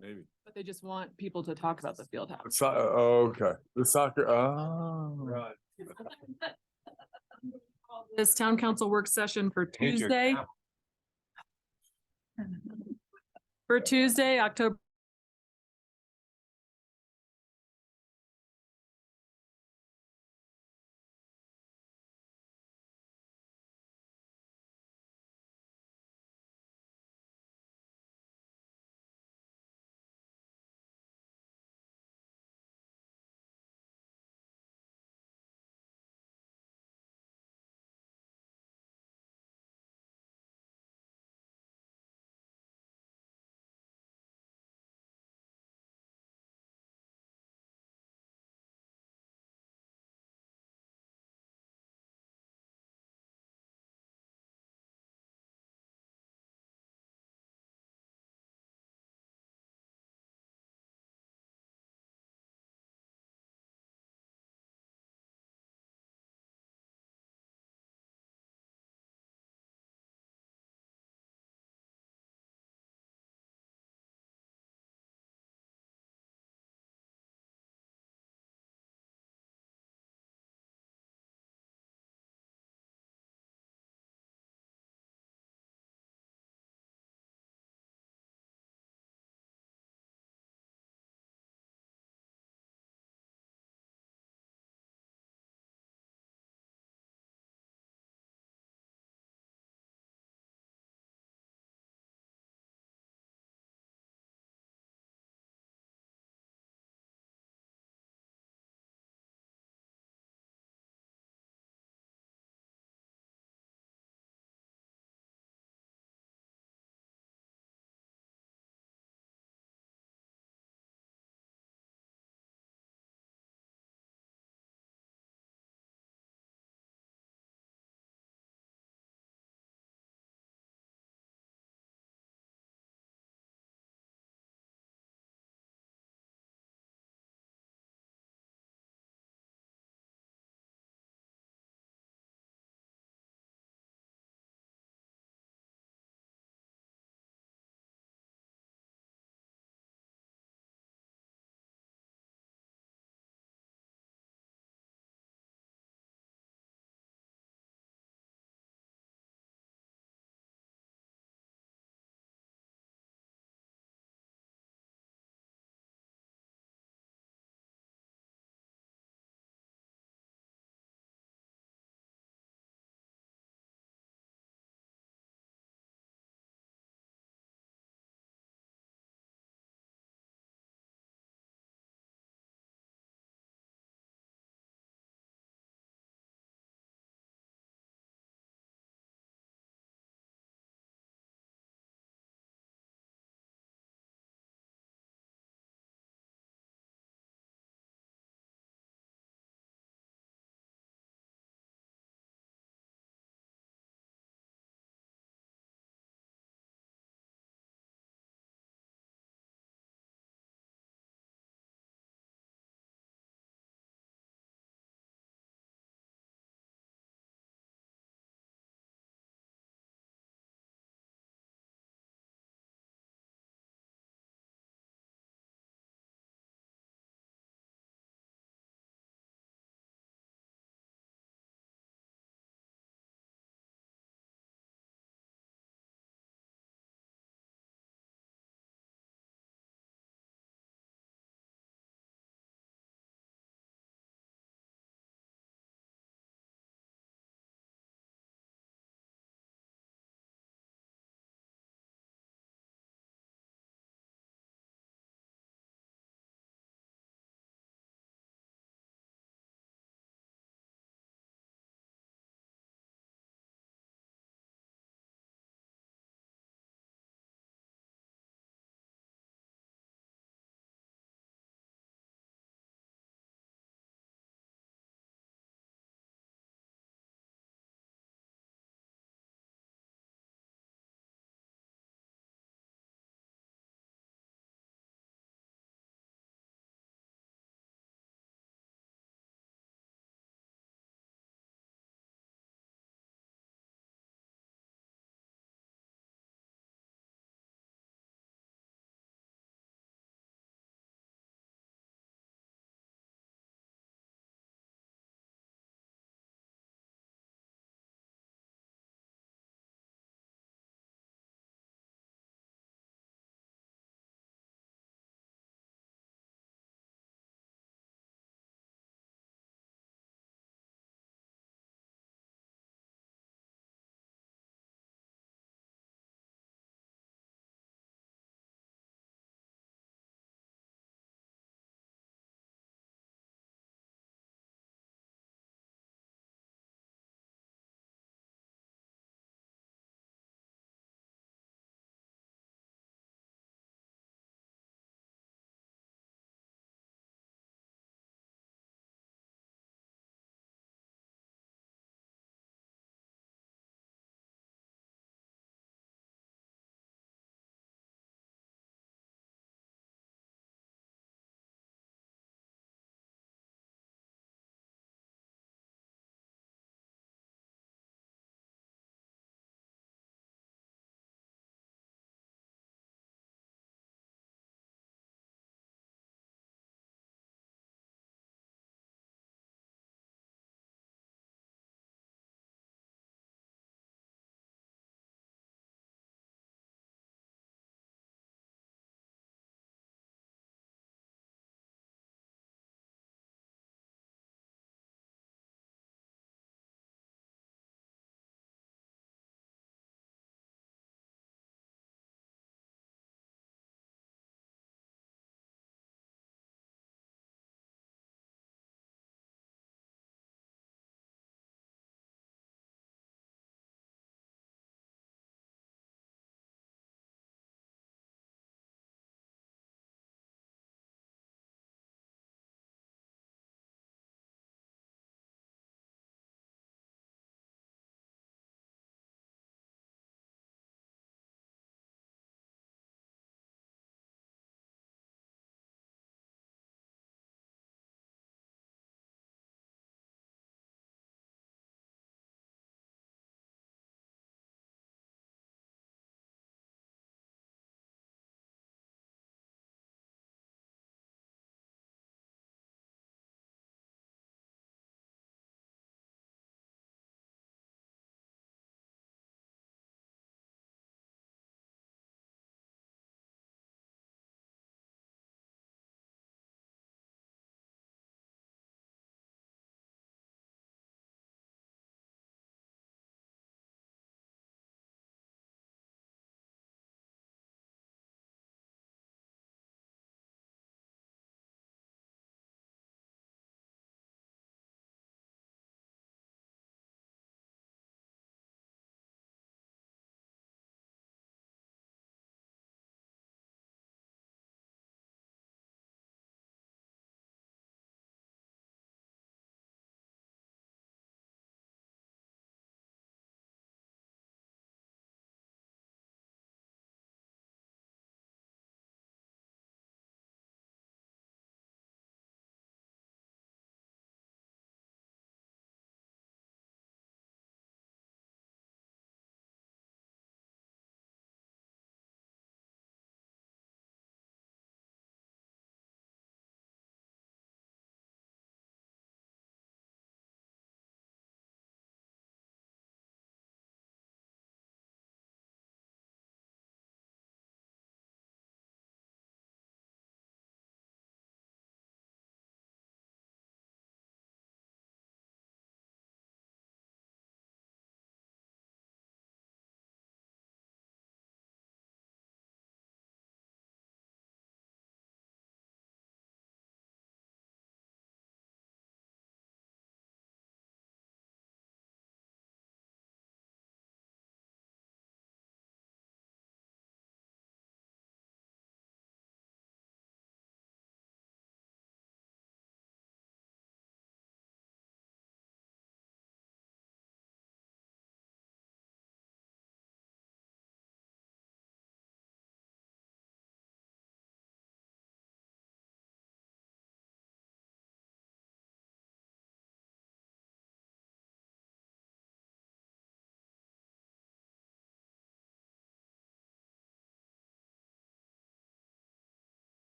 maybe. But they just want people to talk about the field house. Okay. The soccer, oh. Right. This town council work session for Tuesday. For Tuesday, October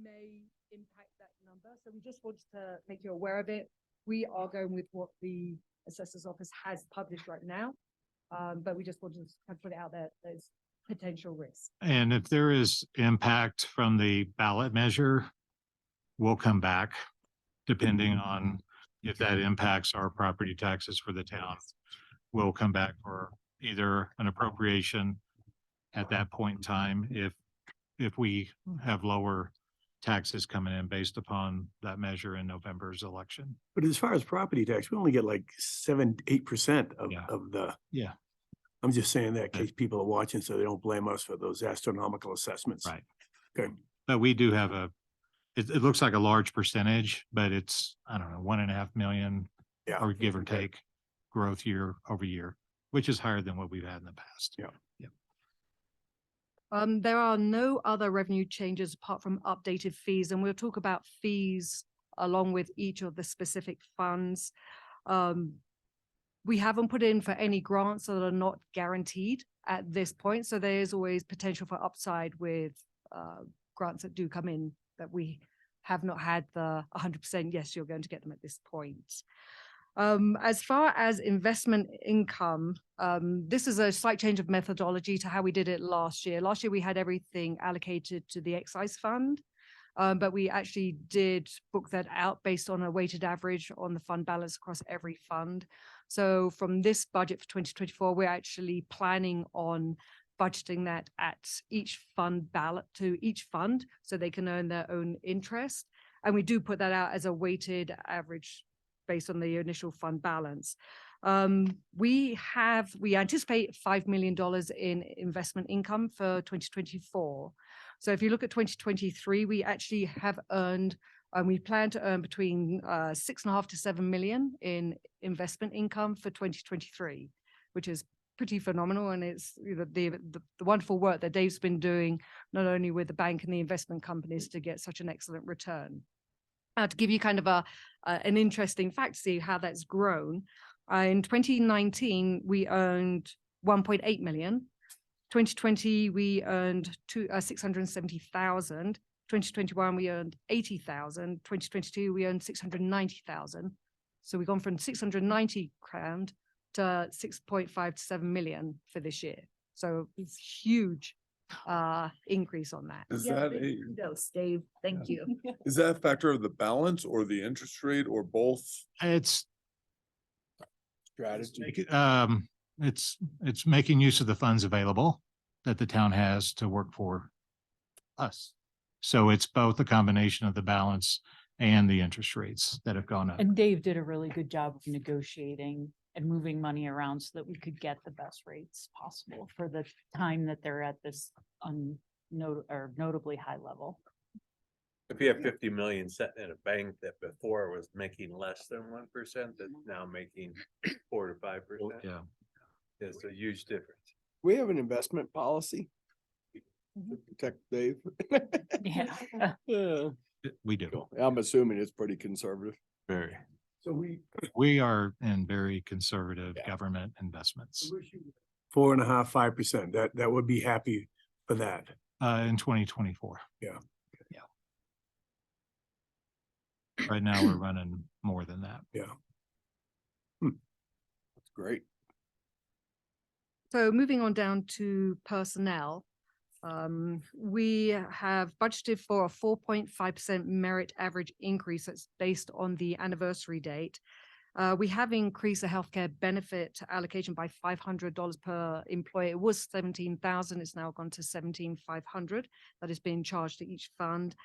may impact that number. So we just wanted to make you aware of it. We are going with what the assessor's office has published right now. But we just wanted to kind of put it out there, there's potential risk. And if there is impact from the ballot measure, we'll come back depending on if that impacts our property taxes for the town. We'll come back for either an appropriation at that point in time, if we have lower taxes coming in based upon that measure in November's election. But as far as property tax, we only get like 7-8% Yeah. of the. Yeah. I'm just saying that in case people are watching, so they don't blame us for those astronomical assessments. Right. Okay. But we do have it looks like a large percentage, but it's, I don't know, 1.5 million Yeah. or give or Okay. take growth year over year, which is higher than what we've had in the past. Yeah. There are no other revenue changes apart from updated fees, and we'll talk about fees along with each of the specific funds. We haven't put in for any grants that are not guaranteed at this point, so there is always potential for upside with grants that do come in that we have not had the 100%, yes, you're going to get them at this point. As far as investment income, this is a slight change of methodology to how we did it last year. Last year, we had everything allocated to the excise fund, but we actually did book that out based on a weighted average on the fund balance across every fund. So from this budget for 2024, we're actually planning on budgeting that at each fund ballot to each fund so they can earn their own interest. And we do put that out as a weighted average based on the initial fund balance. We anticipate $5 million in investment income for 2024. So if you look at 2023, we actually have earned, and we plan to earn between 6.5 to 7 million in investment income for 2023, which is pretty phenomenal. And it's the wonderful work that Dave's been doing, not only with the bank and the investment companies to get such an excellent return. To give you kind of an interesting fact to see how that's grown. In 2019, we earned 1.8 million. 2020, we earned 670,000. 2021, we earned 80,000. 2022, we earned 690,000. So we've gone from 690,000 to 6.5 to 7 million for this year. So it's huge increase on that. Is Yeah, that a, Kudos, Dave. Thank you. is that a factor of the balance or the interest rate or both? It's Strategy. it's making use of the funds available that the town has to work for us. So it's both a combination of the balance and the interest rates that have gone up. And Dave did a really good job of negotiating and moving money around so that we could get the best rates possible for the time that they're at this notably high level. If you have 50 million set in a bank that before was making less than 1%, that's now making 4 to 5%. Yeah. It's a huge difference. We have an investment policy. to Protect Dave. Yeah. Yeah, We do. I'm assuming it's pretty conservative. Very. So We are in very conservative Yeah. government investments 4.5, 5%. That would be happy for that. in 2024. Yeah. Yeah. Right now, we're running more than that. That's great. So moving on down to personnel, we have budgeted for a 4.5% merit average increase that's based on the anniversary date. We have increased the healthcare benefit allocation by $500 per employee. It was 17,000. It's now gone to 17,500 that is being charged to each fund.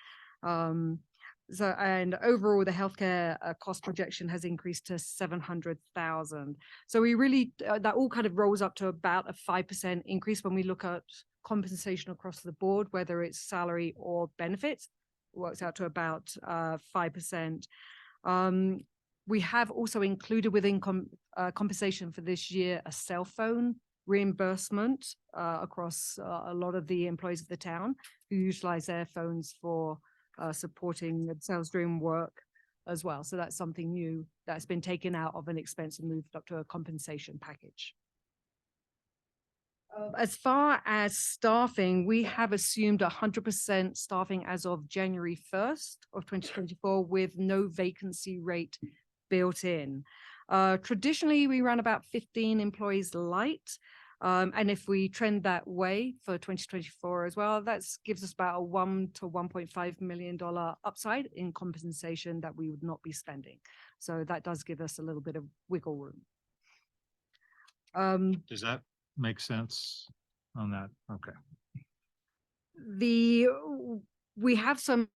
And overall, the healthcare cost projection has increased to 700,000. So we really, that all kind of rolls up to about a 5% increase when we look at compensation across the board, whether it's salary or benefits, works out to about 5%. We have also included within compensation for this year a cell phone reimbursement across a lot of the employees of the town who utilize their phones for supporting themselves during work as well. So that's something new that's been taken out of an expense and moved up to a compensation package. As far as staffing, we have assumed 100% staffing as of January 1st of 2024 with no vacancy rate built in. Traditionally, we run about 15 employees light. And if we trend that way for 2024 as well, that gives us about a $1 to $1.5 million upside in compensation that we would not be spending. So that does give us a little bit of wiggle room. Does that make sense on that? Okay. We have some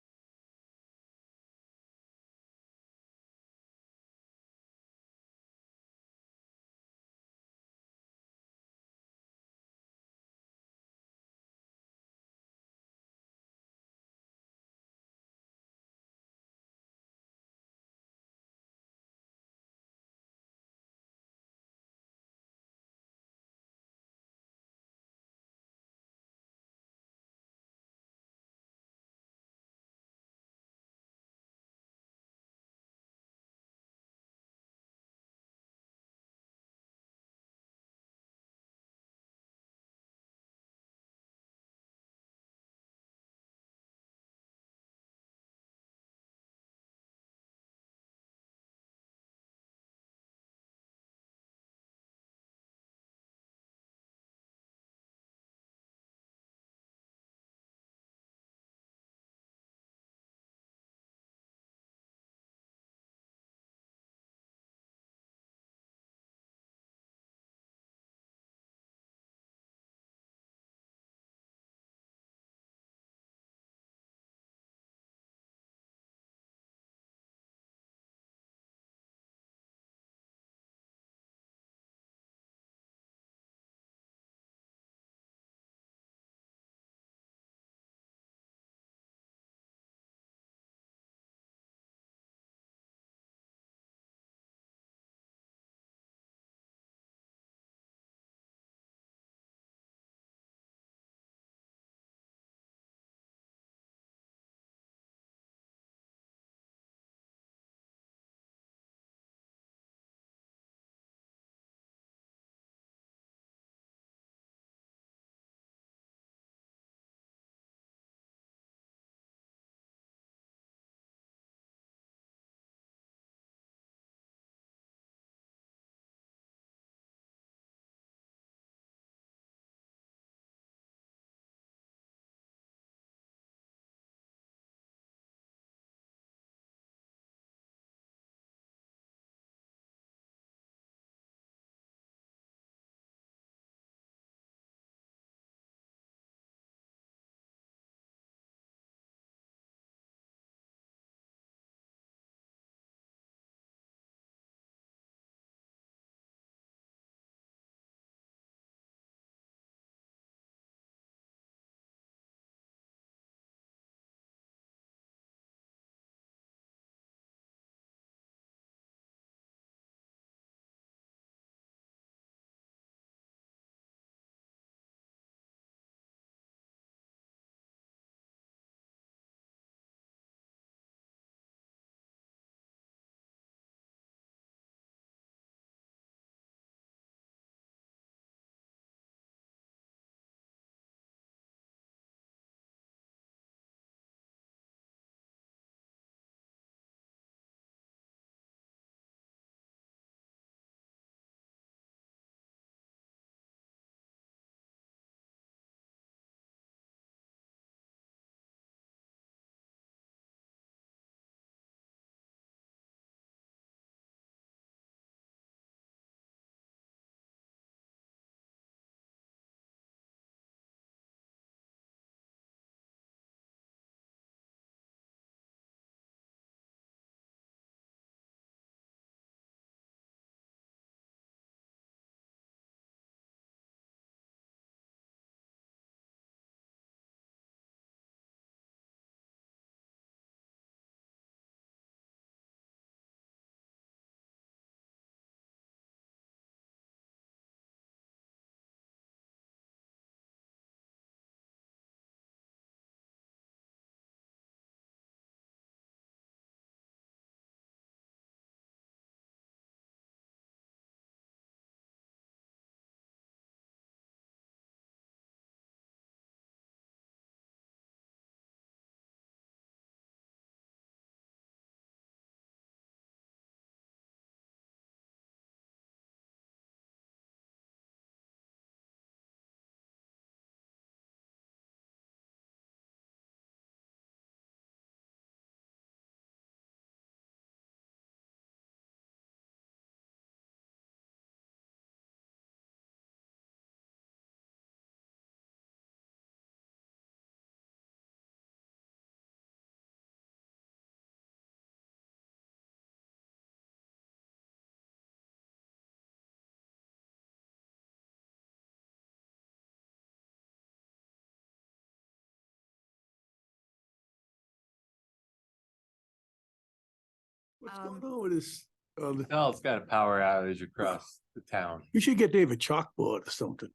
What's Um, going on with this? No, it's got a power outage across the town. You should get Dave a chalkboard or something.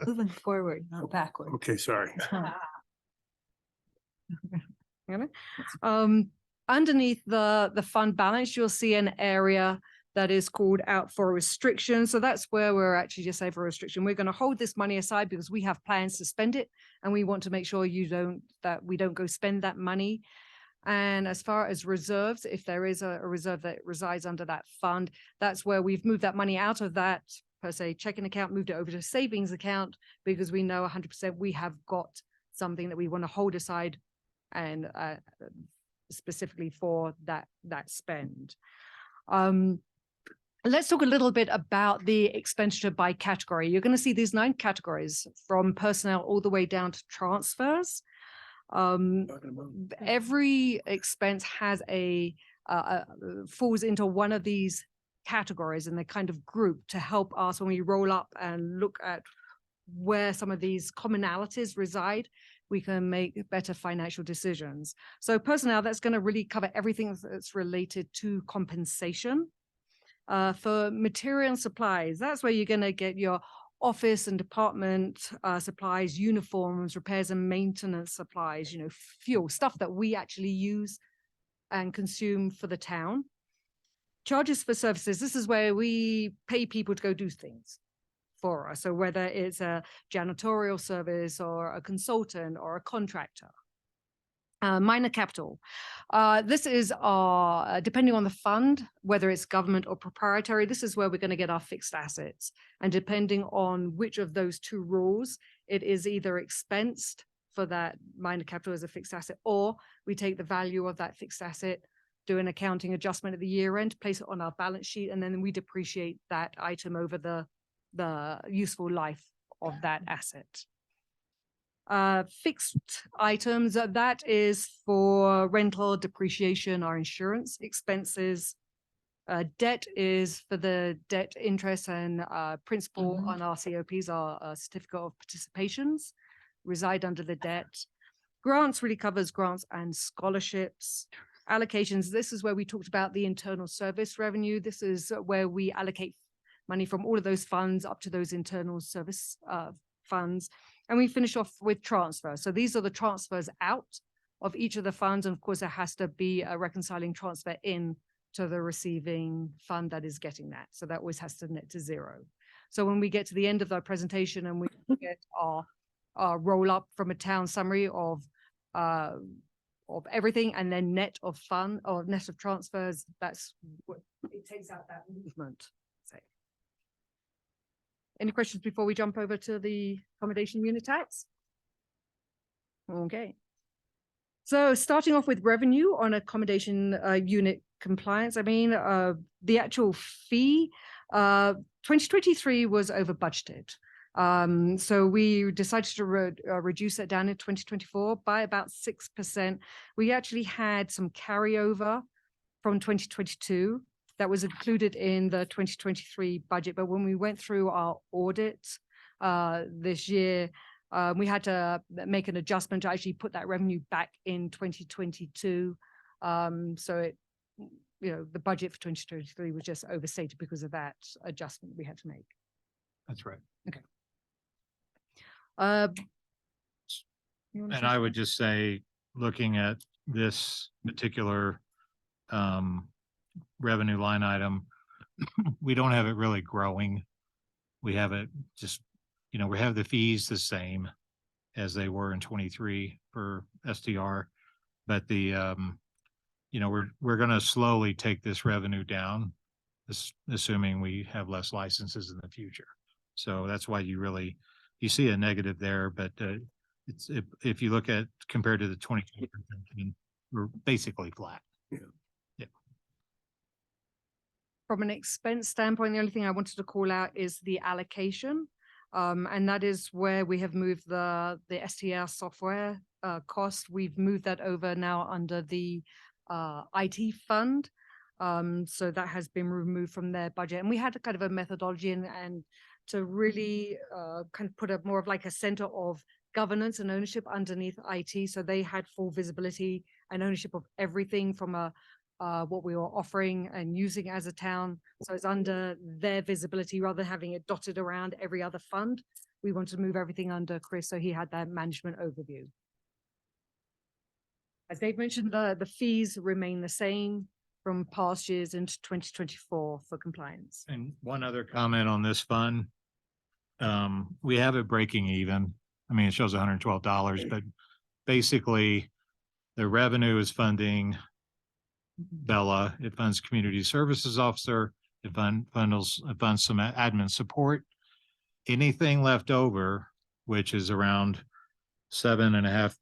Moving forward, not backward. Okay, sorry. Underneath the fund balance, you'll see an area that is called out for restriction. So that's where we're actually just saying for restriction. We're going to hold this money aside because we have plans to spend it, and we want to make sure that we don't go spend that money. And as far as reserves, if there is a reserve that resides under that fund, that's where we've moved that money out of that per se checking account, moved it over to savings account, because we know 100% we have got something that we want to hold aside and specifically for that spend. Let's talk a little bit about the expenditure by category. You're going to see these 9 categories from personnel all the way down to transfers. Every expense has falls into one of these categories, and they kind of group to help us when we roll up and look at where some of these commonalities reside. We can make better financial decisions. So personnel, that's going to really cover everything that's related to compensation. For material and supplies, that's where you're going to get your office and department supplies, uniforms, repairs and maintenance supplies, fuel, stuff that we actually use and consume for the town. Charges for services, this is where we pay people to go do things for us. So whether it's a janitorial service or a consultant or a contractor. Minor capital. This is depending on the fund, whether it's government or proprietary, this is where we're going to get our fixed assets. And depending on which of those 2 rules, it is either expensed for that minor capital as a fixed asset, or we take the value of that fixed asset, do an accounting adjustment at the year end, place it on our balance sheet, and then we depreciate that item over the useful life of that asset. Fixed items, that is for rental, depreciation, or insurance expenses. Debt is for the debt interest and principal on our COPs, our certificate of participations, reside under the debt. Grants really covers grants and scholarships. Allocations, this is where we talked about the internal service revenue. This is where we allocate money from all of those funds up to those internal service funds. And we finish off with transfer. So these are the transfers out of each of the funds. And of course, there has to be a reconciling transfer in to the receiving fund that is getting that. So that always has to net to 0. So when we get to the end of our presentation and we get our roll up from a town summary of everything, and then net of fund or net of transfers, that's what it takes out that movement. Any questions before we jump over to the accommodation unit tax? Okay. So starting off with revenue on accommodation unit compliance, the actual fee, 2023 was over budgeted. So we decided to reduce it down in 2024 by about 6%. We actually had some carryover from 2022 that was included in the 2023 budget. But when we went through our audit this year, we had to make an adjustment to actually put that revenue back in 2022. So it, the budget for 2023 was just overstated because of that adjustment we had to make. That's right. Okay. And I would just say, looking at this particular revenue line item, we don't have it really growing. We have it just, we have the fees the same as they were in 23 for STR, but the, we're going to slowly take this revenue down, assuming we have less licenses in the future. So that's why you see a negative there, but if you look at compared to the 2020, we're basically flat. Yeah. From an expense standpoint, the only thing I wanted to call out is the allocation. And that is where we have moved the STR software cost. We've moved that over now under the IT fund. So that has been removed from their budget. And we had a kind of a methodology and to really kind of put more of like a center of governance and ownership underneath IT. So they had full visibility and ownership of everything from what we were offering and using as a town. So it's under their visibility rather than having it dotted around every other fund. We wanted to move everything under Chris, so he had that management overview. As Dave mentioned, the fees remain the same from past years into 2024 for compliance. And one other comment on this fund. We have it breaking even. I mean, it shows $112, but basically the revenue is funding Bella, it funds community services officer, it funds some admin support. Anything left over, which is around $7.5,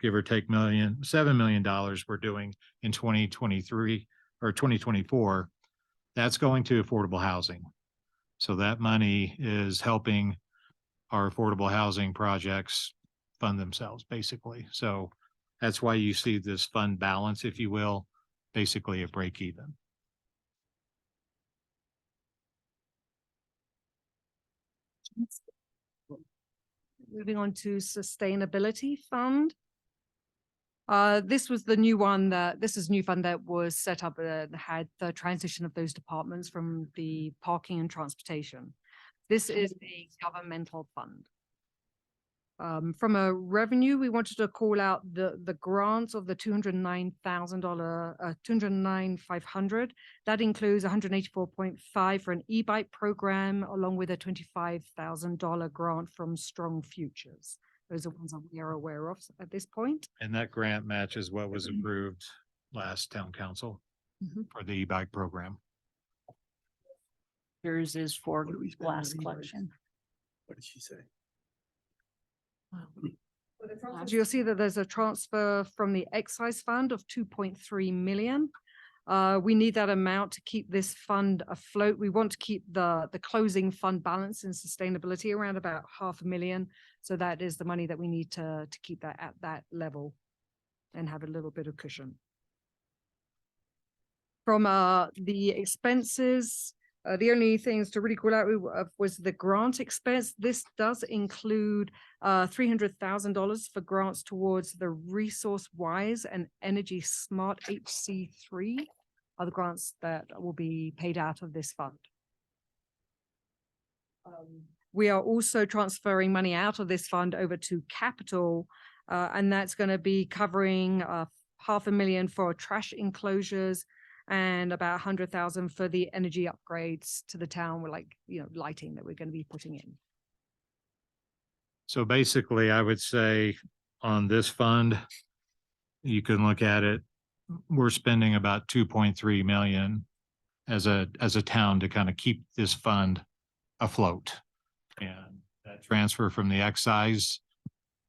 give or take $7 million we're doing in 2023 or 2024, that's going to affordable housing. So that money is helping our affordable housing projects fund themselves, basically. So that's why you see this fund balance, if you will, basically a break even. Moving on to sustainability fund. This was the new one this is new fund that was set up, had the transition of those departments from the parking and transportation. This is a governmental fund. From a revenue, we wanted to call out the grants of the $209,000, $209,500. That includes $184.5 for an e-bike program, along with a $25,000 grant from Strong Futures. Those are ones that we are aware of at this point. And that grant matches what was approved last town council for the e-bike program. Yours is for What do we spend glass money on? collection. What did she say? You'll see that there's a transfer from the excise fund of 2.3 million. We need that amount to keep this fund afloat. We want to keep the closing fund balance in sustainability around about $500,000. So that is the money that we need to keep that at that level and have a little bit of cushion. From the expenses, the only things to really call out was the grant expense. This does include $300,000 for grants towards the Resource Wise and Energy Smart HC3 are the grants that will be paid out of this fund. We are also transferring money out of this fund over to capital, and that's going to be covering $500,000 for trash enclosures and about 100,000 for the energy upgrades to the town, with lighting that we're going to be putting in. So basically, I would say on this fund, you can look at it, we're spending about 2.3 million as a town to kind of keep this fund afloat. And that transfer from the excise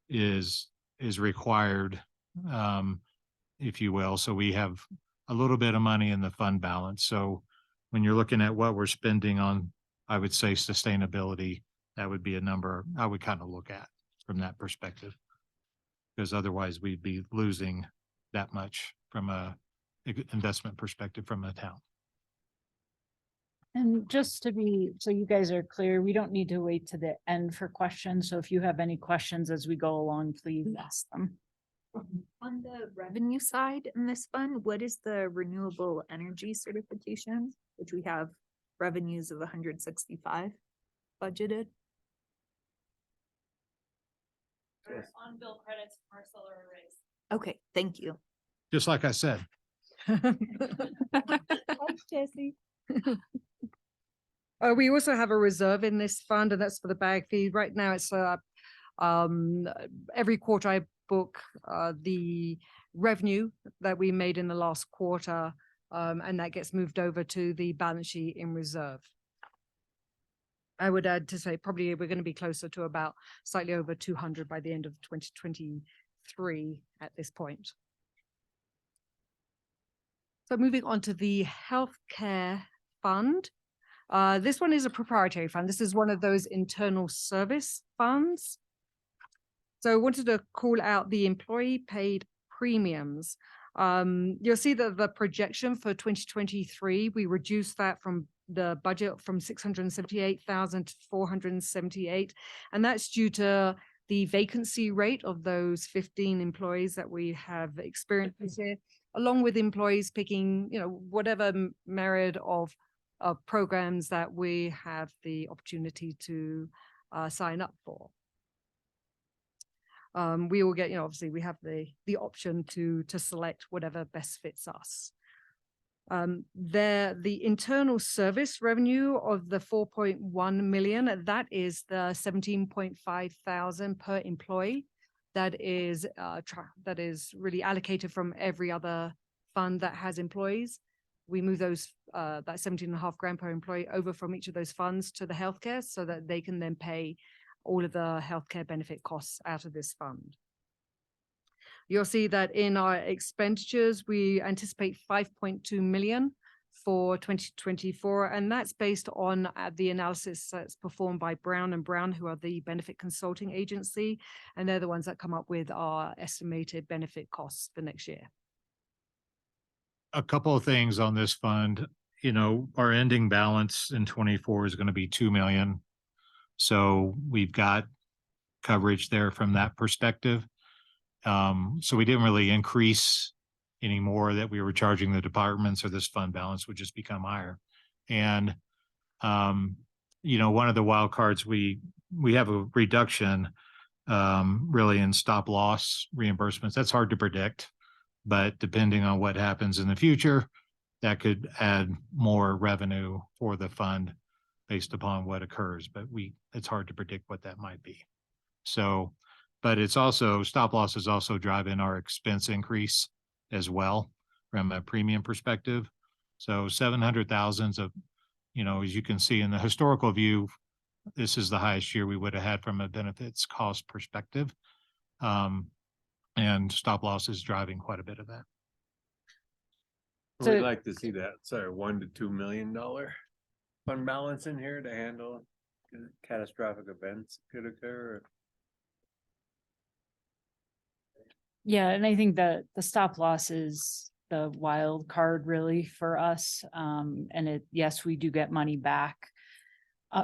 is required, if you will. So we have a little bit of money in the fund balance. So when you're looking at what we're spending on, I would say sustainability, that would be a number I would kind of look at from that perspective. Because otherwise we'd be losing that much from a investment perspective from the town. And just to be, so you guys are clear, we don't need to wait to the end for questions. So if you have any questions as we go along, please ask them. On the revenue side in this fund, what is the renewable energy certification, which we have revenues of 165 budgeted? On bill credits from our solar arrays. Okay, thank you. Just like I said. Thanks, Jesse. We also have a reserve in this fund, and that's for the bag fee. Right now, it's every quarter I book the revenue that we made in the last quarter, and that gets moved over to the balance sheet in reserve. I would add to say probably we're going to be closer to about slightly over 200 by the end of 2023 at this point. So moving on to the healthcare fund. This one is a proprietary fund. This is one of those internal service funds. So I wanted to call out the employee paid premiums. You'll see that the projection for 2023, we reduced that from the budget from 678,000 to 478. And that's due to the vacancy rate of those 15 employees that we have experienced this year, along with employees picking, whatever myriad of programs that we have the opportunity to sign up for. We will get, obviously we have the option to select whatever best fits us. The internal service revenue of the 4.1 million, that is the 17.5 thousand per employee. That is really allocated from every other fund that has employees. We move those that 17.5 grand per employee over from each of those funds to the healthcare so that they can then pay all of the healthcare benefit costs out of this fund. You'll see that in our expenditures, we anticipate 5.2 million for 2024, and that's based on the analysis that's performed by Brown & Brown, who are the benefit consulting agency, and they're the ones that come up with our estimated benefit costs for next year. A couple of things on this fund, our ending balance in 24 is going to be 2 million. So we've got coverage there from that perspective. So we didn't really increase any more that we were charging the departments, or this fund balance would just become higher. And, one of the wild cards, we have a reduction really in stop loss reimbursements. That's hard to predict, but depending on what happens in the future, that could add more revenue for the fund based upon what occurs, but it's hard to predict what that might be. So, but it's also, stop loss is also driving our expense increase as well from a premium perspective. So 700,000 of, as you can see in the historical view, this is the highest year we would have had from a benefits cost perspective. And stop loss is driving quite a bit of that. We'd like to see that, $1 to $2 million fund balance in here to handle catastrophic events could occur. Yeah, and I think that the stop loss is the wild card really for us. And yes, we do get money back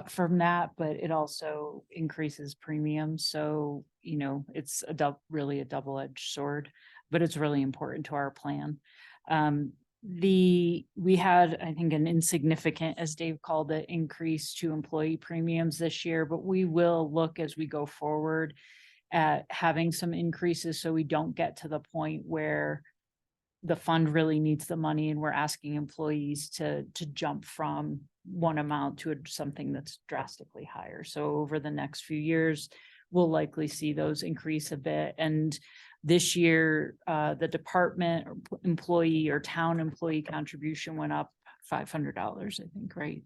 from that, but it also increases premiums. So, it's really a double-edged sword, but it's really important to our plan. We had, I think, an insignificant, as Dave called it, increase to employee premiums this year, but we will look as we go forward at having some increases so we don't get to the point where the fund really needs the money and we're asking employees to jump from one amount to something that's drastically higher. So over the next few years, we'll likely see those increase a bit. And this year, the department employee or town employee contribution went up $500, I think, right?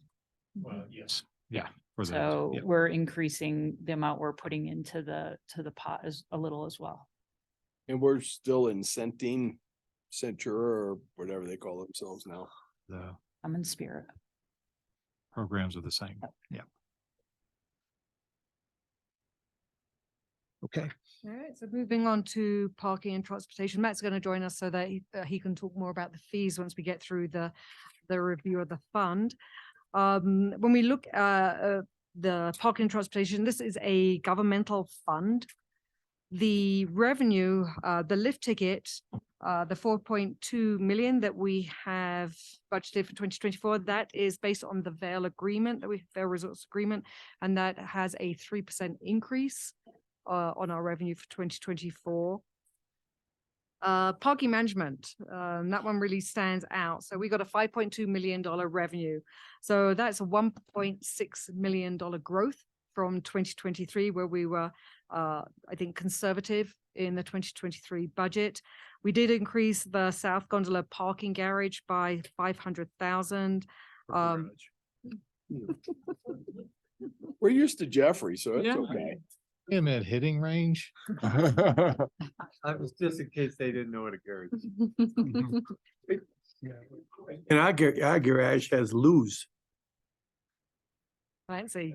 Well, yes. Yeah. So we're increasing the amount we're putting into the pot as a little as well. And we're still in Centene, Centura, or whatever they call themselves now. The I'm in spirit. programs are the same. Yeah. Okay. All right, so moving on to parking and transportation. Matt's going to join us so that he can talk more about the fees once we get through the review of the fund. When we look at the parking and transportation, this is a governmental fund. The revenue, the lift ticket, the 4.2 million that we have budgeted for 2024, that is based on the Vail agreement, Vail Resorts agreement, and that has a 3% increase on our revenue for 2024. Parking management, that one really stands out. So we got a $5.2 million revenue. So that's a $1.6 million growth from 2023, where we were, I think, conservative in the 2023 budget. We did increase the South Gondola parking garage by 500,000. We're used to Jeffrey, so it's okay. In that hitting range. I was just in case they didn't know what a garage is. And our garage has loos. Fancy.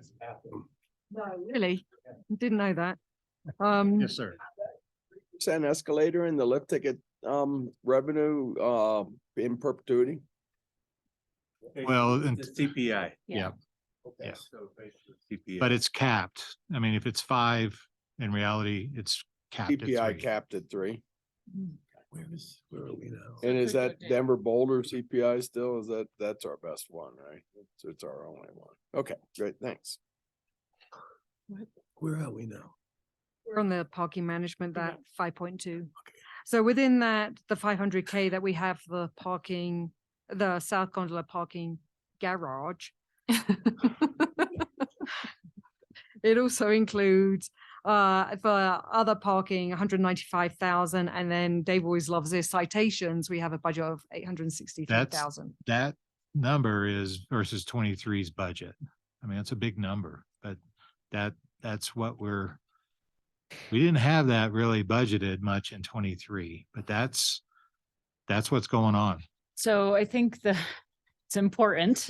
No, really? Didn't know that. Yes, sir. Percent escalator in the lift ticket revenue in perpetuity. Well, The CPI. Yeah. Yeah. So basically CPI. But it's capped. I mean, if it's 5, in reality, it's capped at CPI 3. capped at 3. Where are we now? And is that Denver Boulder CPI still? That's our best one, right? It's our only one. Okay, great, thanks. Where are we now? We're on the parking management, Okay. that 5.2. Okay. So within that, the 500K that we have the parking, the South Gondola parking garage. It also includes for other parking, 195,000. And then Dave always loves this, citations. We have a budget of 863,000. That number is versus 23's budget. I mean, it's a big number, but that's what we didn't have that really budgeted much in 23, but that's what's going on. So I think it's important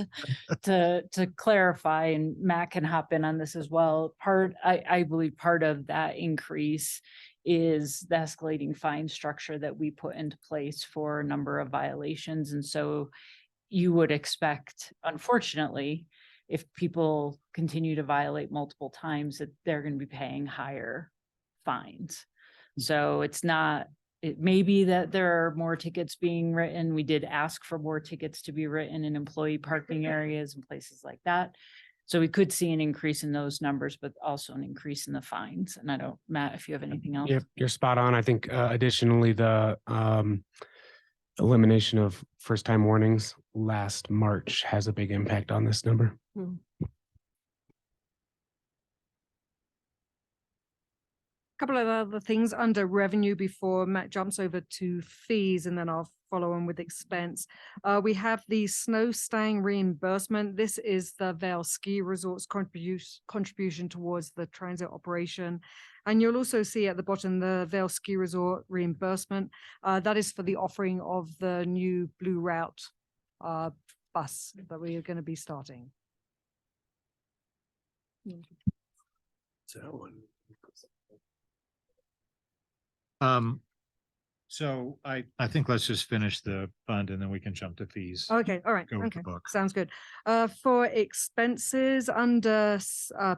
to clarify, and Matt can hop in on this as well. I believe part of that increase is the escalating fine structure that we put into place for a number of violations. And so you would expect, unfortunately, if people continue to violate multiple times, that they're going to be paying higher fines. So it may be that there are more tickets being written. We did ask for more tickets to be written in employee parking areas and places like that. So we could see an increase in those numbers, but also an increase in the fines. And I don't, Matt, if you have anything else. Yep, you're spot on. I think additionally, the elimination of first-time warnings last March has a big impact on this number. Couple of other things under revenue before Matt jumps over to fees, and then I'll follow on with expense. We have the snow staying reimbursement. This is the Vail Ski Resort's contribution towards the transit operation. And you'll also see at the bottom, the Vail Ski Resort reimbursement. That is for the offering of the new Blue Route bus that we are going to be starting. That one. So I think let's just finish the fund and then we can jump to fees. Okay, all right, Go with the okay, book. sounds good. For expenses under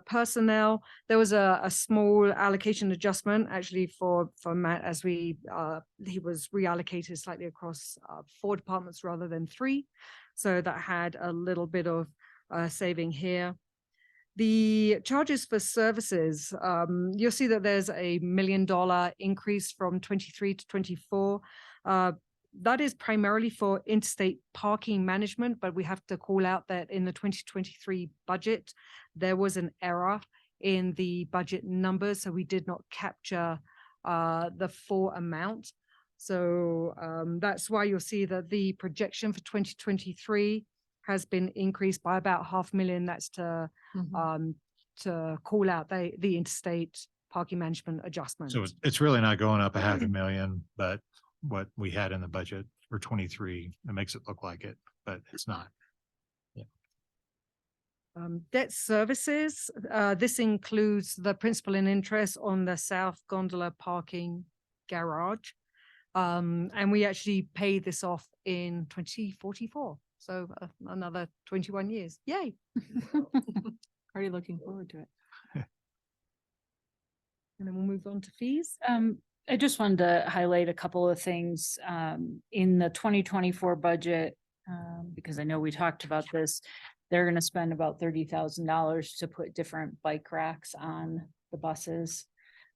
personnel, there was a small allocation adjustment actually for Matt as he was reallocated slightly across 4 departments rather than 3. So that had a little bit of saving here. The charges for services, you'll see that there's a $1 million increase from 23 to 24. That is primarily for interstate parking management, but we have to call out that in the 2023 budget, there was an error in the budget numbers, so we did not capture the full amount. So that's why you'll see that the projection for 2023 has been increased by about $500,000. That's to call out the interstate parking management adjustment. So it's really not going up $500,000, but what we had in the budget for 23, it makes it look like it, but it's not. Debt services, this includes the principal and interest on the South Gondola parking garage. And we actually paid this off in 2044. So another 21 years. Yay. Already looking forward to it. And then we'll move on to fees. I just wanted to highlight a couple of things in the 2024 budget, because I know we talked about this. They're going to spend about $30,000 to put different bike racks on the buses.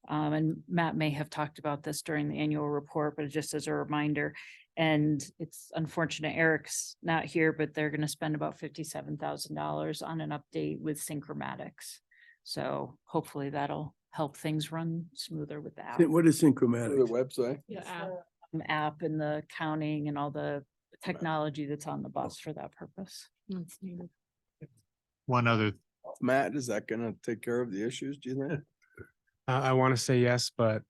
And Matt may have talked about this during the annual report, but just as a reminder, and it's unfortunate Eric's not here, but they're going to spend about $57,000 on an update with Synchromatics. So hopefully that'll help things run smoother with the app. What is The Synchromatics? website. App and the counting and all the technology that's on the bus for that purpose. That's needed. One other, Matt, is that gonna take care of the issues, do you think? I want to say yes, but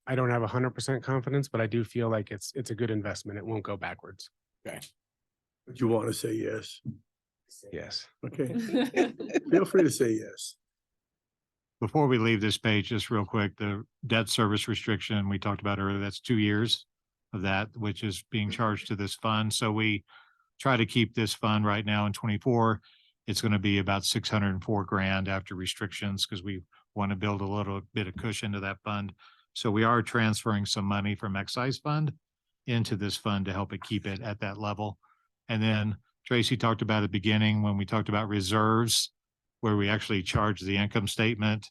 I don't have 100% confidence, but I do feel like it's a good investment. It won't go backwards. But you want to say yes? Yes. Okay. Feel free to say yes. before we leave this page, just real quick, the debt service restriction we talked about earlier, that's 2 years of that, which is being charged to this fund. So we try to keep this fund right now in 24 It's going to be about 604 grand after restrictions because we want to build a little bit of cushion to that fund. So we are transferring some money from excise fund into this fund to help it keep it at that level. And then Tracy talked about at the beginning when we talked about reserves, where we actually charge the income statement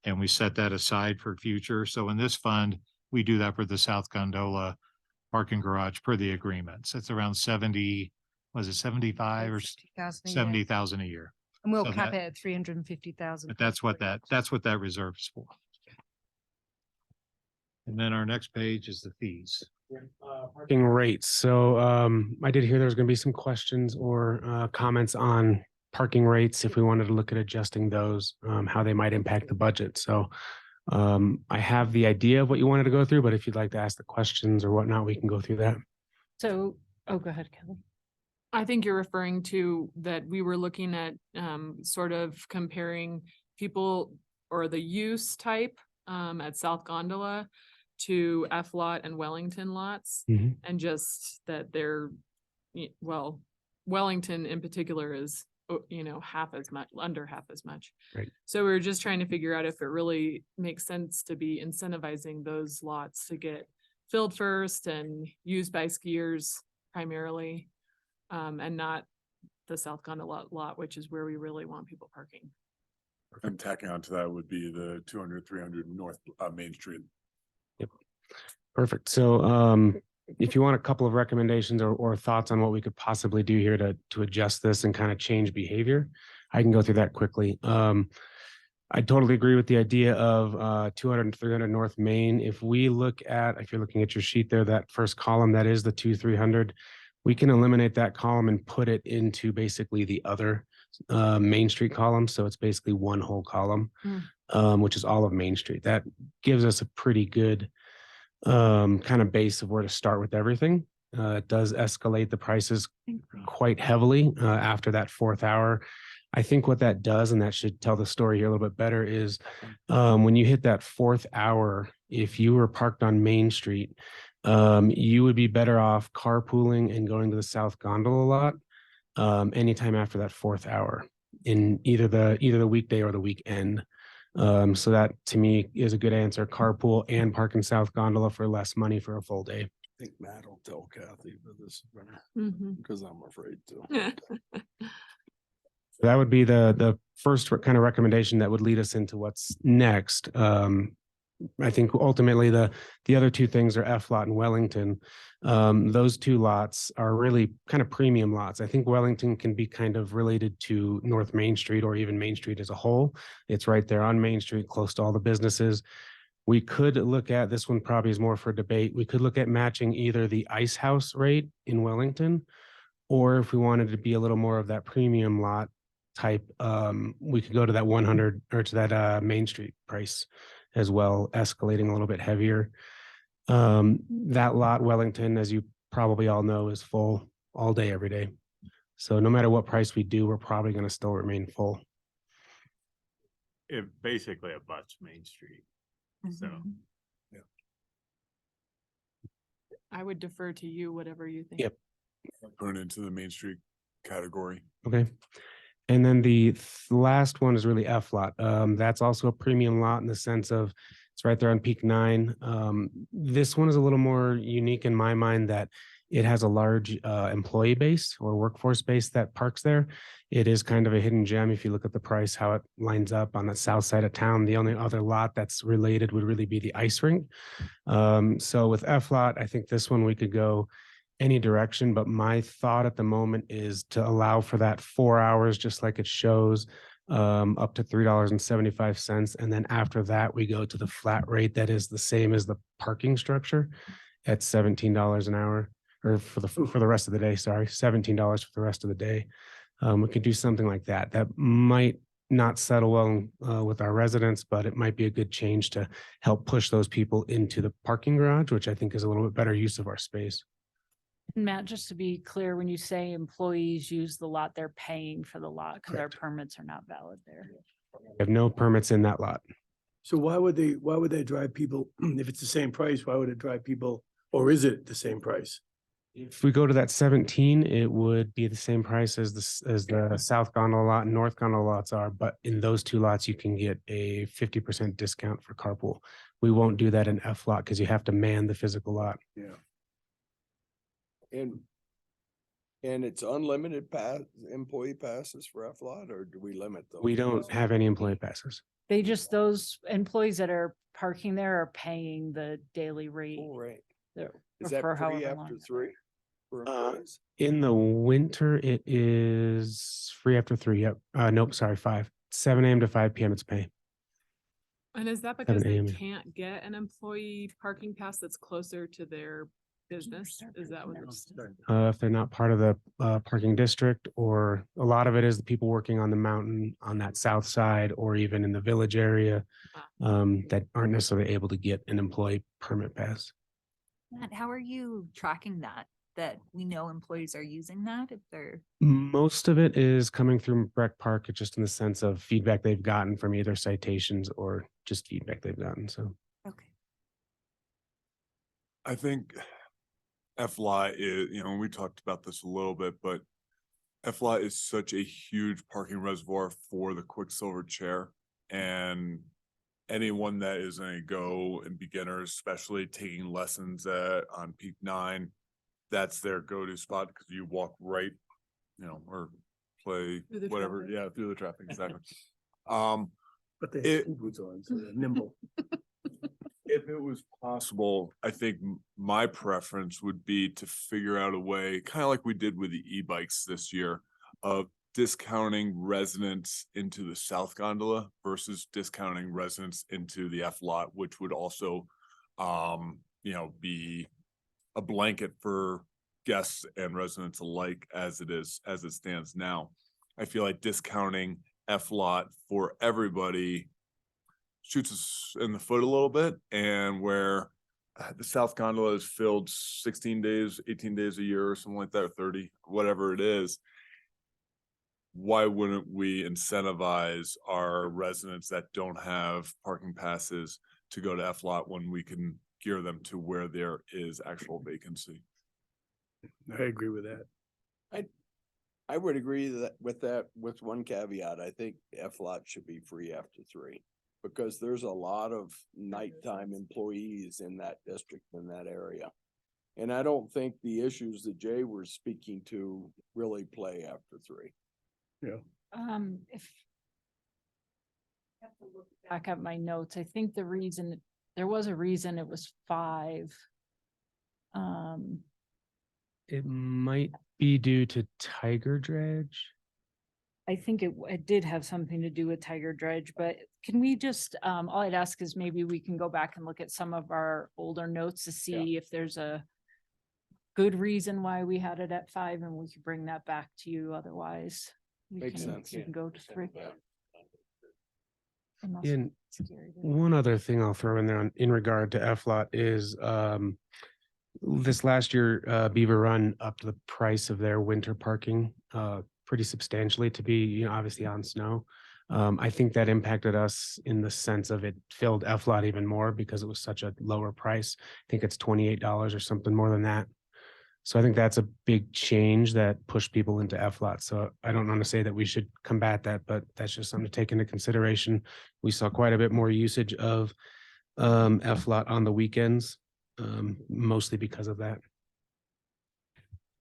and we set that aside for future. So in this fund, we do that for the South Gondola parking garage per the agreements. It's around 70, was it 75 or 70,000 a year? And we'll so cap that- it at 350,000. But that's what that reserve is for. And then our next page is the fees. Parking rates. So I did hear there was going to be some questions or comments on parking rates if we wanted to look at adjusting those, how they might impact the budget. So I have the idea of what you wanted to go through, but if you'd like to ask the questions or whatnot, we can go through that. So, oh, go ahead, Kelly. I think you're referring to that we were looking at sort of comparing people or the use type at South Gondola to F lot and Wellington lots. Mhm. And just that they're, well, Wellington in particular is, half as much, under half as much. Right. So we were just trying to figure out if it really makes sense to be incentivizing those lots to get filled first and used by skiers primarily. And not the South Gondola lot, which is where we really want people parking. And tacking onto that would be the 200, 300 North Main Street. Perfect. So if you want a couple of recommendations or thoughts on what we could possibly do here to adjust this and kind of change behavior, I can go through that quickly. I totally agree with the idea of 200 and 300 North Main. If you're looking at your sheet there, that first column, that is the 300. We can eliminate that column and put it into basically the other Main Street column. So it's basically one whole column, which is all of Main Street. That gives us a pretty good kind of base of where to start with everything. It does escalate the prices quite heavily after that 4th hour. I think what that does, and that should tell the story here a little bit better, is when you hit that 4th hour, if you were parked on Main Street, you would be better off carpooling and going to the South Gondola lot anytime after that 4th hour in either the weekday or the weekend. So that to me is a good answer. Carpool and park in South Gondola for less money for a full day. I think Matt will tell Kathy for this, Mhm. because I'm afraid to. So that would be the first kind of recommendation that would lead us into what's next. I think ultimately the other two things are F lot and Wellington. Those two lots are really kind of premium lots. I think Wellington can be kind of related to North Main Street or even Main Street as a whole. It's right there on Main Street, close to all the businesses. We could look at, this one probably is more for debate. We could look at matching either the Ice House rate in Wellington, or if we wanted to be a little more of that premium lot type, we could go to that 100 or to that Main Street price as well, escalating a little bit heavier. That lot, Wellington, as you probably all know, is full all day, every day. So no matter what price we do, we're probably going to still remain full. It basically abuts Main Street. So, Mhm. I would defer to you, whatever you think. Yep. Put it into the Main Street category. Okay. And then the last one is really F lot. That's also a premium lot in the sense of it's right there on Peak 9. This one is a little more unique in my mind that it has a large employee base or workforce base that parks there. It is kind of a hidden gem if you look at the price, how it lines up on the south side of town. The only other lot that's related would really be the ice rink. So with F lot, I think this one we could go any direction, but my thought at the moment is to allow for that 4 hours, just like it shows, up to $3.75. And then after that, we go to the flat rate that is the same as the parking structure at $17 an hour, or for the rest of the day, sorry, $17 for the rest of the day. We could do something like that. That might not settle well with our residents, but it might be a good change to help push those people into the parking garage, which I think is a little bit better use of our space. Matt, just to be clear, when you say employees use the lot, they're paying for the lot because our Correct. permits are not valid there. We have no permits in that lot. So why would they drive people, if it's the same price, why would it drive people, or is it the same price? If we go to that 17, it would be the same price as the south gondola lot and north gondola lots are, but in those two lots, you can get a 50% discount for carpool. We won't do that in F lot because you have to man the physical lot. Yeah. And it's unlimited employee passes for F lot, or do we limit those? We don't have any employee passes. They just, those employees that are parking there are paying the daily rate. Oh, right. there Is for that free however after long. 3? For Uh, employees? In the winter, it is free after 3. Yep. Nope, sorry, 5. 7 a.m. to 5 p.m. it's pay. And is that because they 7 a.m. can't get an employee parking pass that's closer to their business? Is that what it's? If they're not part of the parking district, or a lot of it is the people working on the mountain on that south side, or even in the village area, that aren't necessarily able to get an employee permit pass. Matt, how are you tracking that we know employees are using that if they're, Most of it is coming through Breck Park, just in the sense of feedback they've gotten from either citations or just feedback they've gotten. So okay. I think FLI is, we talked about this a little bit, but FLI is such a huge parking reservoir for the Quicksilver chair. And anyone that is a go and beginners, especially taking lessons on Peak 9, that's their go-to spot because you walk right, or play Through the whatever, traffic. yeah, through the traffic, exactly. But they It- have ski boots on, so they're nimble. If it was possible, I think my preference would be to figure out a way, kind of like we did with the e-bikes this year, of discounting residents into the south gondola versus discounting residents into the F lot, which would also, be a blanket for guests and residents alike as it stands now. I feel like discounting F lot for everybody shoots us in the foot a little bit, and where the south gondola is filled 16 days, 18 days a year or something like that, or 30, whatever it is. Why wouldn't we incentivize our residents that don't have parking passes to go to F lot when we can gear them to where there is actual vacancy? I agree with that. I would agree with one caveat. I think F lot should be free after 3. Because there's a lot of nighttime employees in that district, in that area. And I don't think the issues that Jay was speaking to really play after 3. If I have to look back at my notes, I think there was a reason it was 5. it might be due to Tiger Dredge. I think it did have something to do with Tiger Dredge, but can we just, all I'd ask is maybe we can go back and look at some of our older notes to see if there's a good reason why we had it at 5, and we could bring that back to you. Otherwise, Makes sense. we can go to 3. Unless And it's scary to- one other thing I'll throw in there in regard to F lot is this last year, Beaver Run upped the price of their winter parking pretty substantially to be, obviously on snow. I think that impacted us in the sense of it filled F lot even more because it was such a lower price. I think it's $28 or something more than that. So I think that's a big change that pushed people into F lot. So I don't want to say that we should combat that, but that's just something to take into consideration. We saw quite a bit more usage of F lot on the weekends, mostly because of that.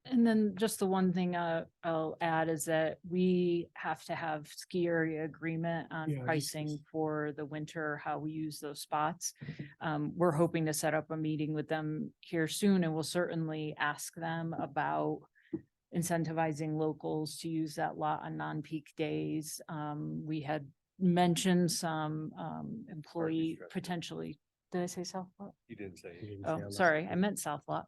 And then just the one thing I'll add is that we have to have ski area agreement Yeah, on just- pricing for the winter, how we use those spots. We're hoping to set up a meeting with them here soon, and we'll certainly ask them about incentivizing locals to use that lot on non-peak days. We had mentioned some employee Structure. potentially, did I say South Lot? You didn't say. Oh, sorry, I meant South Lot.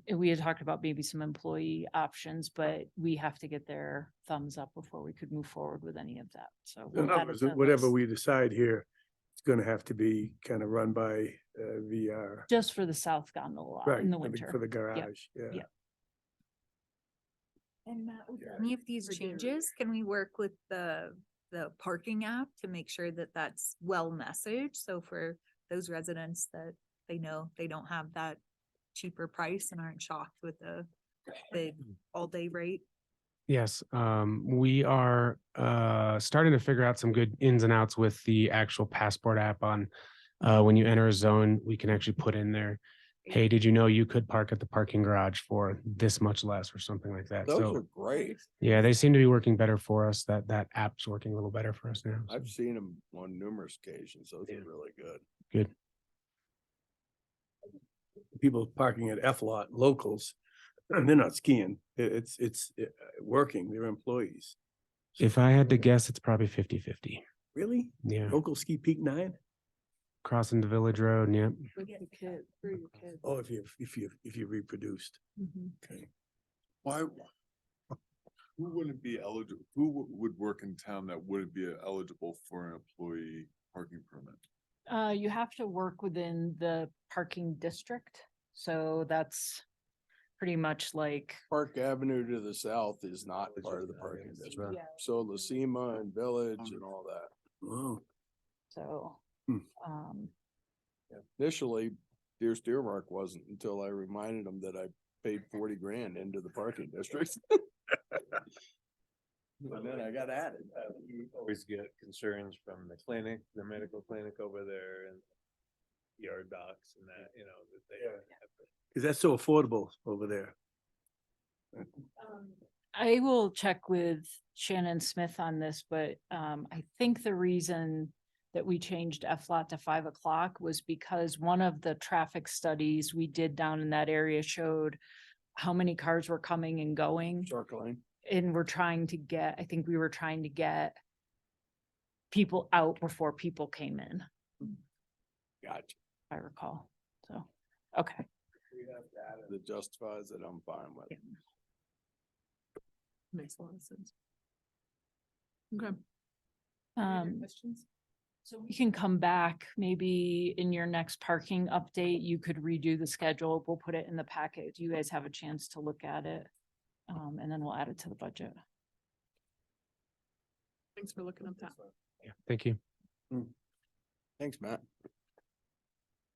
We had talked about maybe some employee options, but we have to get their thumbs up before we could move forward with any of that. So we'll In add other it words, to the whatever list. we decide here, it's gonna have to be kind of run by VR. Just for the South Gondola lot Right, in the for winter. for the garage, yeah. yeah. and Matt, with any of these changes, can we work with the parking app to make sure that that's well messaged? So for those residents that they know they don't have that cheaper price and aren't shocked with the big all-day rate? Yes, we are starting to figure out some good ins and outs with the actual Passport app on when you enter a zone, we can actually put in there, hey, did you know you could park at the parking garage for this much less or something like that? Those So are great. yeah, they seem to be working better for us. That app's working a little better for us now. so I've seen them on numerous occasions. Those Yeah. are really good. Good. People parking at F lot locals, and they're not skiing. It's working, they're employees. If I had to guess, it's probably 50-50. Really? Yeah, Local ski peak 9? crossing the village road, yep. Oh, if you reproduced. Okay. Why? Who wouldn't be eligible, would work in town that wouldn't be eligible for an employee parking permit? You have to work within the parking district, so that's pretty much like. Park Avenue to the south is not part of the parking district. Yeah. So Lacima and Village and all that. Oh, So, Hmm. Initially, Deer Steermark wasn't until I reminded them that I paid 40 grand into the parking district. And then I got added. We always get concerns from the clinic, the medical clinic over there and yard docs and that, you know, that they have. cause that's so affordable over there. I will check with Shannon Smith on this, but I think the reason that we changed FLOT to 5 o'clock was because one of the traffic studies we did down in that area showed how many cars were coming and going. Circling. And I think we were trying to get people out before people came in, Gotcha. if I recall. So, okay. We have to add it. That justifies it. I'm fine with. Yeah. Makes a lot of sense. Okay. Questions? So we can come back, maybe in your next parking update, you could redo the schedule. We'll put it in the packet. You guys have a chance to look at it. And then we'll add it to the budget. Thanks for looking up that. Yeah, thank you. Thanks, Matt.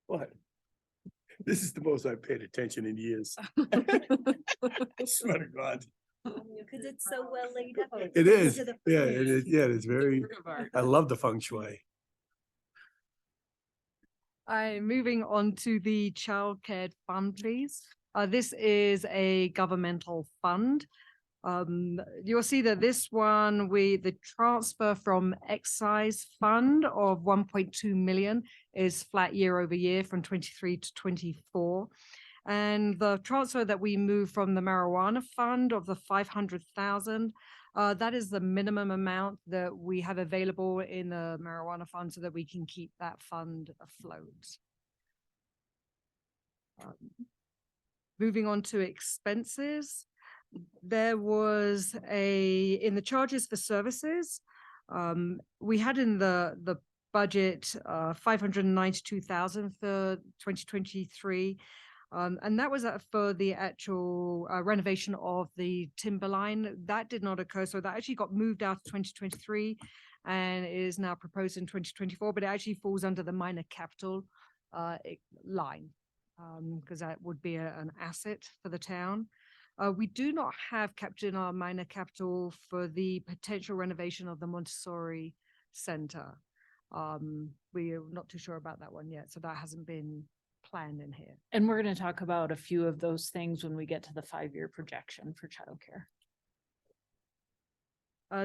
What? This is the most I've paid attention in years. I swear to God. Cause it's so well laid out. It is, To the yeah, point. it is, yeah, it's very, Work of art. I love the feng shui. I'm moving on to the childcare fund, please. This is a governmental fund. You'll see that this one, the transfer from excise fund of 1.2 million is flat year over year from 23 to 24. And the transfer that we move from the marijuana fund of the 500,000, that is the minimum amount that we have available in the marijuana fund so that we can keep that fund afloat. Moving on to expenses, there was in the charges for services, we had in the budget 592,000 for 2023. And that was for the actual renovation of the timber line. That did not occur. So that actually got moved out of 2023 and is now proposed in 2024, but it actually falls under the minor capital line because that would be an asset for the town. We do not have captured in our minor capital for the potential renovation of the Montessori Center. We are not too sure about that one yet, so that hasn't been planned in here. And we're going to talk about a few of those things when we get to the 5-year projection for childcare.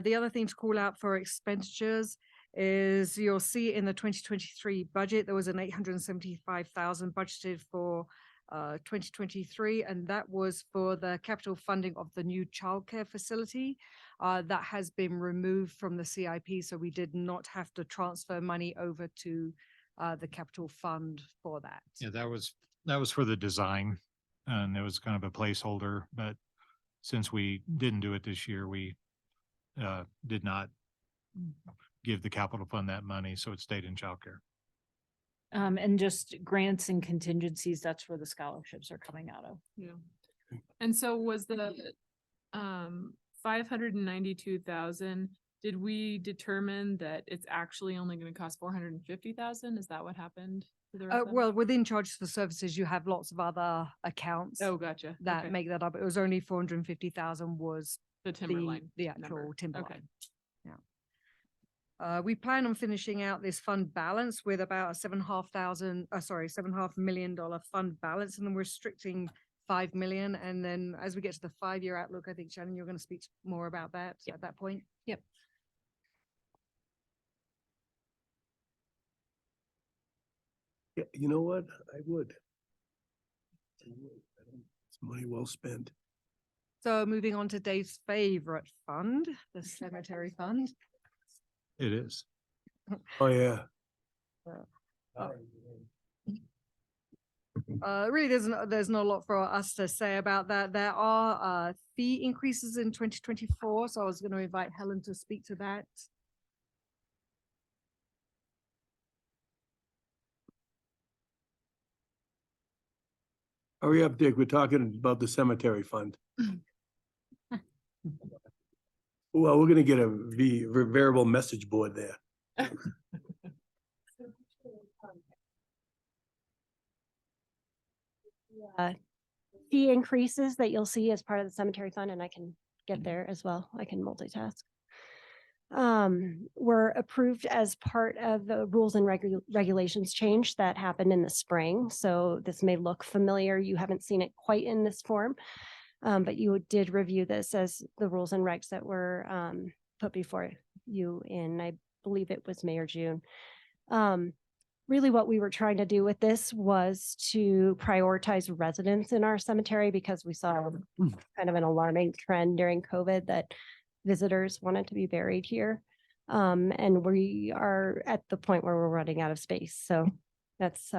The other thing to call out for expenditures is you'll see in the 2023 budget, there was an 875,000 budgeted for 2023, and that was for the capital funding of the new childcare facility. That has been removed from the CIP, so we did not have to transfer money over to the capital fund for that. Yeah, that was for the design and it was kind of a placeholder, but since we didn't do it this year, we did not give the capital fund that money, so it stayed in childcare. And just grants and contingencies, that's where the scholarships are coming out of. Yeah. And so was the 592,000, Did we determine that it's actually only gonna cost 450,000? Is that what happened? to the rest of them? Well, within charges for services, you have lots of other accounts Oh, gotcha. that Okay. make that up. It was only 450,000 was The timber the, line. the number. actual timber Okay. line. We plan on finishing out this fund balance with about a $7.5 million fund balance, and then we're restricting 5 million. And then as we get to the 5-year outlook, I think Shannon, you're going to speak more about that at that point. Yep. Yeah, you know what? I would. It's money well spent. So moving on to Dave's favorite fund, the cemetery fund. It is. Oh, yeah. Really, there's not a lot for us to say about that. There are fee increases in 2024, so I was going to invite Helen to speak to that. Hurry up, Dick. We're talking about the cemetery fund. Well, we're gonna get a variable message board there. Fee increases that you'll see as part of the cemetery fund, and I can get there as well. I can multitask. Were approved as part of the rules and regulations change that happened in the spring. So this may look familiar. You haven't seen it quite in this form. But you did review this as the rules and regs that were put before you in, I believe it was May or June. Really what we were trying to do with this was to prioritize residents in our cemetery because we saw kind of an alarming trend during COVID that visitors wanted to be buried here. And we are at the point where we're running out of space. So that's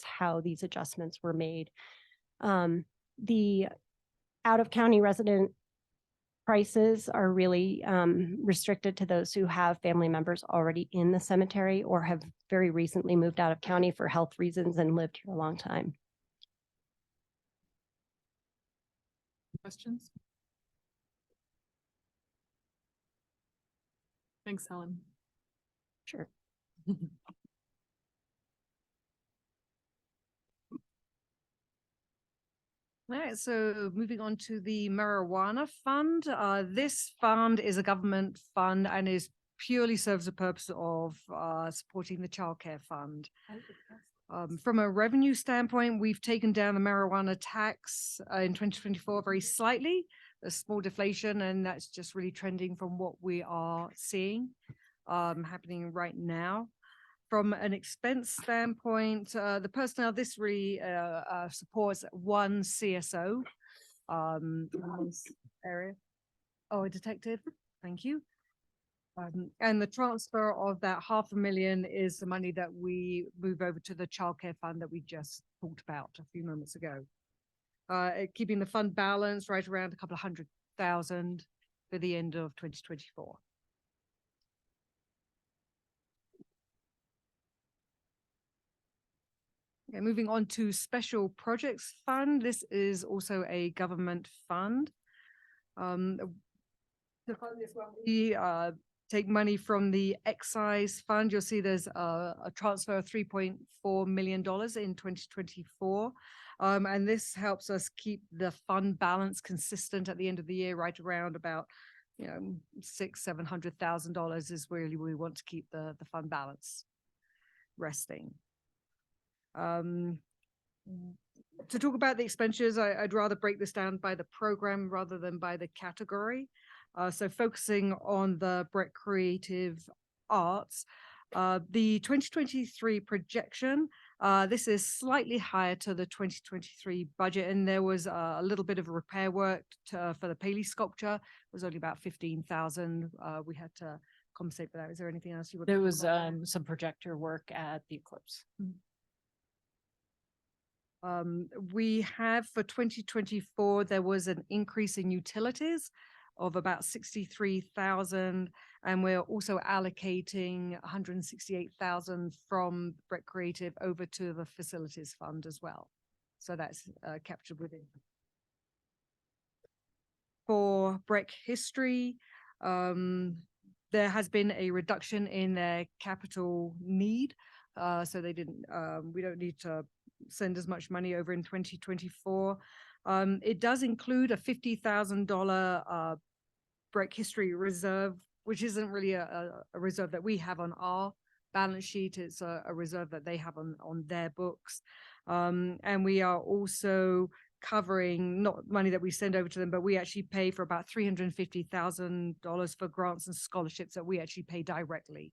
how these adjustments were made. The out-of-county resident prices are really restricted to those who have family members already in the cemetery or have very recently moved out of county for health reasons and lived here a long time. Questions? Thanks, Helen. Sure. All right, so moving on to the marijuana fund. This fund is a government fund and is purely serves the purpose of supporting the childcare fund. From a revenue standpoint, we've taken down the marijuana tax in 2024 very slightly, a small deflation, and that's just really trending from what we are seeing happening right now. From an expense standpoint, the personnel, this really supports one CSO in this area. Oh, a detective, thank you. And the transfer of that $500,000 is the money that we move over to the childcare fund that we just talked about a few moments ago. Keeping the fund balance right around a couple of $100,000 for the end of 2024. Okay, moving on to Special Projects Fund. This is also a government fund. To fund this one, we take money from the excise fund. You'll see there's a transfer of $3.4 million in 2024. And this helps us keep the fund balance consistent at the end of the year, right around about, $600,000-$700,000 is really where we want to keep the fund balance resting. To talk about the expenditures, I'd rather break this down by the program rather than by the category. So focusing on the Breck Creative Arts, the 2023 projection, this is slightly higher to the 2023 budget, and there was a little bit of repair work for the Paley sculpture. It was only about 15,000. We had to compensate for that. Is there anything else you would? There was some projector work at the Eclipse. We have for 2024, there was an increase in utilities of about 63,000, and we're also allocating 168,000 from Breck Creative over to the facilities fund as well. So that's captured within. For Breck History, There has been a reduction in their capital need. So they didn't, we don't need to send as much money over in 2024. It does include a $50,000 Breck History Reserve, which isn't really a reserve that we have on our balance sheet. It's a reserve that they have on their books. And we are also covering not money that we send over to them, but we actually pay for about $350,000 for grants and scholarships that we actually pay directly.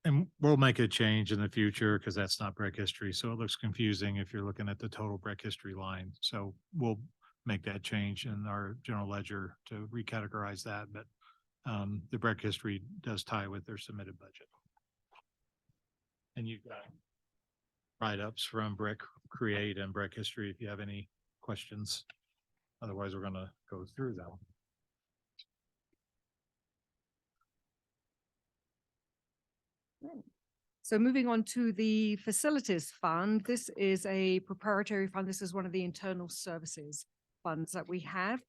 And we'll make a change in the future because that's not Breck History. So it looks confusing if you're looking at the total Breck History line. So we'll make that change in our general ledger to recategorize that. But the Breck History does tie with their submitted budget. And you've got write-ups from Breck Create and Breck History if you have any questions. Otherwise, we're gonna go through them. So moving on to the facilities fund, this is a proprietary fund. This is one of the internal services funds that we have.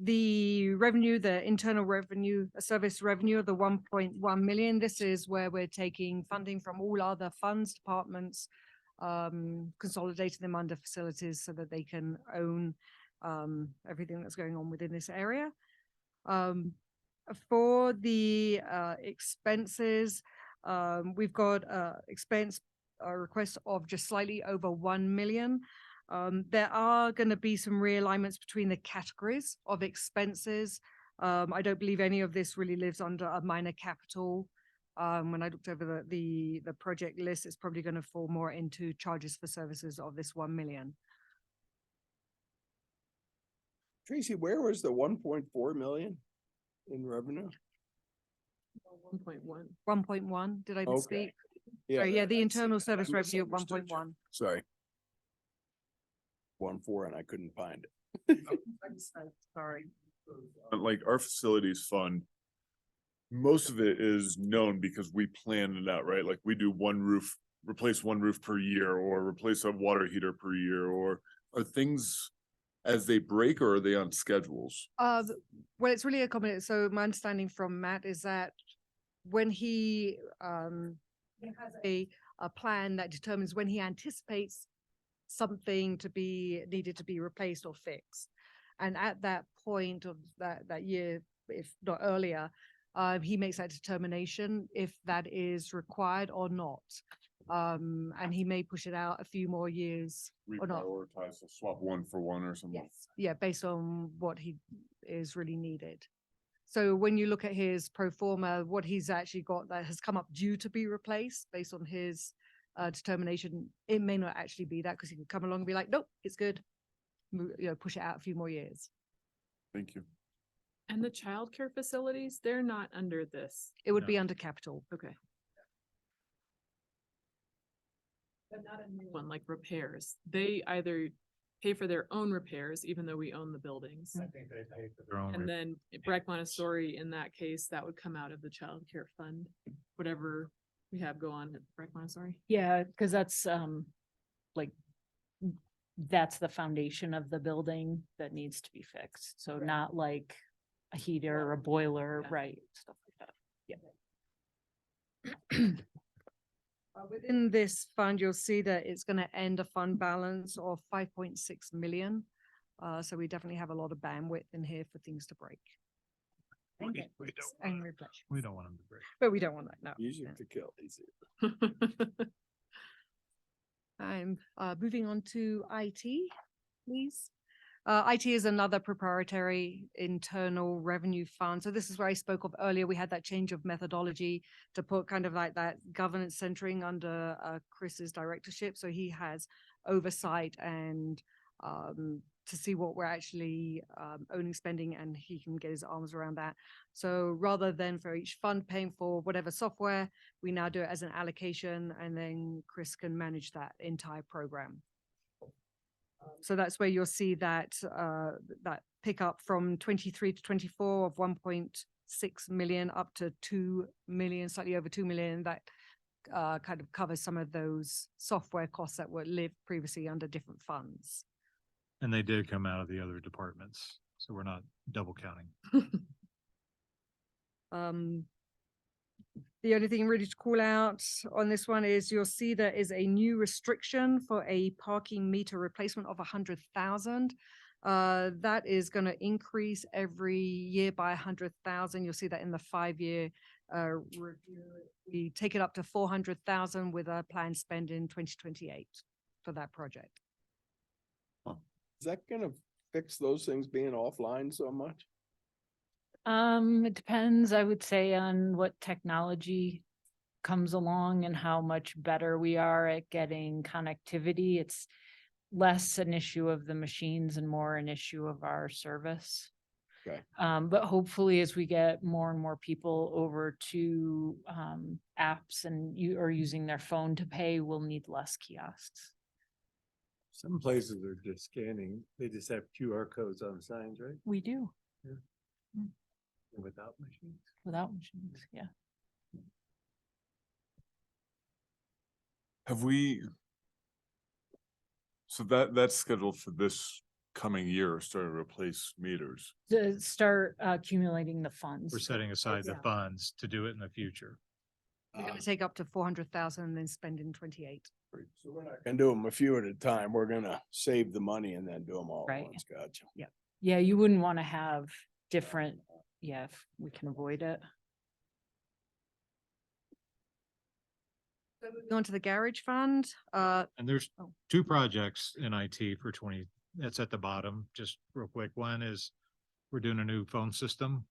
The revenue, the internal revenue, service revenue of the 1.1 million, this is where we're taking funding from all other funds, departments, consolidating them under facilities so that they can own everything that's going on within this area. For the expenses, we've got expense request of just slightly over 1 million. There are going to be some realignments between the categories of expenses. I don't believe any of this really lives under a minor capital. When I looked over the project list, it's probably going to fall more into charges for services of this 1 million. Tracy, where was the 1.4 million in revenue? 1.1. 1.1, did I Okay. misspeak? Yeah, the internal service revenue of 1.1. Sorry. 1.4 and I couldn't find it. Sorry. Like our facilities fund, most of it is known because we planned it out, right? Like we do one roof, replace one roof per year, or replace a water heater per year, or are things as they break, or are they on schedules? Well, it's really a combination. So my understanding from Matt is that when he has a plan that determines when he anticipates something to be needed to be replaced or fixed. And at that point of that year, if not earlier, he makes that determination if that is required or not. And he may push it out a few more years or not. Reprioritize, so swap one for one or something. Yes. Yeah, based on what he is really needed. So when you look at his pro forma, what he's actually got that has come up due to be replaced based on his determination, it may not actually be that because he could come along and be like, nope, it's good. Push it out a few more years. Thank you. And the childcare facilities, they're not under this. It would No. be under capital. Okay. But not a new one, like repairs. They either pay for their own repairs, even though we own the buildings. I think they pay for their own. And then Breck Montessori, in that case, that would come out of the childcare fund, whatever we have go on at Breck Montessori. Yeah, because that's like that's the foundation of the building that needs to be fixed. So not like a heater or a boiler, Yeah. right? Stuff like that. Yeah. Within this fund, you'll see that it's going to end a fund balance of 5.6 million. So we definitely have a lot of bandwidth in here for things to break. And get We fixed don't and want replaced. We don't want them to break. But we don't want that, no. Easier to kill, easier. I'm moving on to IT, please. IT is another proprietary internal revenue fund. So this is where I spoke of earlier. We had that change of methodology to put kind of like that governance centering under Chris's directorship. So he has oversight and to see what we're actually owning, spending, and he can get his arms around that. So rather than for each fund paying for whatever software, we now do it as an allocation, and then Chris can manage that entire program. So that's where you'll see that that pickup from 23 to 24 of 1.6 million up to 2 million, slightly over 2 million. That kind of covers some of those software costs that were lived previously under different funds. And they did come out of the other departments, so we're not double counting. The only thing really to call out on this one is you'll see there is a new restriction for a parking meter replacement of 100,000. That is going to increase every year by 100,000. You'll see that in the 5-year review. We take it up to 400,000 with a planned spend in 2028 for that project. Is that gonna fix those things being offline so much? It depends, I would say, on what technology comes along and how much better we are at getting connectivity. It's less an issue of the machines and more an issue of our service. Okay. But hopefully as we get more and more people over to apps and you are using their phone to pay, we'll need less kiosks. Some places are just scanning, they just have QR codes on signs, right? We do, Without machines. without machines, yeah. Have we? So that's scheduled for this coming year, starting to replace meters. To start accumulating the funds. We're setting aside the Yeah. funds to do it in the future. We're going to take up to 400,000 and then spend in 28. So we're not gonna do them a few at a time. We're gonna save the money and then do them all at Right. once. Gotcha. Yeah, you wouldn't want to have different, yeah, if we can avoid it. So moving on to the garage fund, And there's Oh. 2 projects in IT for 20, that's at the bottom, just real quick. One is we're doing a new phone system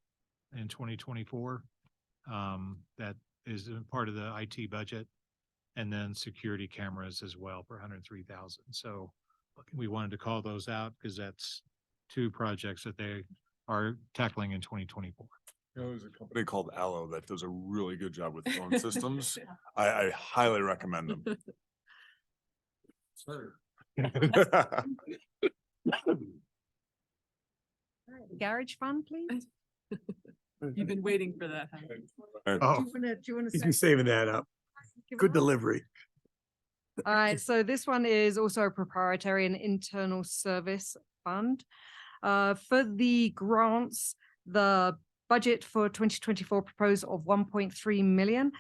in 2024. That is a part of the IT budget. And then security cameras as well for 103,000. So we wanted to call those out because that's 2 projects that they are tackling in 2024. You know, there's a company called Allo that does a really good job with phone systems. I highly recommend them. garage fund, please. You've been waiting for that. haven't you? Oh, Do you want to he's say? been saving that up. Good delivery. All right, so this one is also a proprietary and internal service fund. For the grants, the budget for 2024 proposed of 1.3 million.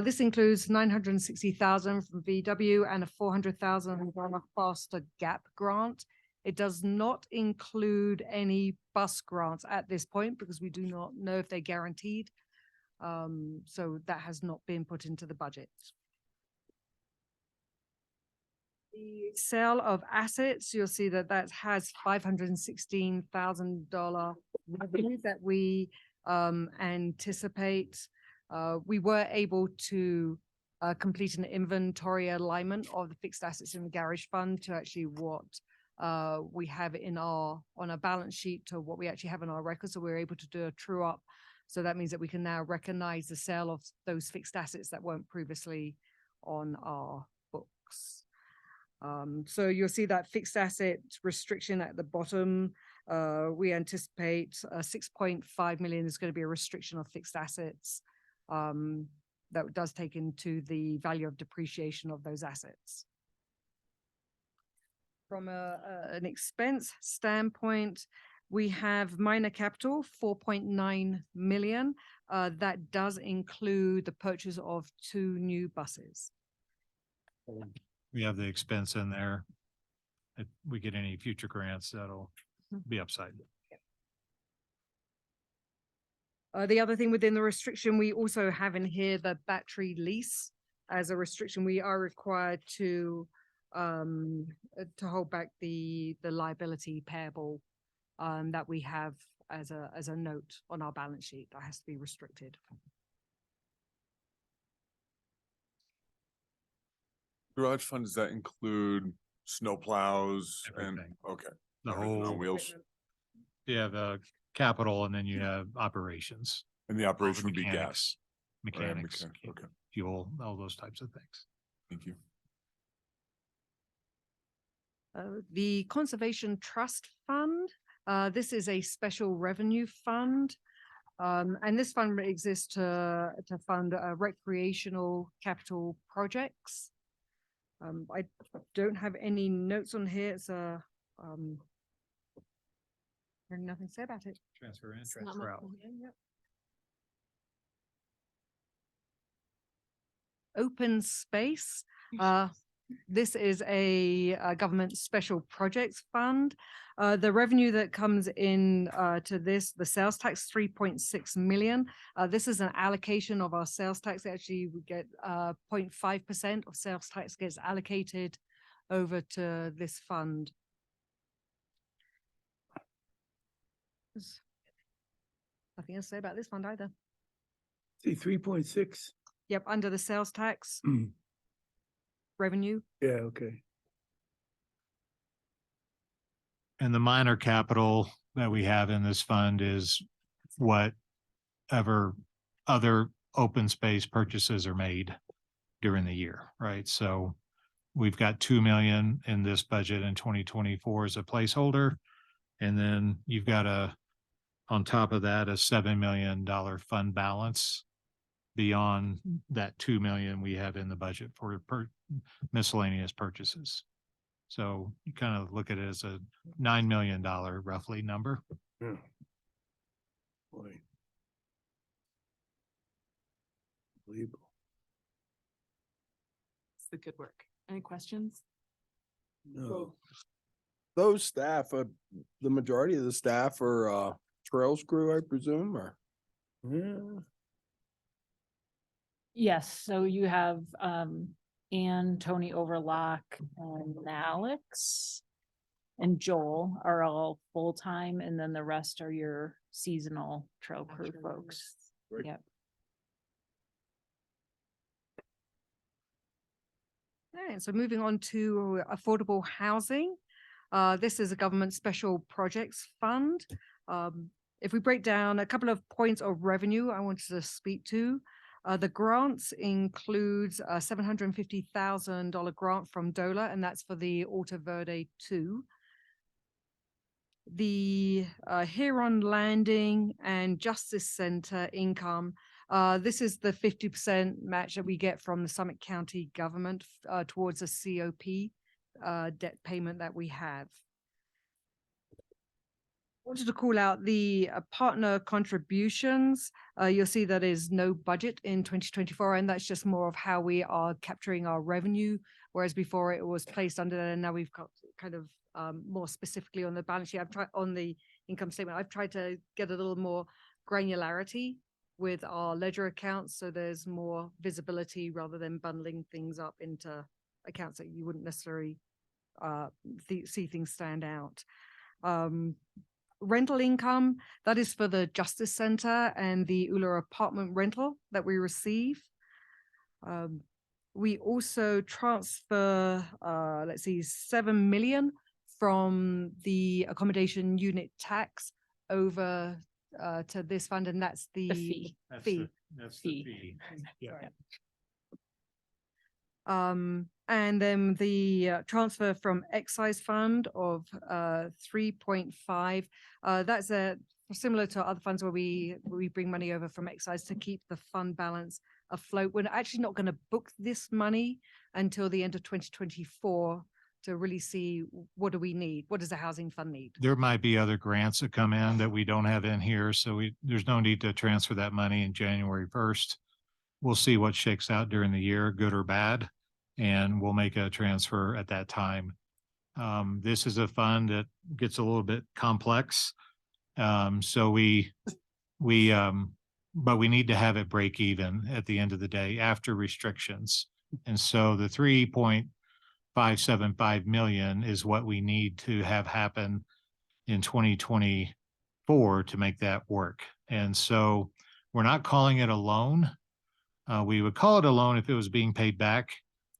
This includes 960,000 from VW and a 400,000 faster gap grant. It does not include any bus grants at this point because we do not know if they're guaranteed. So that has not been put into the budget. The sale of assets, you'll see that that has $516,000 revenue that we anticipate. We were able to complete an inventory alignment of the fixed assets in the garage fund to actually what we have in on our balance sheet to what we actually have in our records. So we're able to do a true up. So that means that we can now recognize the sale of those fixed assets that weren't previously on our books. So you'll see that fixed asset restriction at the bottom. We anticipate 6.5 million is going to be a restriction of fixed assets. That does take into the value of depreciation of those assets. From an expense standpoint, we have minor capital, 4.9 million. That does include the purchase of 2 new buses. We have the expense in there. If we get any future grants, that'll be upside. The other thing within the restriction, we also have in here the battery lease as a restriction. We are required to hold back the liability payable that we have as a note on our balance sheet that has to be restricted. Garage fund, does that include snow plows and, Everything. okay. The everything on whole, wheels, you have capital and then you have operations. and the all the operation would be gas. Mechanics, Okay, fuel, all those types of things. thank you. The Conservation Trust Fund, this is a special revenue fund. And this fund exists to fund recreational capital projects. I don't have any notes on here. It's nothing to say about it. Transfer in, It's not transfer much out. on here, yep. open space. This is a government special projects fund. The revenue that comes in to this, the sales tax, 3.6 million. This is an allocation of our sales tax. Actually, we get 0.5% of sales tax gets allocated over to this fund. There's nothing else to say about this fund either. See, 3.6. Yep, under the sales tax revenue. Yeah, okay. And the minor capital that we have in this fund is whatever other open space purchases are made during the year, right? So we've got 2 million in this budget in 2024 as a placeholder. And then you've got on top of that, a $7 million fund balance beyond that 2 million we have in the budget for miscellaneous purchases. So you kind of look at it as a $9 million roughly number. Yeah. Boy. Unbelievable. It's the good work. Any questions? No. Those staff, the majority of the staff are trails crew, I presume, or? Yeah. Yes, so you have Ann, Tony Overlock, and Alex and Joel are all full-time, and then the rest are your seasonal trail crew folks. Right. Yep. Okay, so moving on to affordable housing. This is a government special projects fund. If we break down a couple of points of revenue I wanted to speak to. The grants includes a $750,000 grant from DOLA, and that's for the Alta Verde 2. The Huron Landing and Justice Center income. This is the 50% match that we get from the Summit County government towards a COP debt payment that we have. Wanted to call out the partner contributions. You'll see that is no budget in 2024, and that's just more of how we are capturing our revenue, whereas before it was placed under that, and now we've got kind of more specifically on the balance sheet. I've tried on the income statement. I've tried to get a little more granularity with our ledger accounts, so there's more visibility rather than bundling things up into accounts that you wouldn't necessarily see things stand out. Rental income, that is for the Justice Center and the Ula apartment rental that we receive. We also transfer, let's see, 7 million from the accommodation unit tax over to this fund, and that's the fee. fee. That's Fee. the fee. Yeah. And then the transfer from excise fund of 3.5. That's similar to other funds where we bring money over from excise to keep the fund balance afloat. We're actually not going to book this money until the end of 2024 to really see what do we need? What does the housing fund need? There might be other grants that come in that we don't have in here, so there's no need to transfer that money in January 1st. We'll see what shakes out during the year, good or bad, and we'll make a transfer at that time. This is a fund that gets a little bit complex. So but we need to have it break even at the end of the day after restrictions. And so the 3.575 million is what we need to have happen in 2024 to make that work. And so we're not calling it a loan. We would call it a loan if it was being paid back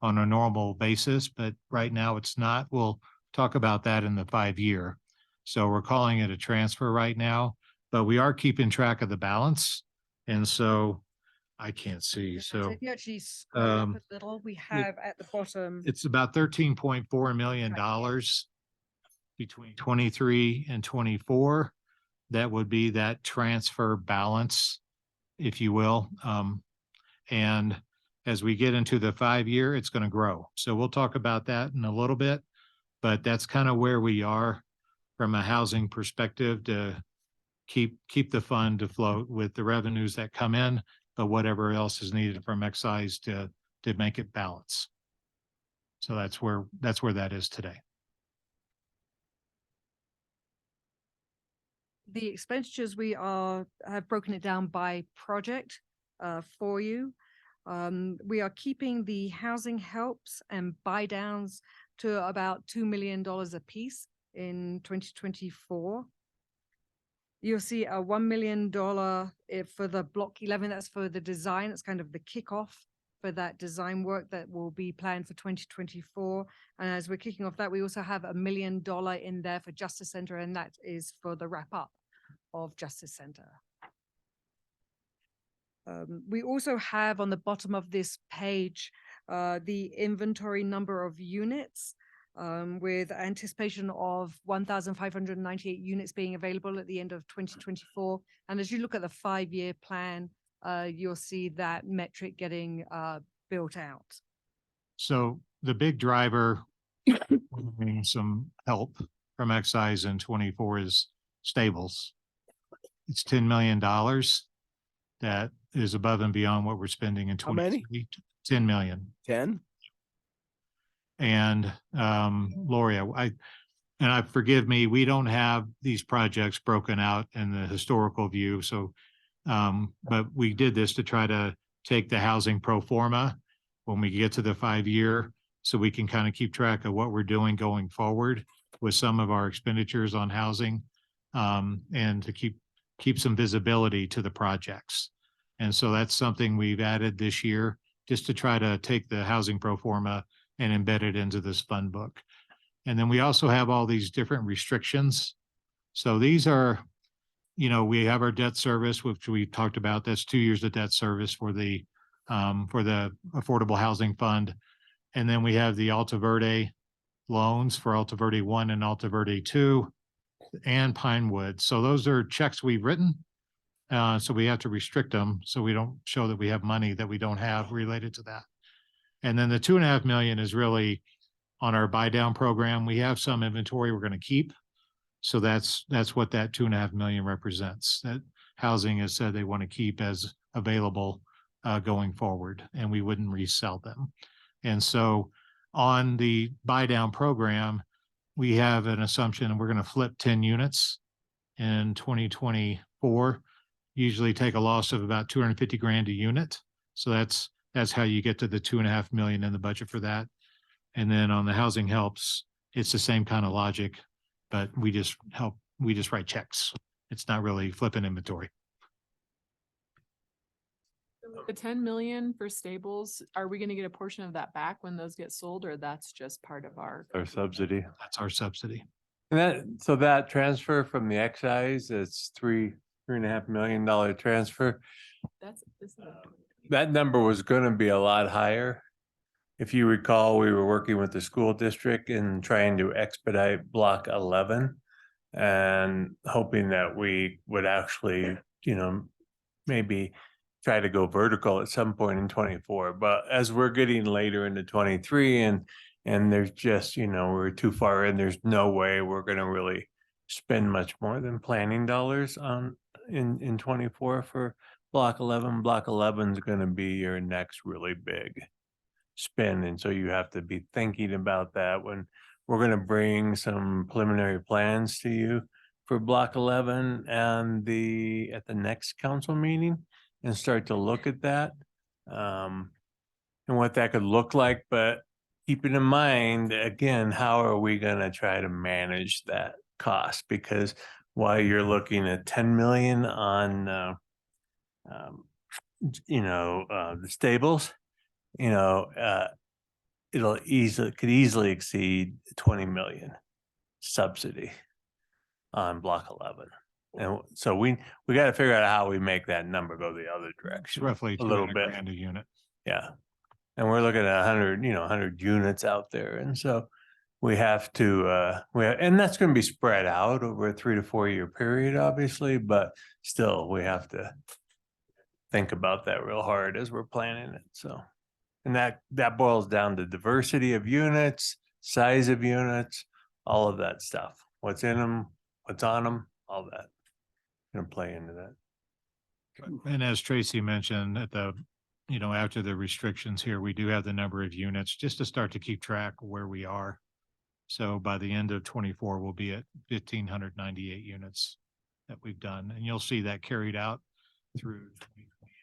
on a normal basis, but right now it's not. We'll talk about that in the 5-year. So we're calling it a transfer right now, but we are keeping track of the balance. And so I can't see. So if you actually scroll up a little, we have at the bottom. it's about $13.4 million between 23 and 24. That would be that transfer balance, if you will. And as we get into the 5-year, it's going to grow. So we'll talk about that in a little bit, but that's kind of where we are from a housing perspective to keep the fund afloat with the revenues that come in, but whatever else is needed from excise to to make it balance. So that's where that is today. The expenditures have broken it down by project for you. We are keeping the housing helps and buy downs to about $2 million a piece in 2024. You'll see a $1 million for the block 11. That's for the design. It's kind of the kickoff for that design work that will be planned for 2024. And as we're kicking off that, we also have $1 million in there for Justice Center, and that is for the wrap up of Justice Center. We also have on the bottom of this page the inventory number of units with anticipation of 1,598 units being available at the end of 2024. And as you look at the 5-year plan, you'll see that metric getting built out. So the big driver, getting some help from excise in 24 is stables. It's $10 million. That is above and beyond what we're spending in How many? 10 million. 10? And Lori, forgive me, we don't have these projects broken out in the historical view. So, but we did this to try to take the housing pro forma when we get to the 5-year, so we can kind of keep track of what we're doing going forward with some of our expenditures on housing, and to keep some visibility to the projects. And so that's something we've added this year, just to try to take the housing pro forma and embed it into this fund book. And then we also have all these different restrictions. So these are, we have our debt service, which we talked about. That's 2 years of debt service for the Affordable Housing Fund. And then we have the Alta Verde loans for Alta Verde 1 and Alta Verde 2 and Pinewood. So those are checks we've written. So we have to restrict them so we don't show that we have money that we don't have related to that. And then the 2.5 million is really on our buy down program. We have some inventory we're going to keep. So that's what that 2.5 million represents. That housing has said they want to keep as available going forward, and we wouldn't resell them. And so on the buy down program, we have an assumption and we're going to flip 10 units in 2024, usually take a loss of about 250 grand a unit. So that's how you get to the 2.5 million in the budget for that. And then on the housing helps, it's the same kind of logic, but we just write checks. It's not really flipping inventory. The 10 million for stables, are we gonna get a portion of that back when those get sold, or that's just part of our? Our subsidy. That's our subsidy. And that transfer from the excise, it's $3.5 million transfer. That number was gonna be a lot higher. If you recall, we were working with the school district and trying to expedite block 11 and hoping that we would actually, maybe try to go vertical at some point in 24. But as we're getting later into 23 and there's just, we're too far in, there's no way we're going to really spend much more than planning dollars in 24 for block 11. Block 11 is going to be your next really big spend. And so you have to be thinking about that when we're going to bring some preliminary plans to you for block 11 and at the next council meeting, and start to look at that and what that could look like. But keeping in mind, again, how are we going to try to manage that cost? Because while you're looking at 10 million on the stables, could easily exceed 20 million subsidy on block 11. And so we got to figure out how we make that number go the other It's direction. roughly a little 200 bit. grand a unit. Yeah. And we're looking at 100 units out there. And so we have to, and that's going to be spread out over a 3 to 4 year period, obviously, but still we have to think about that real hard as we're planning it. So, and that boils down to diversity of units, size of units, all of that stuff. What's in them, what's on them, all that going to play into that. And as Tracy mentioned, at the you know, after the restrictions here, we do have the number of units just to start to keep track of where we are. So by the end of 24, we'll be at 1,598 units that we've done, and you'll see that carried out through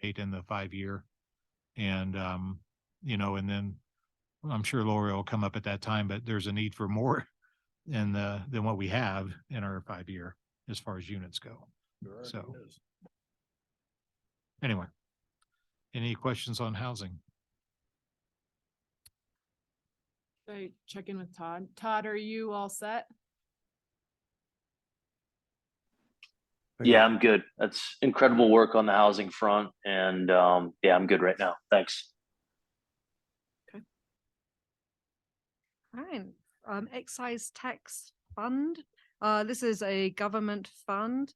2028 in the 5-year. And, you know, and then I'm sure Lori will come up at that time, but there's a need for more than what we have in our 5-year as far as units go. So anyway, any questions on housing? Should I check in with Todd? Todd, are you all set? Yeah, I'm good. That's incredible work on the housing front. And yeah, I'm good right now. Thanks. All right, excise tax fund. This is a government fund.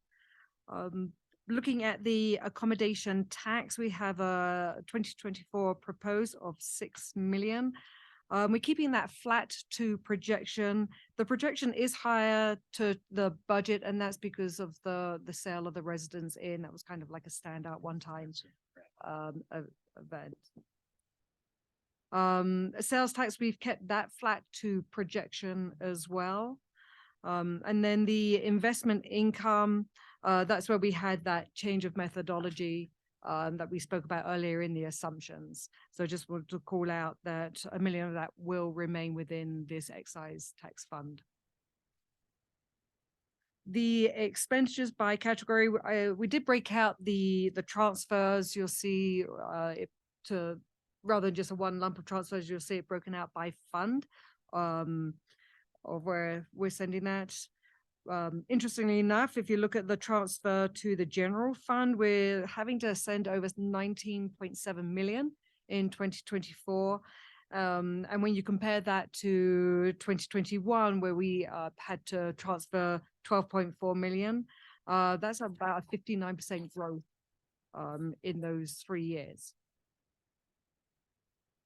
Looking at the accommodation tax, we have a 2024 proposed of 6 million. We're keeping that flat to projection. The projection is higher to the budget, and that's because of the sale of the Residence Inn. That was kind of like a standout one-time event. Sales tax, we've kept that flat to projection as well. And then the investment income, that's where we had that change of methodology that we spoke about earlier in the assumptions. So just wanted to call out that $1 million of that will remain within this excise tax fund. The expenditures by category, we did break out the transfers. You'll see it to rather than just a one lump of transfers, you'll see it broken out by fund of where we're sending that. Interestingly enough, if you look at the transfer to the general fund, we're having to send over 19.7 million in 2024. And when you compare that to 2021, where we had to transfer 12.4 million, that's about a 59% growth in those 3 years.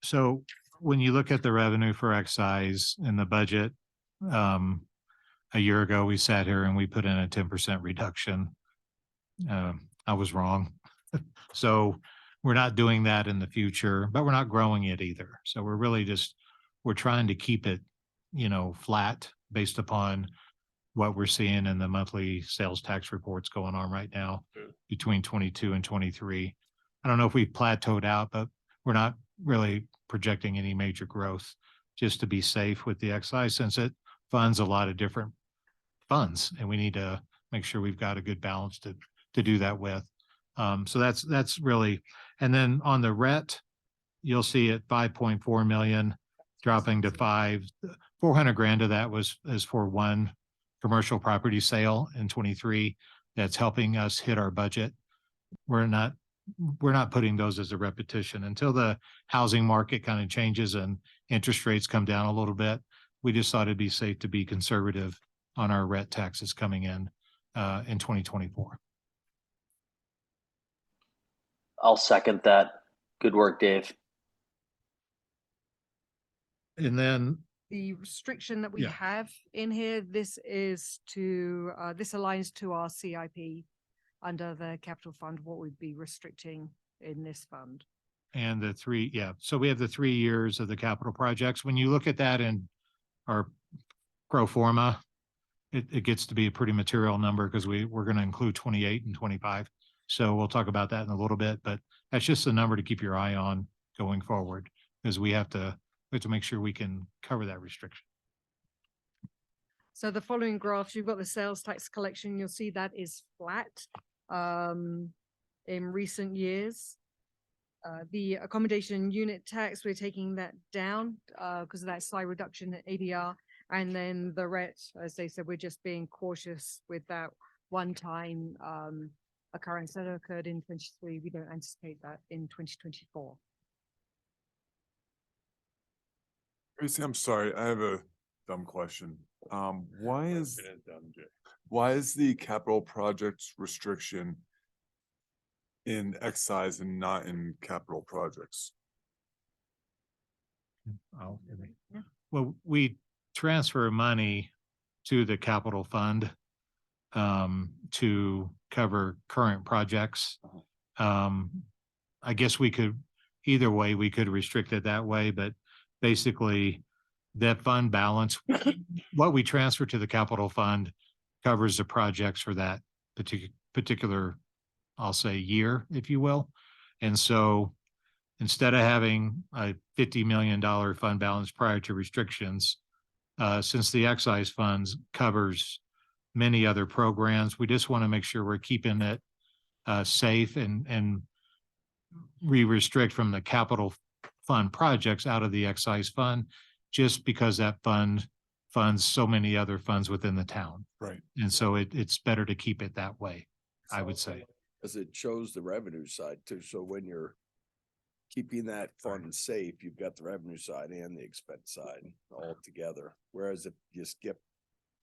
So when you look at the revenue for excise in the budget, a year ago, we sat here and we put in a 10% reduction. I was wrong. So we're not doing that in the future, but we're not growing it either. So we're really we're trying to keep it, you know, flat based upon what we're seeing in the monthly sales tax reports going on right now between 22 and 23. I don't know if we've plateaued out, but we're not really projecting any major growth, just to be safe with the excise, since it funds a lot of different funds, and we need to make sure we've got a good balance to do that with. So that's really, and then on the RET, you'll see at 5.4 million dropping to 400 grand of that is for one commercial property sale in 23. That's helping us hit our budget. We're not putting those as a repetition until the housing market kind of changes and interest rates come down a little bit. We just thought it'd be safe to be conservative on our RET taxes coming in 2024. I'll second that. Good work, Dave. And then The restriction that we Yeah. have in here, this is to, this aligns to our CIP under the capital fund, what we'd be restricting in this fund. and the 3, so we have the 3 years of the capital projects. When you look at that in our pro forma, it gets to be a pretty material number because we're going to include 28 and 25. So we'll talk about that in a little bit, but that's just a number to keep your eye on going forward, because we have to make sure we can cover that restriction. So the following graphs, you've got the sales tax collection. You'll see that is flat in recent years. The accommodation unit tax, we're taking that down because of that slight reduction in ADR. And then the RET, as they said, we're just being cautious with that one-time occurrence that occurred in 23. We don't anticipate that in 2024. Tracy, I'm sorry, I have a dumb question. Why is the capital projects restriction in excise and not in capital projects? Well, we transfer money to the capital fund to cover current projects. I guess we could either way, we could restrict it that way, but basically that fund balance, what we transfer to the capital fund covers the projects for that particular, I'll say, year, if you will. And so instead of having a $50 million fund balance prior to restrictions, since the excise funds covers many other programs, we just want to make sure we're keeping it safe and we restrict from the capital fund projects out of the excise fund, just because that fund funds so many other funds within the town. Right. And so it's better to keep it that way, I would say. As it shows the revenue side too, so when you're keeping that fund safe, you've got the revenue side and the expense side all together. Whereas if you skip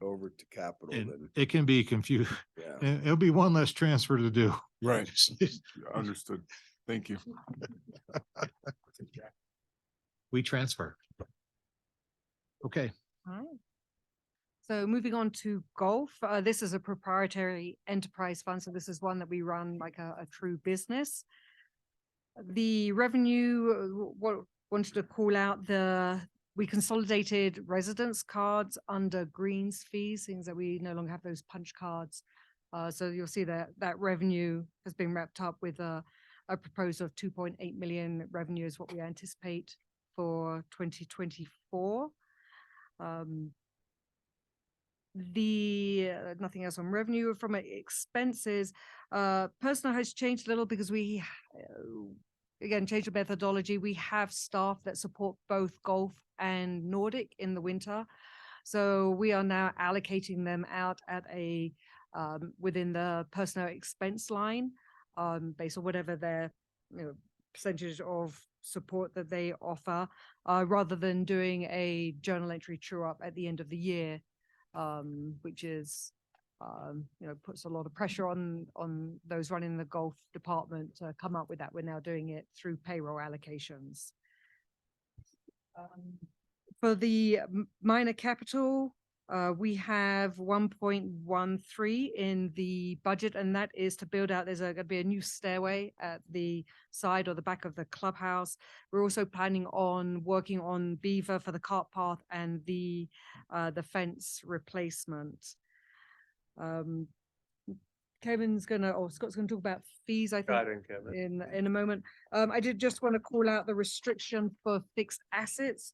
over to capital, And then, it can be confused. yeah. It'll be one less transfer to do. Right. Understood. Thank you. We transfer. Okay. All right. So moving on to golf, this is a proprietary enterprise fund. So this is one that we run like a true business. The revenue, what wanted to call out we consolidated residence cards under greens fees, things that we no longer have those punch cards. So you'll see that revenue has been wrapped up with a proposal of 2.8 million revenue is what we anticipate for 2024. Nothing else on revenue. From expenses, personnel has changed a little because we again changed the methodology. We have staff that support both golf and Nordic in the winter, so we are now allocating them out at a within the personnel expense line based on whatever their percentage of support that they offer, rather than doing a journal entry true up at the end of the year, which is puts a lot of pressure on those running the golf department to come up with that. We're now doing it through payroll allocations. For the minor capital, we have 1.13 in the budget, and that is to build out. There's going to be a new stairway at the side or the back of the clubhouse. We're also planning on working on beaver for the cart path and the fence replacement. Scott's going to talk about fees, I think, in a moment. I did just want to call out the restriction for fixed assets.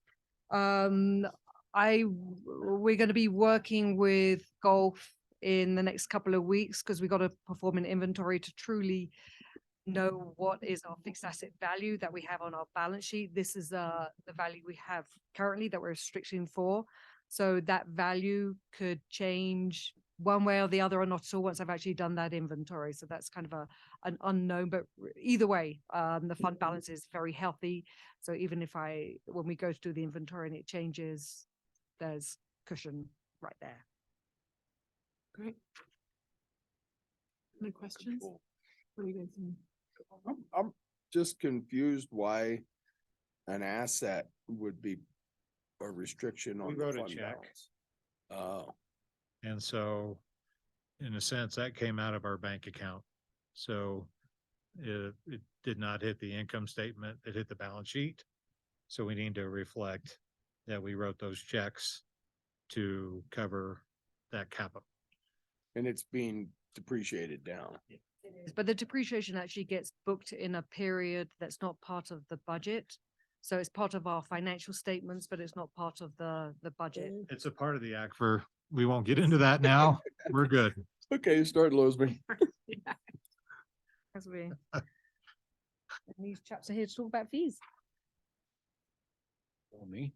We're going to be working with golf in the next couple of weeks because we got to perform an inventory to truly know what is our fixed asset value that we have on our balance sheet. This is the value we have currently that we're restricting for. So that value could change one way or the other or not at all once I've actually done that inventory. So that's kind of an unknown, but either way, the fund balance is very healthy. So even if when we go to do the inventory and it changes, there's cushion right there. Great. Any questions? What do you guys think? I'm just confused why an asset would be a restriction on We the wrote a fund check. balance. Oh, And so in a sense, that came out of our bank account. So it did not hit the income statement. It hit the balance sheet. So we need to reflect that we wrote those checks to cover that capital. and it's being depreciated down. But the depreciation actually gets booked in a period that's not part of the budget. So it's part of our financial statements, but it's not part of the budget. It's a part of the act we won't get into that now. We're good. Okay, start Losby. As we, and these chaps are here to talk about fees. Me?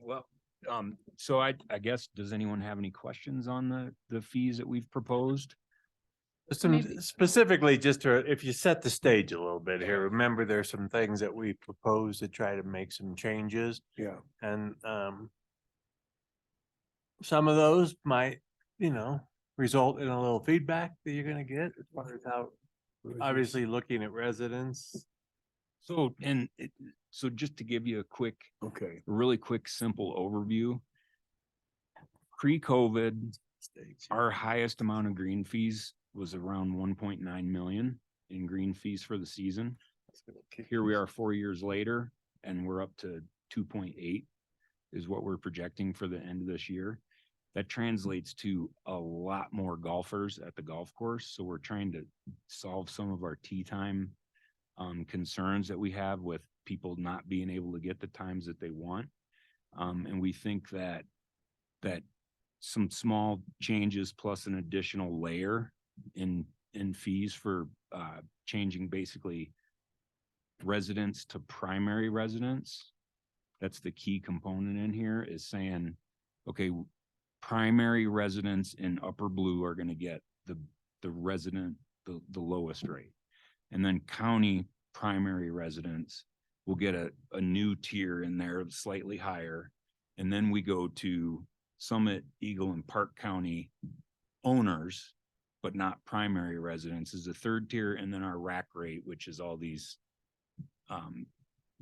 Well, so I guess, does anyone have any questions on the fees that we've proposed? Specifically, just if you set the stage a little bit here, remember there's some things that we propose to try to make some changes. Yeah. And some of those might, result in a little feedback that you're gonna get as far as how, obviously looking at residents. So, so just to give you a really quick, simple overview. Pre-COVID, our highest amount of green fees was around 1.9 million in green fees for the season. here we are 4 years later and we're up to 2.8 is what we're projecting for the end of this year. That translates to a lot more golfers at the golf course. So we're trying to solve some of our tee time concerns that we have with people not being able to get the times that they want. And we think that some small changes plus an additional layer in fees for changing basically residents to primary residents. That's the key component in here, is saying, okay, primary residents in Upper Blue are gonna get the lowest rate. And then county primary residents will get a new tier in there slightly higher. And then we go to Summit, Eagle, and Park County owners, but not primary residents, is the third tier. And then our rack rate, which is all these,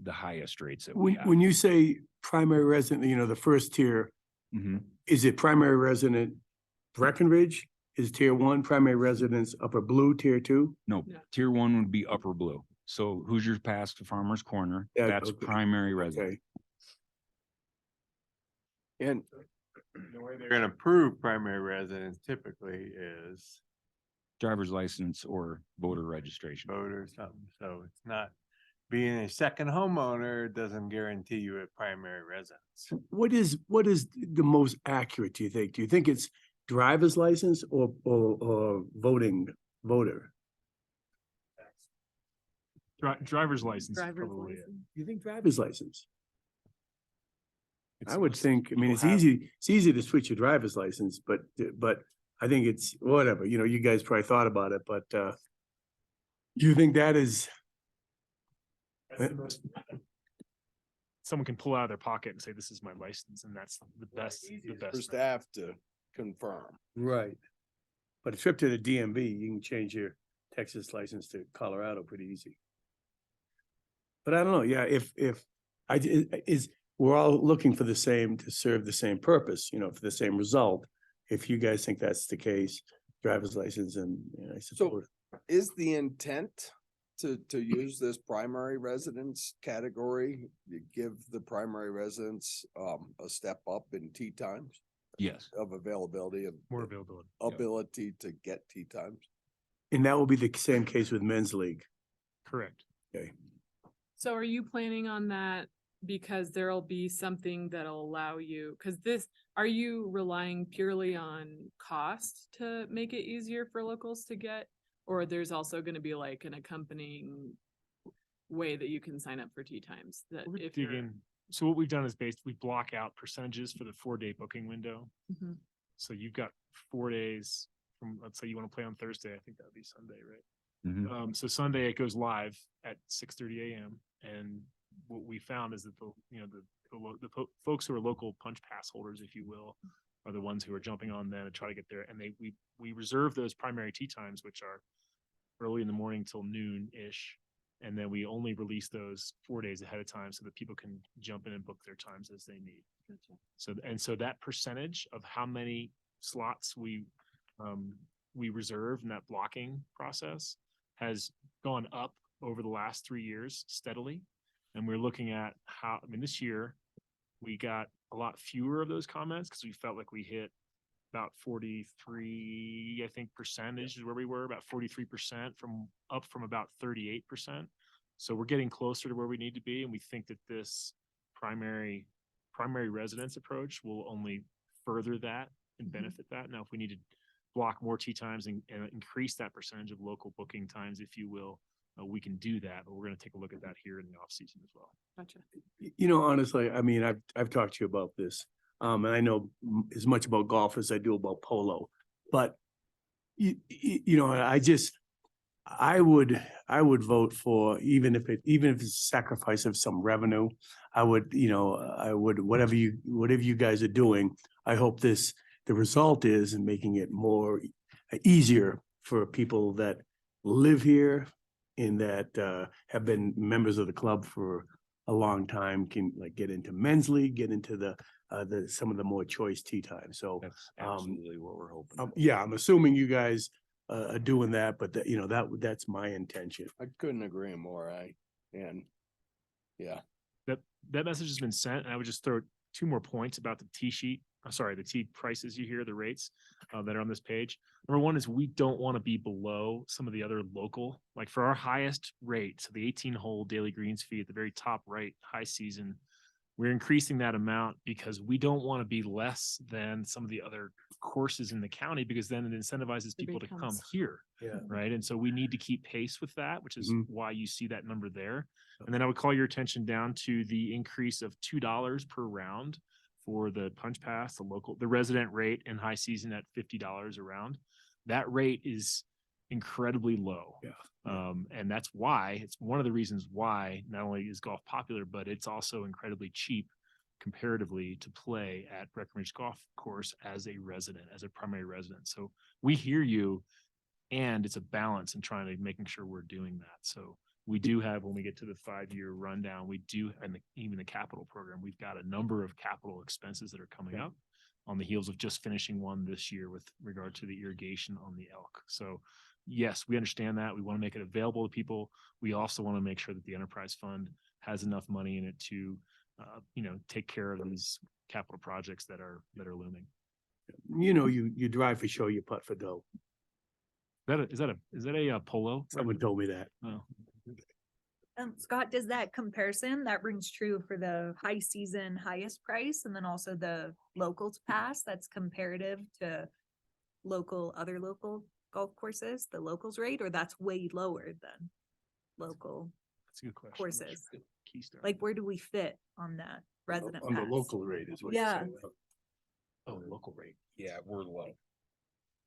the highest rates that we have. When you say primary resident, you know, the first tier, Mhm. is it primary resident Breckenridge? Is tier one primary residence Upper Blue, tier two? No, Yeah. tier one would be Upper Blue. So Hoosiers Pass to Farmers Corner, Yeah, that's okay. primary resident. Okay. And The way they're gonna prove primary residence typically is Driver's license or voter registration. vote or something, so it's not. Being a second homeowner doesn't guarantee you a primary residence. What is the most accurate, do you think? Do you think it's driver's license or voter? Driver's license. is Driver's probably it. license. You think driver's license? It's I would most think, I mean, people it's have- easy to switch your driver's license, but I think it's whatever, you know, you guys probably thought about it, but you think that is, Someone can pull out of their pocket and say, this is my license, and that's the best, the easiest best. for thing. staff to confirm. right? But a trip to the DMV, you can change your Texas license to Colorado pretty easy. But I don't know, yeah, if we're all looking for the same, to serve the same purpose, you know, for the same result. If you guys think that's the case, driver's license and, you know, I suppose. Is the intent to use this primary residence category, you give the primary residents a step up in tee times Yes. of availability of More availability. ability to get tee times? And that will be the same case with men's league. Correct. Okay. So are you planning on that because there'll be something that'll allow you, are you relying purely on cost to make it easier for locals to get? Or there's also gonna be like an accompanying way that you can sign up for tee times that We're if you're. digging. So what we've done is we block out percentages for the 4-day booking window. Mhm. So you've got 4 days from, let's say you want to play on Thursday, I think that would be Sunday, right? Mhm. So Sunday it goes live at 6:30 a.m. And what we found is that the folks who are local punch pass holders, if you will, are the ones who are jumping on then and try to get there. And we reserve those primary tee times, which are early in the morning till noon-ish. And then we only release those 4 days ahead of time so that people can jump in and book their times as they need. So that percentage of how many slots we reserve in that blocking process has gone up over the last 3 years steadily. And we're looking at this year, we got a lot fewer of those comments because we felt like we hit about 43, I think, percentage is where we were, about 43% up from about 38%. So we're getting closer to where we need to be. And we think that this primary residence approach will only further that and benefit that. Now, if we need to block more tee times and increase that percentage of local booking times, if you will, we can do that, but we're going to take a look at that here in the off season as well. Gotcha. You know, honestly, I mean, I've talked to you about this, and I know as much about golf as I do about polo, but you know, I would vote for, even if it's a sacrifice of some revenue, whatever you guys are doing, I hope the result is in making it more easier for people that live here and that have been members of the club for a long time, can like get into men's league, get into the some of the more choice tee times. So That's absolutely what we're hoping. yeah, I'm assuming you guys are doing that, but that's my intention. I couldn't agree more. And yeah, That message has been sent, and I would just throw 2 more points about the T sheet. Sorry, the T prices you hear, the rates that are on this page. Number one is we don't want to be below some of the other local, like for our highest rate, so the 18-hole daily greens fee at the very top right, high season, we're increasing that amount because we don't want to be less than some of the other courses in the county, because then it incentivizes people to come becomes- here. Yeah. Right. And so we need to keep pace with that, which is Mhm. why you see that number there. And then I would call your attention down to the increase of $2 per round for the punch pass, the resident rate in high season at $50 a round. That rate is incredibly low. Yeah. And that's why, it's one of the reasons why not only is golf popular, but it's also incredibly cheap comparatively to play at Breckenridge Golf Course as a resident, as a primary resident. So we hear you, and it's a balance in trying to making sure we're doing that. So we do have, when we get to the 5-year rundown, we do, and even the capital program, we've got a number of capital expenses that are coming up on the heels of just finishing one this year with regard to the irrigation on the Elk. So yes, we understand that. We want to make it available to people. We also want to make sure that the enterprise fund has enough money in it to, take care of these capital projects that are looming. You know, you drive for show, you putt for dough. Is that a polo? Someone told me that. Oh. Scott, does that comparison, that rings true for the high season highest price and then also the locals pass that's comparative to other local golf courses, the locals rate, or that's way lower than local That's a good question. courses? Keystone. Like, where do we fit on that resident On the pass? local rate is what you're Yeah. saying. Oh, local rate. Yeah, we're low.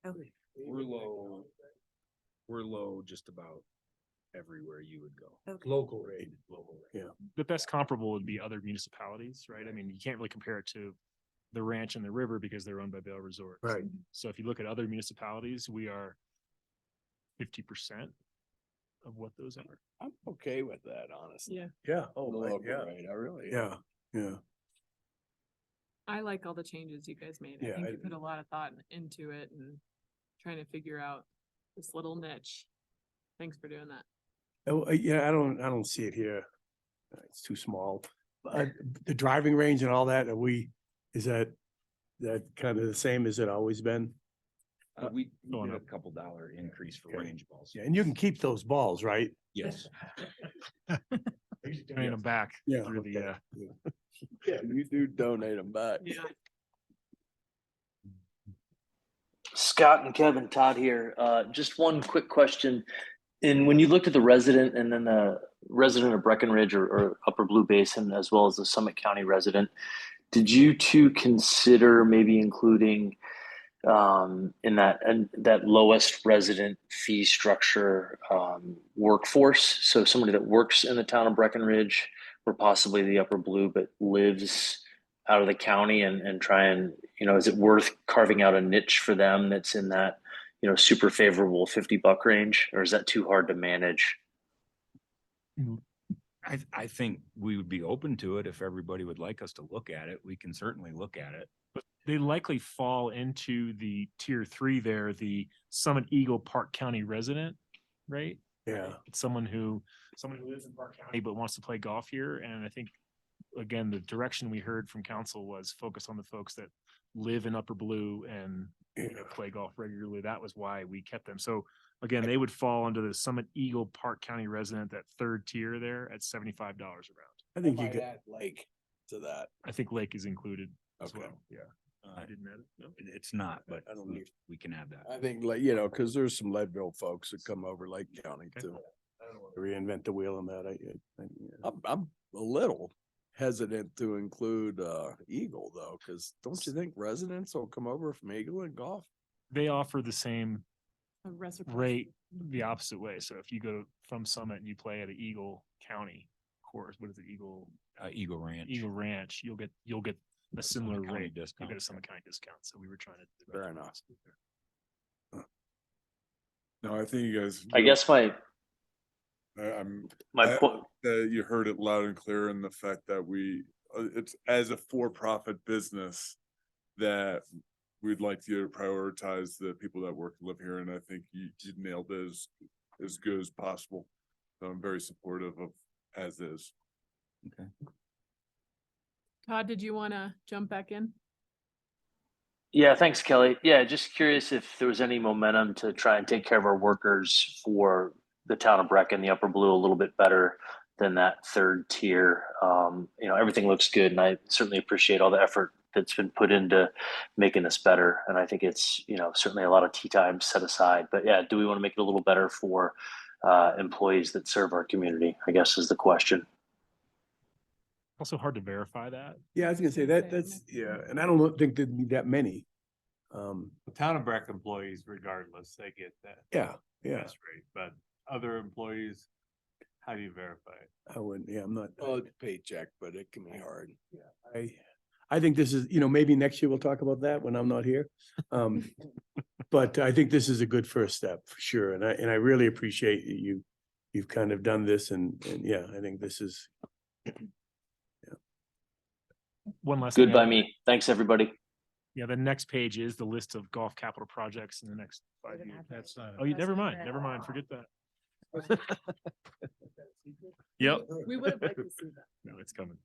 Okay. We're low just about everywhere you would go. Okay. Local rate. Yeah. The best comparable would be other municipalities, right? I mean, you can't really compare it to the ranch and the river because they're owned by Vail Resorts. Right. So if you look at other municipalities, we are 50% of what those are. I'm okay with that, honestly. Yeah. Yeah. The Oh, local yeah. rate, I really. Yeah. Yeah. I like all the changes you guys made. I Yeah, think I- you put a lot of thought into it and trying to figure out this little niche. Thanks for doing that. Oh, yeah, I don't see it here. It's too small. The driving range and all that, is that kind of the same as it always been? We going did a up. couple dollar increase for Okay. range balls. Yeah, and you can keep those balls, right? Yes. Donate them back Yeah, through the, okay. Yeah, you do donate them back. Yeah. Scott and Kevin, Todd here. Just one quick question. And when you looked at the resident and then the resident of Breckenridge or Upper Blue Basin, as well as the Summit County resident, did you two consider maybe including in that lowest resident fee structure workforce? So somebody that works in the town of Breckenridge or possibly the Upper Blue, but lives out of the county and try and, is it worth carving out a niche for them that's in that, super favorable $50 range, or is that too hard to manage? I think we would be open to it if everybody would like us to look at it. We can certainly look at it. but they likely fall into the tier 3 there, the Summit Eagle Park County resident, right? Yeah. It's someone who lives in Park County but wants to play golf here. And I think, again, the direction we heard from council was focus on the folks that live in Upper Blue and play golf regularly. That was why we kept them. So again, they would fall under the Summit Eagle Park County resident, that 3rd tier there at $75 a round. I think you Might could, add Lake to that. I think Lake is included as Okay. well. Yeah. I didn't add it. No. It's not, but I don't need- we can add that. I think like, cause there's some Leadville folks that come over Lake County too. reinvent the wheel on that. I'm a little hesitant to include Eagle though, cause don't you think residents will come over from Eagle and golf? They offer the same A reciprocal. rate the opposite way. So if you go from Summit and you play at an Eagle County course, what is it? Eagle Eagle Ranch. Ranch, you'll get a similar Summit County rate. You'll discount. get a Summit County discount. So we were trying to. Fair enough. No, I think you guys. I guess I'm. my point. You heard it loud and clear in the fact that it's as a for-profit business that we'd like you to prioritize the people that work and live here, and I think you nailed it as good as possible. So I'm very supportive as is. Todd, did you want to jump back in? Yeah, thanks, Kelly. Yeah, just curious if there was any momentum to try and take care of our workers for the town of Brecken, the Upper Blue, a little bit better than that third tier. Everything looks good, and I certainly appreciate all the effort that's been put into making this better. And I think it's, certainly a lot of tea time set aside. But yeah, do we want to make it a little better for employees that serve our community, I guess is the question. Also hard to verify that. Yeah, I was gonna say that's, yeah, and I don't think there'd be that many. The town of Breck employees, regardless, they get that. Yeah, yeah, best rate, but other employees, how do you verify it? I wouldn't, yeah, I'm not. Well, it's paycheck, but it can be hard. I think this is, maybe next year we'll talk about that when I'm not here. But I think this is a good first step for sure. And I really appreciate you've kind of done this and yeah, I think this is. One last. Good thing by me. Thanks, everybody. Yeah, the next page is the list of golf capital projects in the next 5 years. That's not. Oh, never mind, forget that. Yep. We would have liked to see that. No, it's coming.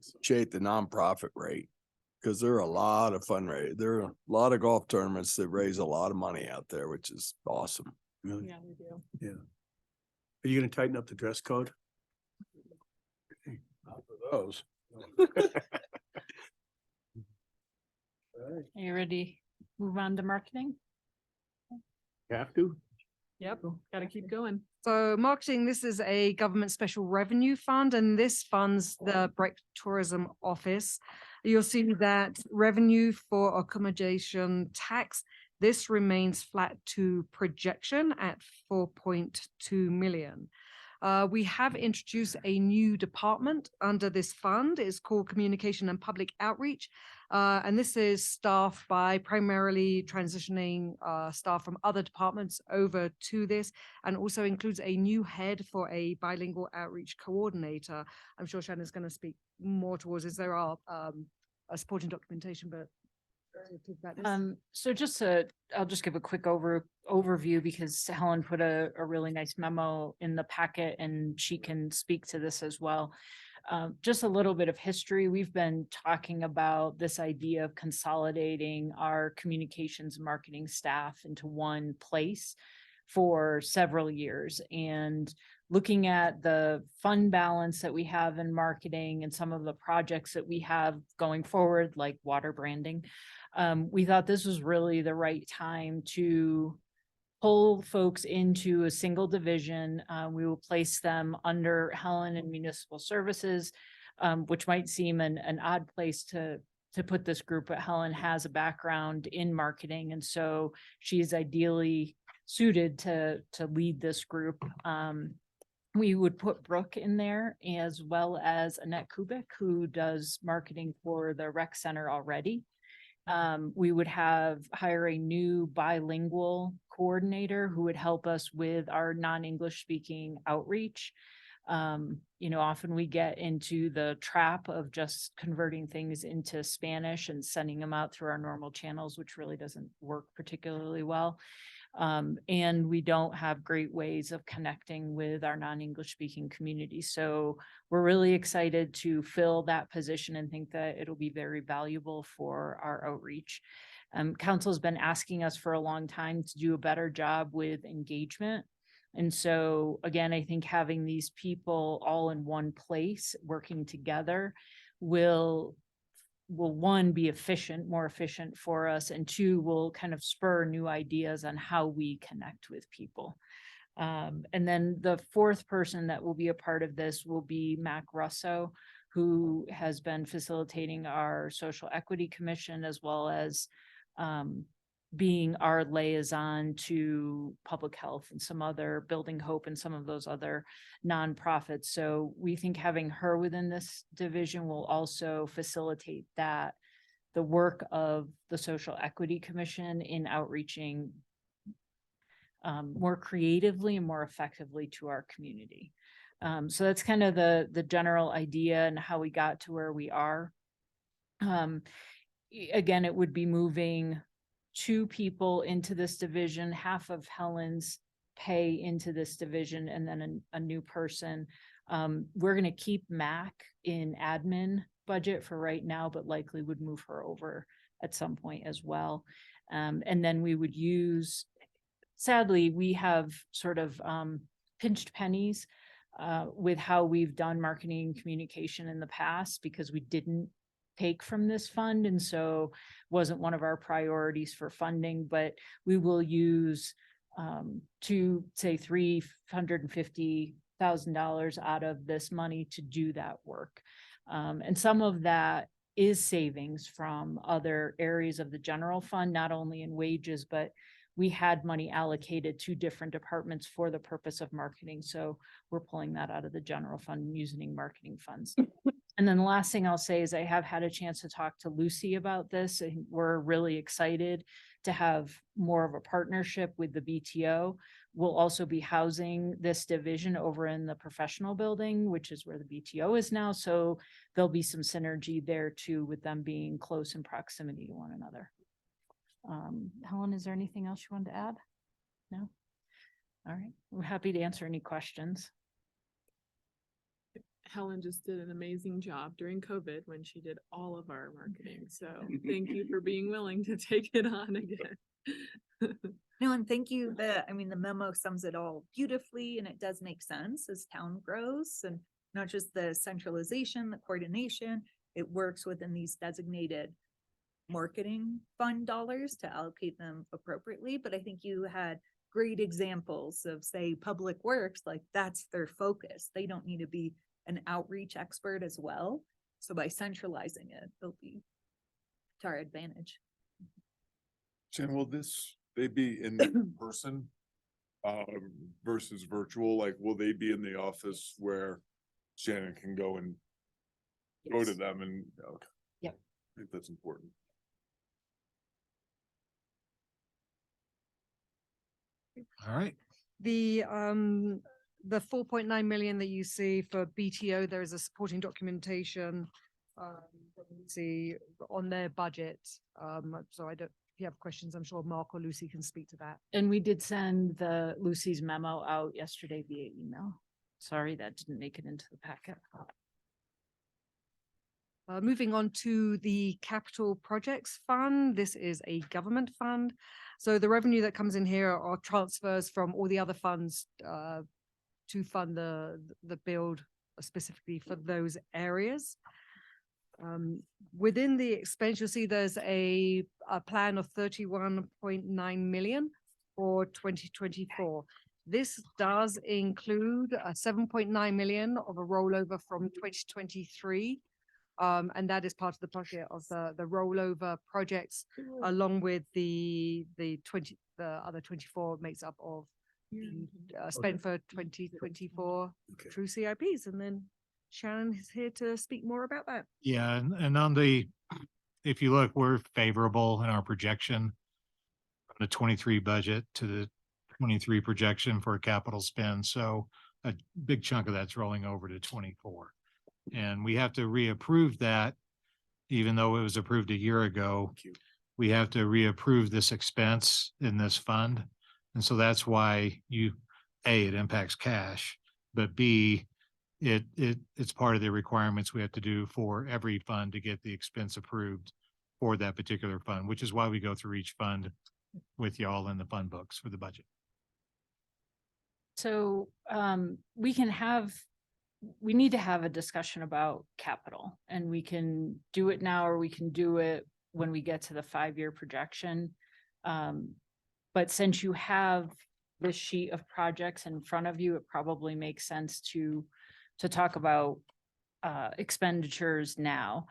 Appreciate the nonprofit rate, because there are a lot of there are a lot of golf tournaments that raise a lot of money out there, which is awesome. Really? Yeah, we do. Yeah. Are you gonna tighten up the dress code? Not for those. Are you ready? Move on to marketing? Have to? Yep, gotta keep going. So marketing, this is a government special revenue fund, and this funds the Breck Tourism Office. You'll see that revenue for accommodation tax, this remains flat to projection at 4.2 million. We have introduced a new department under this fund. It's called Communication and Public Outreach. And this is staffed by primarily transitioning staff from other departments over to this, and also includes a new head for a bilingual outreach coordinator. I'm sure Shannon's going to speak more towards this. There are a supporting documentation, but talk about this. So I'll just give a quick overview because Helen put a really nice memo in the packet and she can speak to this as well. Just a little bit of history. We've been talking about this idea of consolidating our communications marketing staff into one place for several years, and looking at the fund balance that we have in marketing and some of the projects that we have going forward, like water branding. We thought this was really the right time to pull folks into a single division. We will place them under Helen and Municipal Services, which might seem an odd place to put this group, but Helen has a background in marketing, and so she's ideally suited to lead this group. We would put Brooke in there, as well as Annette Kubik, who does marketing for the rec center already. We would hire a new bilingual coordinator who would help us with our non-English speaking outreach. Often we get into the trap of just converting things into Spanish and sending them out through our normal channels, which really doesn't work particularly well. And we don't have great ways of connecting with our non-English speaking community. So we're really excited to fill that position and think that it'll be very valuable for our outreach. Council's been asking us for a long time to do a better job with engagement. And so again, I think having these people all in one place working together will one, be more efficient for us, and two, will kind of spur new ideas on how we connect with people. And then the fourth person that will be a part of this will be Mac Russo, who has been facilitating our Social Equity Commission, as well as being our liaison to public health and some other Building Hope and some of those other nonprofits. So we think having her within this division will also facilitate the work of the Social Equity Commission in outreaching more creatively and more effectively to our community. So that's kind of the general idea and how we got to where we are. Again, it would be moving 2 people into this division. Half of Helen's pay into this division and then a new person. We're gonna keep Mac in admin budget for right now, but likely would move her over at some point as well. And then we would use, sadly, we have sort of pinched pennies with how we've done marketing and communication in the past because we didn't take from this fund. And so wasn't one of our priorities for funding, but we will use to say $350,000 out of this money to do that work. And some of that is savings from other areas of the general fund, not only in wages, but we had money allocated to different departments for the purpose of marketing. So we're pulling that out of the general fund and using marketing funds. And then the last thing I'll say is I have had a chance to talk to Lucy about this. And we're really excited to have more of a partnership with the BTO. We'll also be housing this division over in the professional building, which is where the BTO is now. So there'll be some synergy there too, with them being close in proximity to one another. Helen, is there anything else you wanted to add? No? All right, we're happy to answer any questions. Helen just did an amazing job during COVID when she did all of our marketing. So thank you for being willing to take it on again. No, and thank you. The memo sums it all beautifully, and it does make sense as town grows, and not just the centralization, the coordination. It works within these designated marketing fund dollars to allocate them appropriately. But I think you had great examples of, say, Public Works, like that's their focus. They don't need to be an outreach expert as well. So by centralizing it, they'll be to our advantage. Jen, will they be in person versus virtual? Like, will they be in the office where Shannon can go and go to them and, okay. Yep. I think that's important. All right. The 4.9 million that you see for BTO, there is a supporting documentation that you see on their budget. So if you have questions, I'm sure Mark or Lucy can speak to that. And we did send Lucy's memo out yesterday via email. Sorry, that didn't make it into the packet. Moving on to the Capital Projects Fund. This is a government fund. So the revenue that comes in here are transfers from all the other funds to fund the build specifically for those areas. Within the expense, you'll see there's a plan of 31.9 million for 2024. This does include a 7.9 million of a rollover from 2023. And that is part of the budget of the rollover projects, along with the other 24 makes up of the spent for 2024 through CIPs. And then Shannon is here to speak more about that. Yeah, and on if you look, we're favorable in our projection from the 23 budget to the 23 projection for capital spend. So a big chunk of that's rolling over to 24. And we have to reapprove that, even though it was approved a year ago. We have to reapprove this expense in this fund. And so that's why it impacts cash, but B, it's part of the requirements we have to do for every fund to get the expense approved for that particular fund, which is why we go through each fund with y'all in the fund books for the budget. So we need to have a discussion about capital, and we can do it now, or we can do it when we get to the 5-year projection. But since you have this sheet of projects in front of you, it probably makes sense to talk about expenditures now.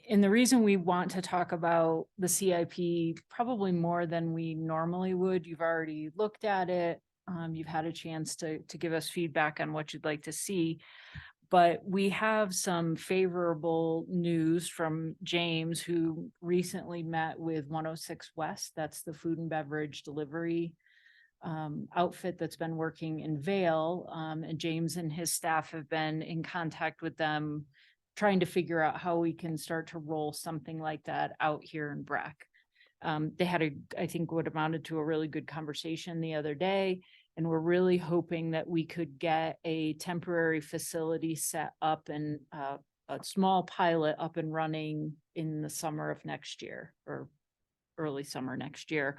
And the reason we want to talk about the CIP probably more than we normally would, you've already looked at it. You've had a chance to give us feedback on what you'd like to see. But we have some favorable news from James, who recently met with 106 West. That's the food and beverage delivery outfit that's been working in Vail. And James and his staff have been in contact with them, trying to figure out how we can start to roll something like that out here in Breck. They had I think what amounted to a really good conversation the other day. And we're really hoping that we could get a temporary facility set up and a small pilot up and running in the summer of next year or early summer next year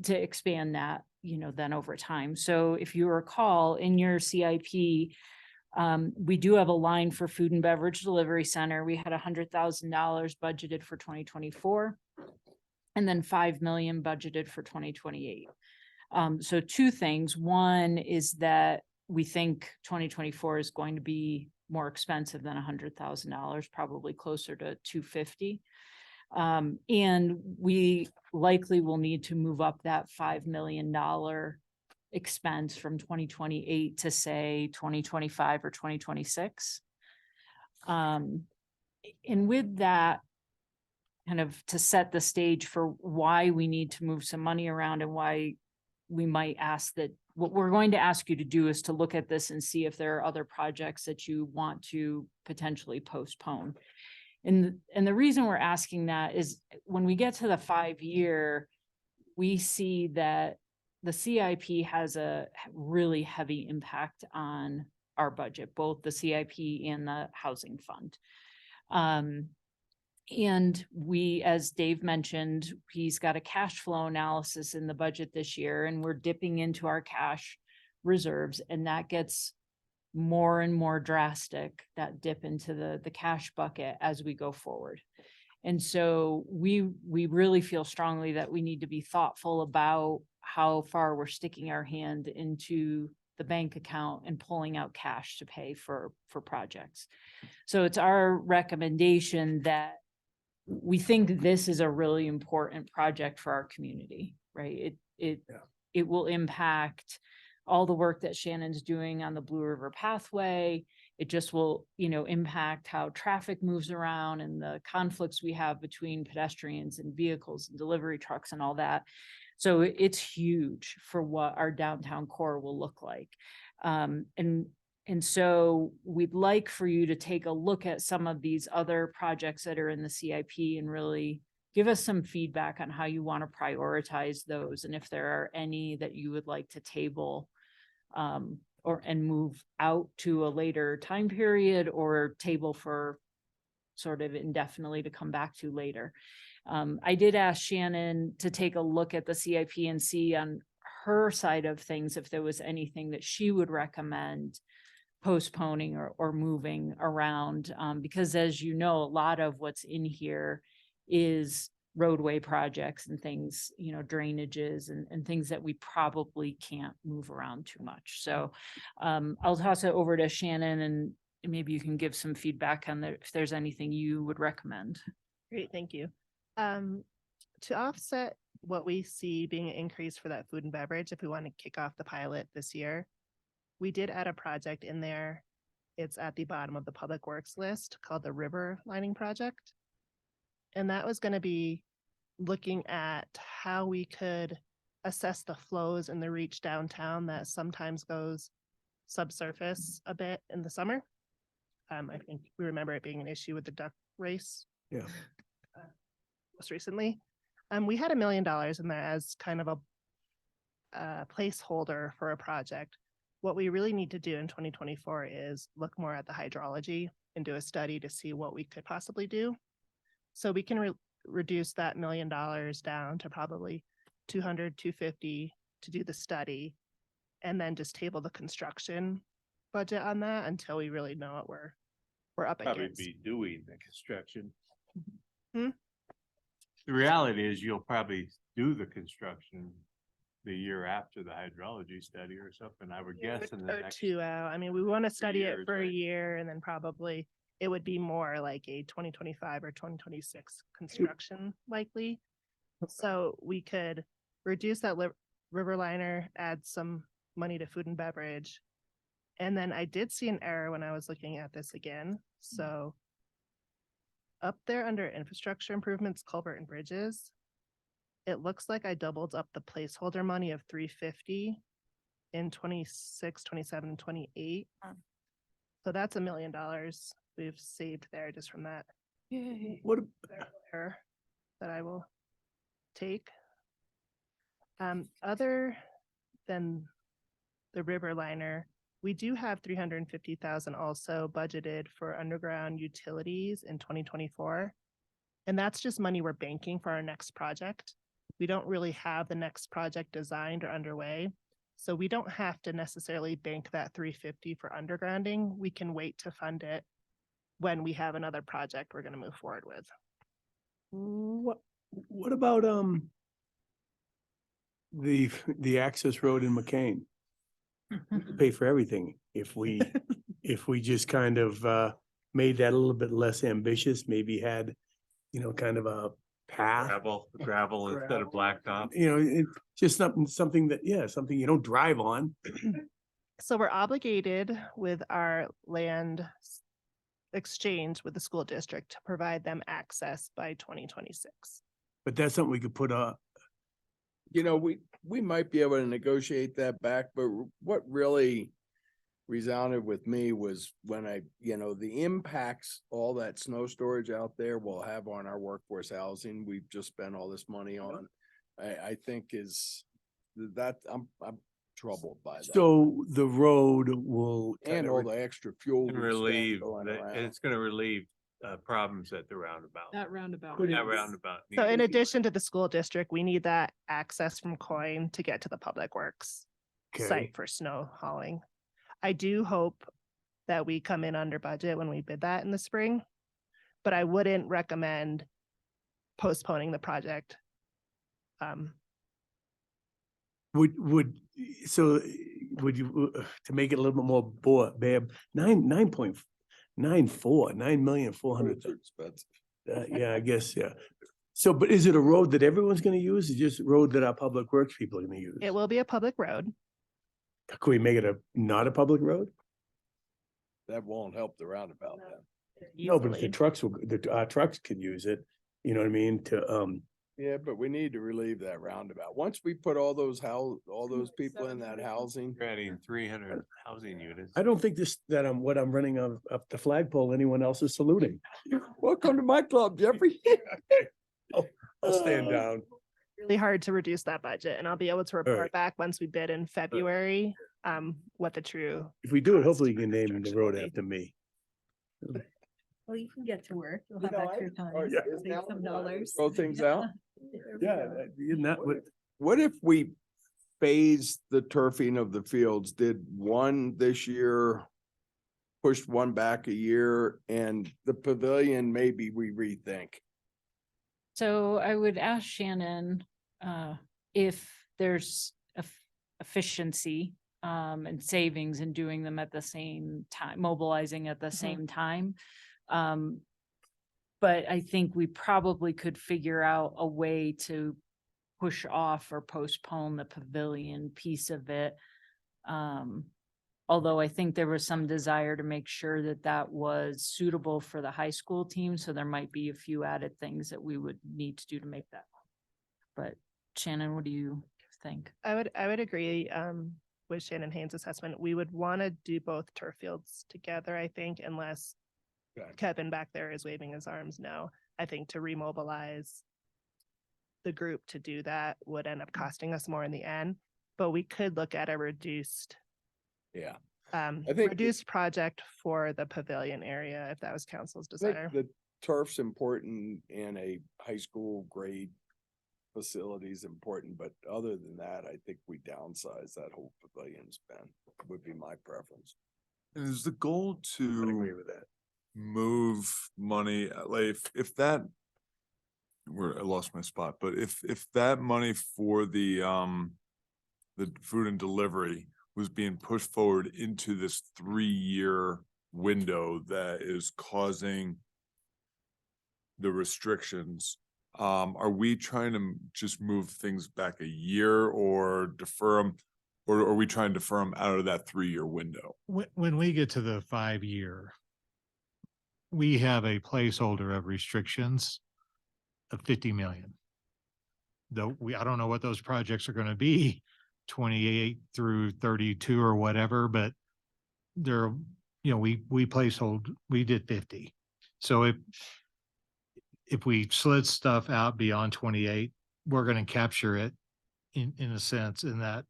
to expand that, then over time. So if you recall in your CIP, we do have a line for food and beverage delivery center. We had $100,000 budgeted for 2024 and then 5 million budgeted for 2028. So two things. One is that we think 2024 is going to be more expensive than $100,000, probably closer to 250. And we likely will need to move up that $5 million expense from 2028 to say 2025 or 2026. And with that, kind of to set the stage for why we need to move some money around and why we might ask that, what we're going to ask you to do is to look at this and see if there are other projects that you want to potentially postpone. And the reason we're asking that is when we get to the 5-year, we see that the CIP has a really heavy impact on our budget, both the CIP and the housing fund. And we, as Dave mentioned, he's got a cash flow analysis in the budget this year, and we're dipping into our cash reserves, and that gets more and more drastic, that dip into the cash bucket as we go forward. And so we really feel strongly that we need to be thoughtful about how far we're sticking our hand into the bank account and pulling out cash to pay for projects. So it's our recommendation that we think this is a really important project for our community, right? It will impact all the work that Shannon's doing on the Blue River Pathway. It just will, impact how traffic moves around and the conflicts we have between pedestrians and vehicles and delivery trucks and all that. So it's huge for what our downtown core will look like. And so we'd like for you to take a look at some of these other projects that are in the CIP and really give us some feedback on how you want to prioritize those. And if there are any that you would like to table and move out to a later time period or table for sort of indefinitely to come back to later. I did ask Shannon to take a look at the CIP and see on her side of things if there was anything that she would recommend postponing or moving around, because as you know, a lot of what's in here is roadway projects and things, drainages and things that we probably can't move around too much. So I'll toss it over to Shannon and maybe you can give some feedback on if there's anything you would recommend. Great, thank you. To offset what we see being an increase for that food and beverage, if we want to kick off the pilot this year, we did add a project in there. It's at the bottom of the public works list called the river lining project. And that was going to be looking at how we could assess the flows in the reach downtown that sometimes goes subsurface a bit in the summer. I think we remember it being an issue with the duck race. Yeah. Most recently. We had $1 million in there as kind of a placeholder for a project. What we really need to do in 2024 is look more at the hydrology and do a study to see what we could possibly do. So we can reduce that $1 million down to probably 200, 250 to do the study, and then just table the construction budget on that until we really know what we're up against. Be doing the construction. Hmm? The reality is you'll probably do the construction the year after the hydrology study or something, I would guess. In the Or next 2 out. I mean, we want to study it years, for a right? year and then probably it would be more like a 2025 or 2026 construction likely. So we could reduce that river liner, add some money to food and beverage. And then I did see an error when I was looking at this again. So up there under infrastructure improvements, culvert and bridges, it looks like I doubled up the placeholder money of 350 in 26, 27, and 28. So that's $1 million we've saved there just from that. What, Error that I will take. Other than the river liner, we do have 350,000 also budgeted for underground utilities in 2024. And that's just money we're banking for our next project. We don't really have the next project designed or underway. So we don't have to necessarily bank that 350 for undergrounding. We can wait to fund it when we have another project we're going to move forward with. What about, the access road in McCain? Pay for everything. If we just kind of, made that a little bit less ambitious, maybe had, kind of a path. Gravel instead of blacktop. Just something that, something you don't drive on. So we're obligated with our land exchange with the school district to provide them access by 2026. But that's something we could put up. We might be able to negotiate that back, but what really resounded with me was when the impacts all that snow storage out there will have on our workforce housing we've just spent all this money on, I think is that I'm troubled by that. So the road will. And all the extra fuel. we spend Relieve, going around. it's gonna relieve problems at the roundabout. That roundabout. Could it- That roundabout. So in needs- addition to the school district, we need that access from Coin to get to the Public Works Okay. site for snow hauling. I do hope that we come in under budget when we bid that in the spring, but I wouldn't recommend postponing the project. Would you, to make it a little bit more Bab, 9,400,000. Roads are expensive. Yeah, I guess, yeah. So, but is it a road that everyone's gonna use? Is it just a road that our public works people are gonna use? It will be a public road. Could we make it not a public road? That won't help the roundabout then. No, but if the easily. trucks our trucks could use it, you know what I mean, to, Yeah, but we need to relieve that roundabout. Once we put all those people in that housing. Adding 300 housing units. I don't think what I'm running up the flagpole, anyone else is saluting. Welcome to my club, Jeffrey. I'll stand down. Really hard to reduce that budget, and I'll be able to report right. back once we bid in February, what the true. If we do it, hopefully you can name the construction road will be. after me. Well, you can get to work. You'll You have know, extra I- time. oh, yeah. Save some dollars. Throw things out. Yeah, isn't that what? What if we phased the turfing of the fields, did one this year, pushed one back a year, and the pavilion, maybe we rethink? So I would ask Shannon, if there's efficiency, and savings in doing them at the same time, mobilizing at the same time. But I think we probably could figure out a way to push off or postpone the pavilion piece of it. Although I think there was some desire to make sure that that was suitable for the high school team, so there might be a few added things that we would need to do to make that. But Shannon, what do you think? I would agree, with Shannon Haynes' assessment. We would want to do both turf fields together, I think, unless Kevin back there is waving his arms no. I think to remobilize the group to do that would end up costing us more in the end, but we could look at a reduced Yeah. think reduced project for the pavilion area if that was council's I think desire. the turf's important in a high school grade facility is important, but other than that, I think we downsize that whole pavilion spend would be my preference. And is the goal I agree to with that. move money, like if that. I lost my spot, but if that money for the food and delivery was being pushed forward into this 3-year window that is causing the restrictions, are we trying to just move things back a year or defer them? Or are we trying to defer them out of that 3-year window? When we get to the 5-year, we have a placeholder of restrictions of 50 million. Though I don't know what those projects are gonna be, 28 through 32 or whatever, but they're, we we did 50. So if we slid stuff out beyond 28, we're gonna capture it in a sense in that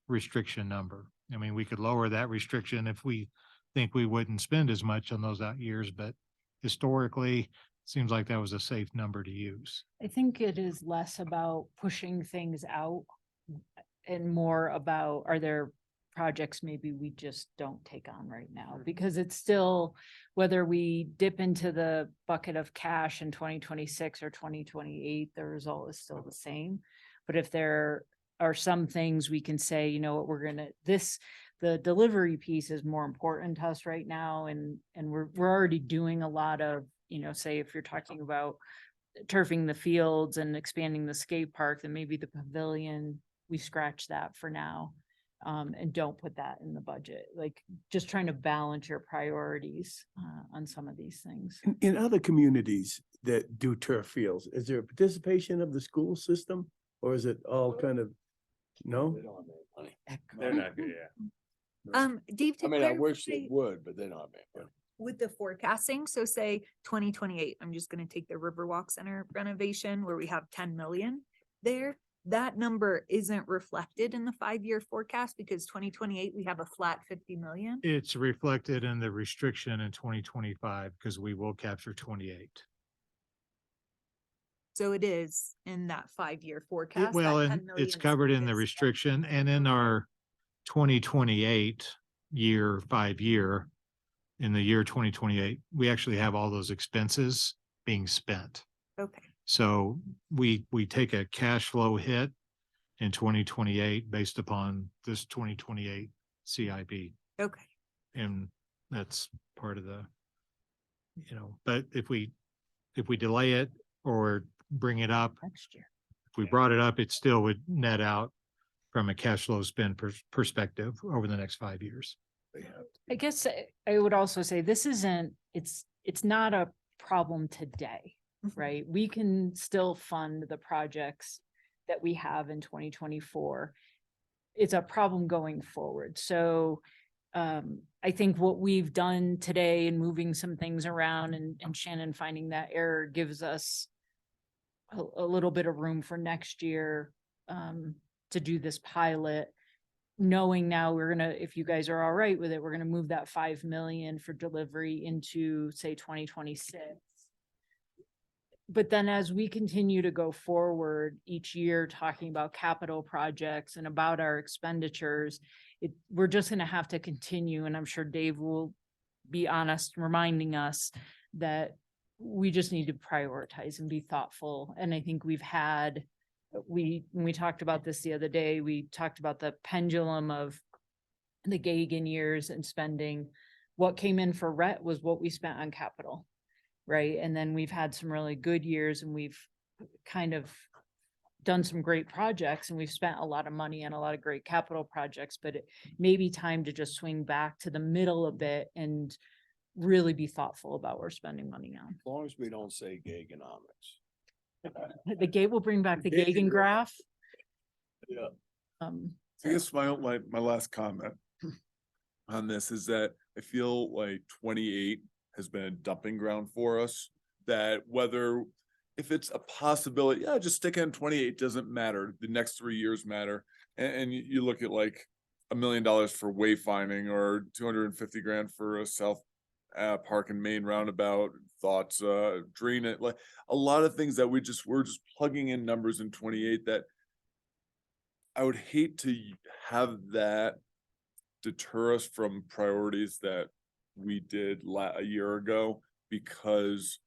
restriction number. I mean, we could lower that restriction if we think we wouldn't spend as much on those out years, but historically, seems like that was a safe number to use. I think it is less about pushing things out and more about, are there projects maybe we just don't take on right now? Because it's still, whether we dip into the bucket of cash in 2026 or 2028, the result is still the same. But if there are some things we can say, you know what, the delivery piece is more important to us right now. And we're already doing a lot of, you know, say if you're talking about turfing the fields and expanding the skate park, then maybe the pavilion, we scratch that for now. And don't put that in the budget, like just trying to balance your priorities on some of these things. In other communities that do turf fields, is there a participation of the school system? Or is it all kind of, no? They don't have any money. They're not good, yeah. Dave, I to mean, I wish they clarify would, but they don't have any money. with the forecasting, so say 2028, I'm just gonna take the Riverwalk Center renovation where we have 10 million there. That number isn't reflected in the 5-year forecast because 2028, we have a flat 50 million. It's reflected in the restriction in 2025 because we will capture 28. So it is in that 5-year forecast. Well, that and 10 million it's covered in the is- restriction and in our 2028 year, 5-year, in the year 2028, we actually have all those expenses being spent. Okay, So we take a cash flow hit in 2028 based upon this 2028 CIP. okay. And that's part of the, you know, but if we delay it or bring it up, Next year. if we brought it up, it still would net out from a cash flow spend perspective over the next 5 years. I guess I would also say this isn't, it's not a problem today, right? We can still fund the projects that we have in 2024. It's a problem going forward. So I think what we've done today and moving some things around and Shannon finding that error gives us a little bit of room for next year to do this pilot, knowing now we're gonna, if you guys are all right with it, we're gonna move that 5 million for delivery into, say, 2026. But then as we continue to go forward each year, talking about capital projects and about our expenditures, we're just gonna have to continue, and I'm sure Dave will be honest, reminding us that we just need to prioritize and be thoughtful. And I think when we talked about this the other day, we talked about the pendulum of the Gagan years and spending. What came in for rent was what we spent on capital, right? And then we've had some really good years and we've kind of done some great projects and we've spent a lot of money on a lot of great capital projects, but it may be time to just swing back to the middle a bit and really be thoughtful about what we're spending money on. As long as we don't say Gagonomics. The gate will bring back the Gagan graph. Yeah. I guess my last comment on this is that I feel like 28 has been a dumping ground for us. That whether if it's a possibility, yeah, just stick in 28 doesn't matter. The next 3 years matter. And you look at like $1 million for wayfinding or 250 grand for a South Park and Main roundabout, thoughts, drain it, like a lot of things that we're just plugging in numbers in 28 that I would hate to have that deter us from priorities that we did a year ago, because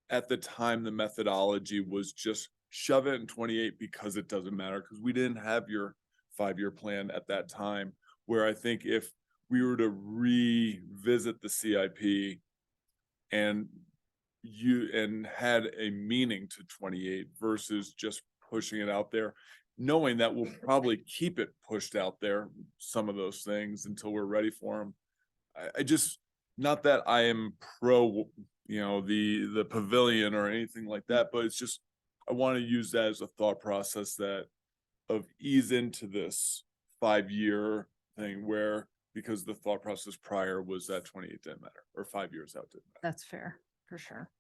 at the time the methodology was just shove it in 28 because it doesn't matter, because we didn't have your 5-year plan at that time. Where I think if we were to revisit the CIP and had a meaning to 28 versus just pushing it out there, knowing that we'll probably keep it pushed out there, some of those things until we're ready for them. I just, not that I am pro, you know, the pavilion or anything like that, but it's just, I want to use that as a thought process that of ease into this 5-year thing where, because the thought process prior was that 28 didn't matter or 5 years out didn't matter. That's fair, for sure.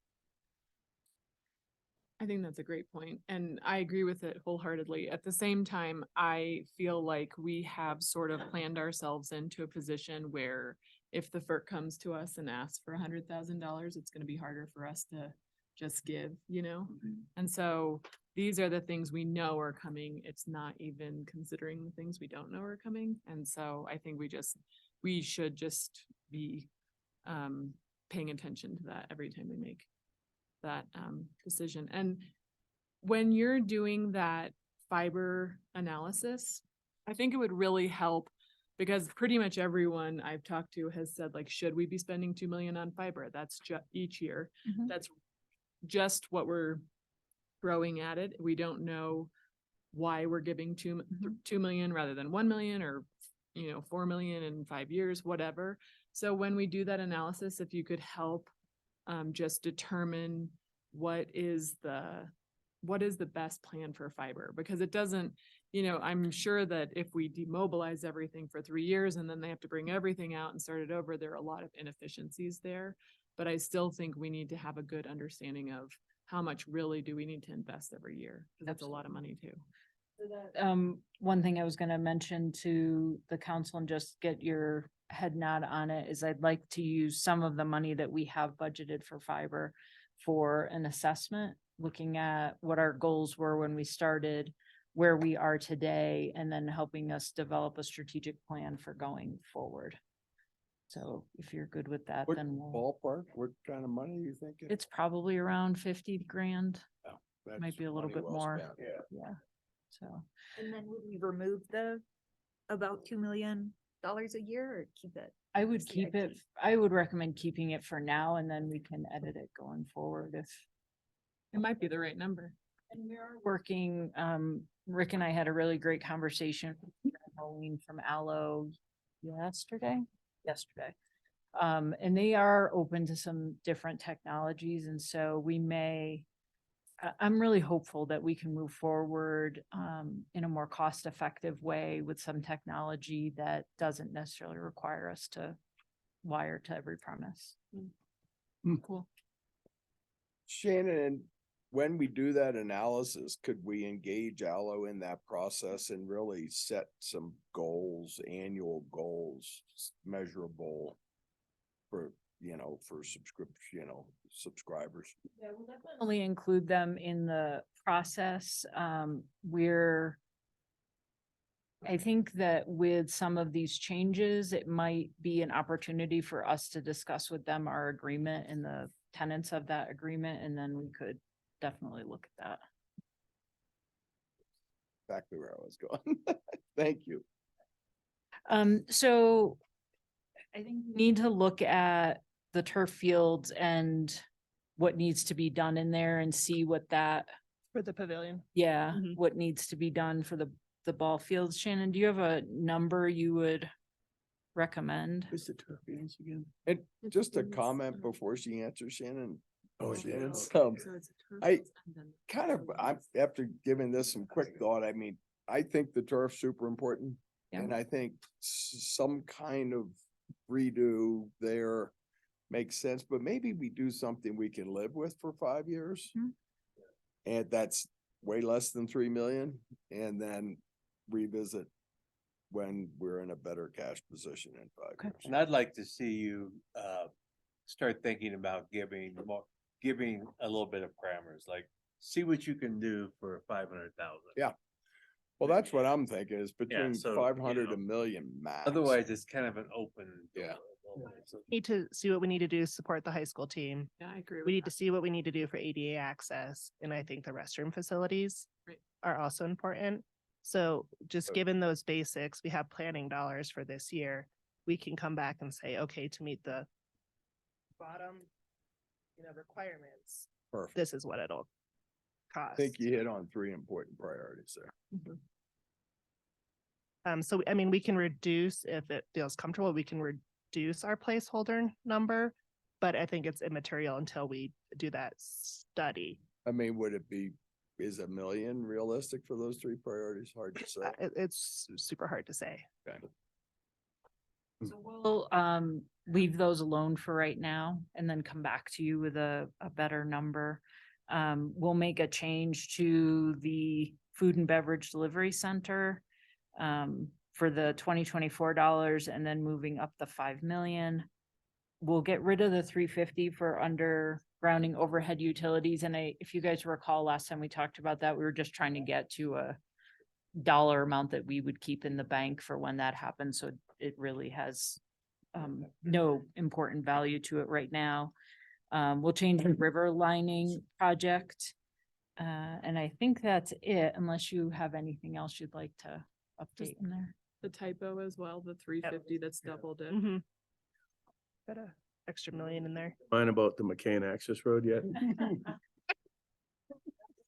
I think that's a great point, and I agree with it wholeheartedly. At the same time, I feel like we have sort of planned ourselves into a position where if the FERC comes to us and asks for $100,000, it's gonna be harder for us to just give, you know? And so these are the things we know are coming. It's not even considering the things we don't know are coming. And so I think we should just be paying attention to that every time we make that decision. And when you're doing that fiber analysis, I think it would really help because pretty much everyone I've talked to has said like, should we be spending 2 million on fiber? That's each year. That's just what we're throwing at it. We don't know why we're giving 2 million rather than 1 million or, 4 million in 5 years, whatever. So when we do that analysis, if you could help just determine what is the best plan for fiber, because it doesn't, I'm sure that if we demobilize everything for 3 years and then they have to bring everything out and start it over, there are a lot of inefficiencies there. But I still think we need to have a good understanding of how much really do we need to invest every year? 'Cause that's a lot of money too. One thing I was gonna mention to the council and just get your head nod on it is I'd like to use some of the money that we have budgeted for fiber for an assessment, looking at what our goals were when we started, where we are today, and then helping us develop a strategic plan for going forward. So if you're good with that, What then we'll, ballpark, what kind of money are you thinking? it's probably around 50 grand. That's Might be a little money bit well more. spent. Yeah. Yeah. So. And then would we remove the about $2 million a year or keep it? I would keep it, I would recommend keeping it for now and then we can edit it going forward if. It might be the right number. And we are working, Rick and I had a really great conversation with Colleen from Allo yesterday. And they are open to some different technologies and so we may, I'm really hopeful that we can move forward in a more cost-effective way with some technology that doesn't necessarily require us to wire to every premise. Cool. Shannon, when we do that analysis, could we engage Allo in that process and really set some goals, annual goals, measurable for, for subscribers? Yeah, we'll definitely include them in the process. I think that with some of these changes, it might be an opportunity for us to discuss with them our agreement and the tenets of that agreement, and then we could definitely look at that. Exactly where I was going. Thank you. So I think we need to look at the turf fields and what needs to be done in there and see what that, For the pavilion. yeah, what needs to be done for the ball fields. Shannon, do you have a number you would recommend? What's the turf fields again? And just a comment before she answers, Shannon. Oh, Shannon's, yeah. I kind of, after giving this some quick thought, I mean, I think the turf's super important. Yeah. And I think some kind of redo there makes sense, but maybe we do something we can live with for 5 years. And that's way less than 3 million, and then revisit when we're in a better cash position in 5 years. And I'd like to see you start thinking about giving a little bit of parameters, like see what you can do for 500,000. Yeah. Well, that's what I'm thinking is Yeah, between so, 500 a million max. Otherwise, it's kind of an open. Yeah. Need to see what we need to do to support the high school team. Yeah, I agree with We need that. to see what we need to do for ADA access, and I think the restroom facilities Right. are also important. So just given those basics, we have planning dollars for this year. We can come back and say, okay, to meet the bottom, requirements, Perfect. this is what it'll I cost. think you hit on 3 important priorities there. So, I mean, we can reduce, if it feels comfortable, we can reduce our placeholder number, but I think it's immaterial until we do that study. I mean, is 1 million realistic for those 3 priorities? Hard to say. It's super hard to say. Okay. So we'll leave those alone for right now and then come back to you with a better number. we'll make a change to the food and beverage delivery center for the 2024 dollars and then moving up the 5 million. We'll get rid of the 350 for undergrounding overhead utilities. And if you guys recall, last time we talked about that, we were just trying to get to a dollar amount that we would keep in the bank for when that happens. So it really has no important value to it right now. We'll change the river lining project. And I think that's it, unless you have anything else you'd like to update in there. The typo as well, the 350, that's doubled it. Mhm. Got a extra million in there. Mine about the McCain access road yet?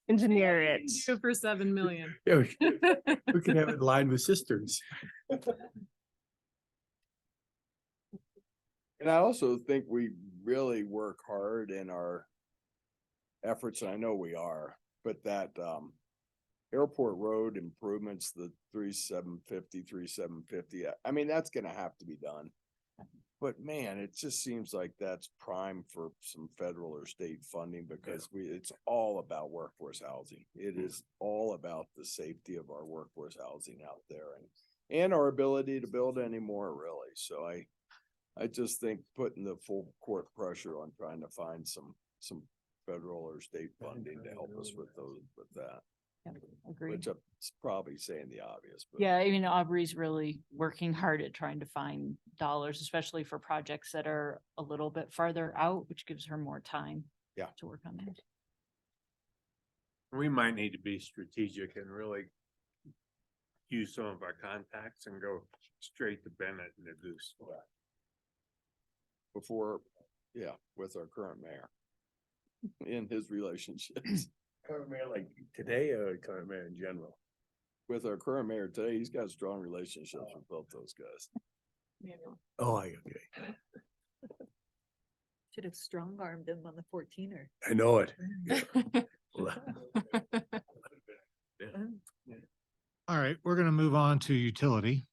Engineer it. Two for 7 million. Yeah, we can have it lined with cisterns. And I also think we really work hard in our efforts, and I know we are, but that airport road improvements, the 3,750, I mean, that's gonna have to be done. But man, it just seems like that's prime for some federal or state funding because it's all about workforce housing. It is all about the safety of our workforce housing out there and our ability to build anymore, really. So I just think putting the full court pressure on trying to find some federal or state funding to help us with that. Yep, agreed. Which I'm probably saying the obvious, but. Yeah, I mean, Aubrey's really working hard at trying to find dollars, especially for projects that are a little bit farther out, which gives her more time. Yeah. To work on that. We might need to be strategic and really use some of our contacts and go straight to Bennett and the Goose. Before, with our current mayor. In his relationships. Current mayor like today or current mayor in general? With our current mayor today, he's got strong relationships with both those guys. Oh, okay. Should have strong armed him on the 14er. I know it. All right, we're gonna move on to utility.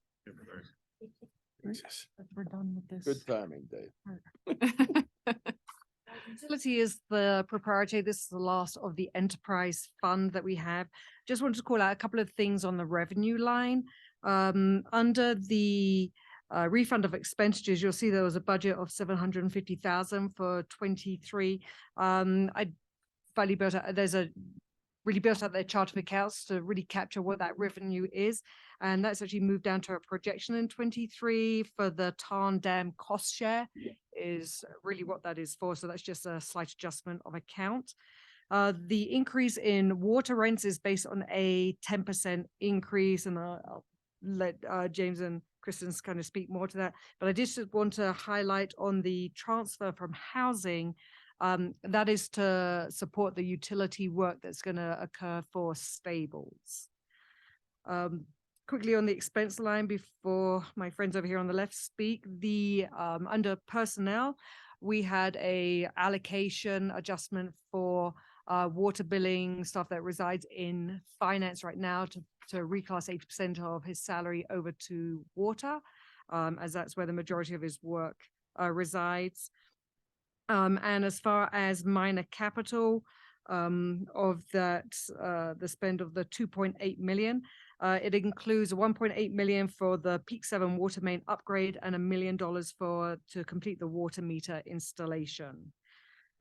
We're done with this. Good timing, Dave. Utility is the proprietary. This is the last of the enterprise fund that we have. Just wanted to call out a couple of things on the revenue line. Under the refund of expenditures, you'll see there was a budget of 750,000 for 23. I finally built out, really built out their chart of accounts to really capture what that revenue is. And that's actually moved down to a projection in 23 for the Tarn Dam cost share is really what that is for. So that's just a slight adjustment of account. The increase in water rents is based on a 10% increase, and I'll let James and Kristen kind of speak more to that. But I just want to highlight on the transfer from housing, that is to support the utility work that's going to occur for Stables. Quickly on the expense line before my friends over here on the left speak, under personnel, we had a allocation adjustment for water billing stuff that resides in finance right now to reclass 80% of his salary over to water, as that's where the majority of his work resides. And as far as minor capital, of that, the spend of the 2.8 million, it includes 1.8 million for the Peak 7 water main upgrade and $1 million to complete the water meter installation.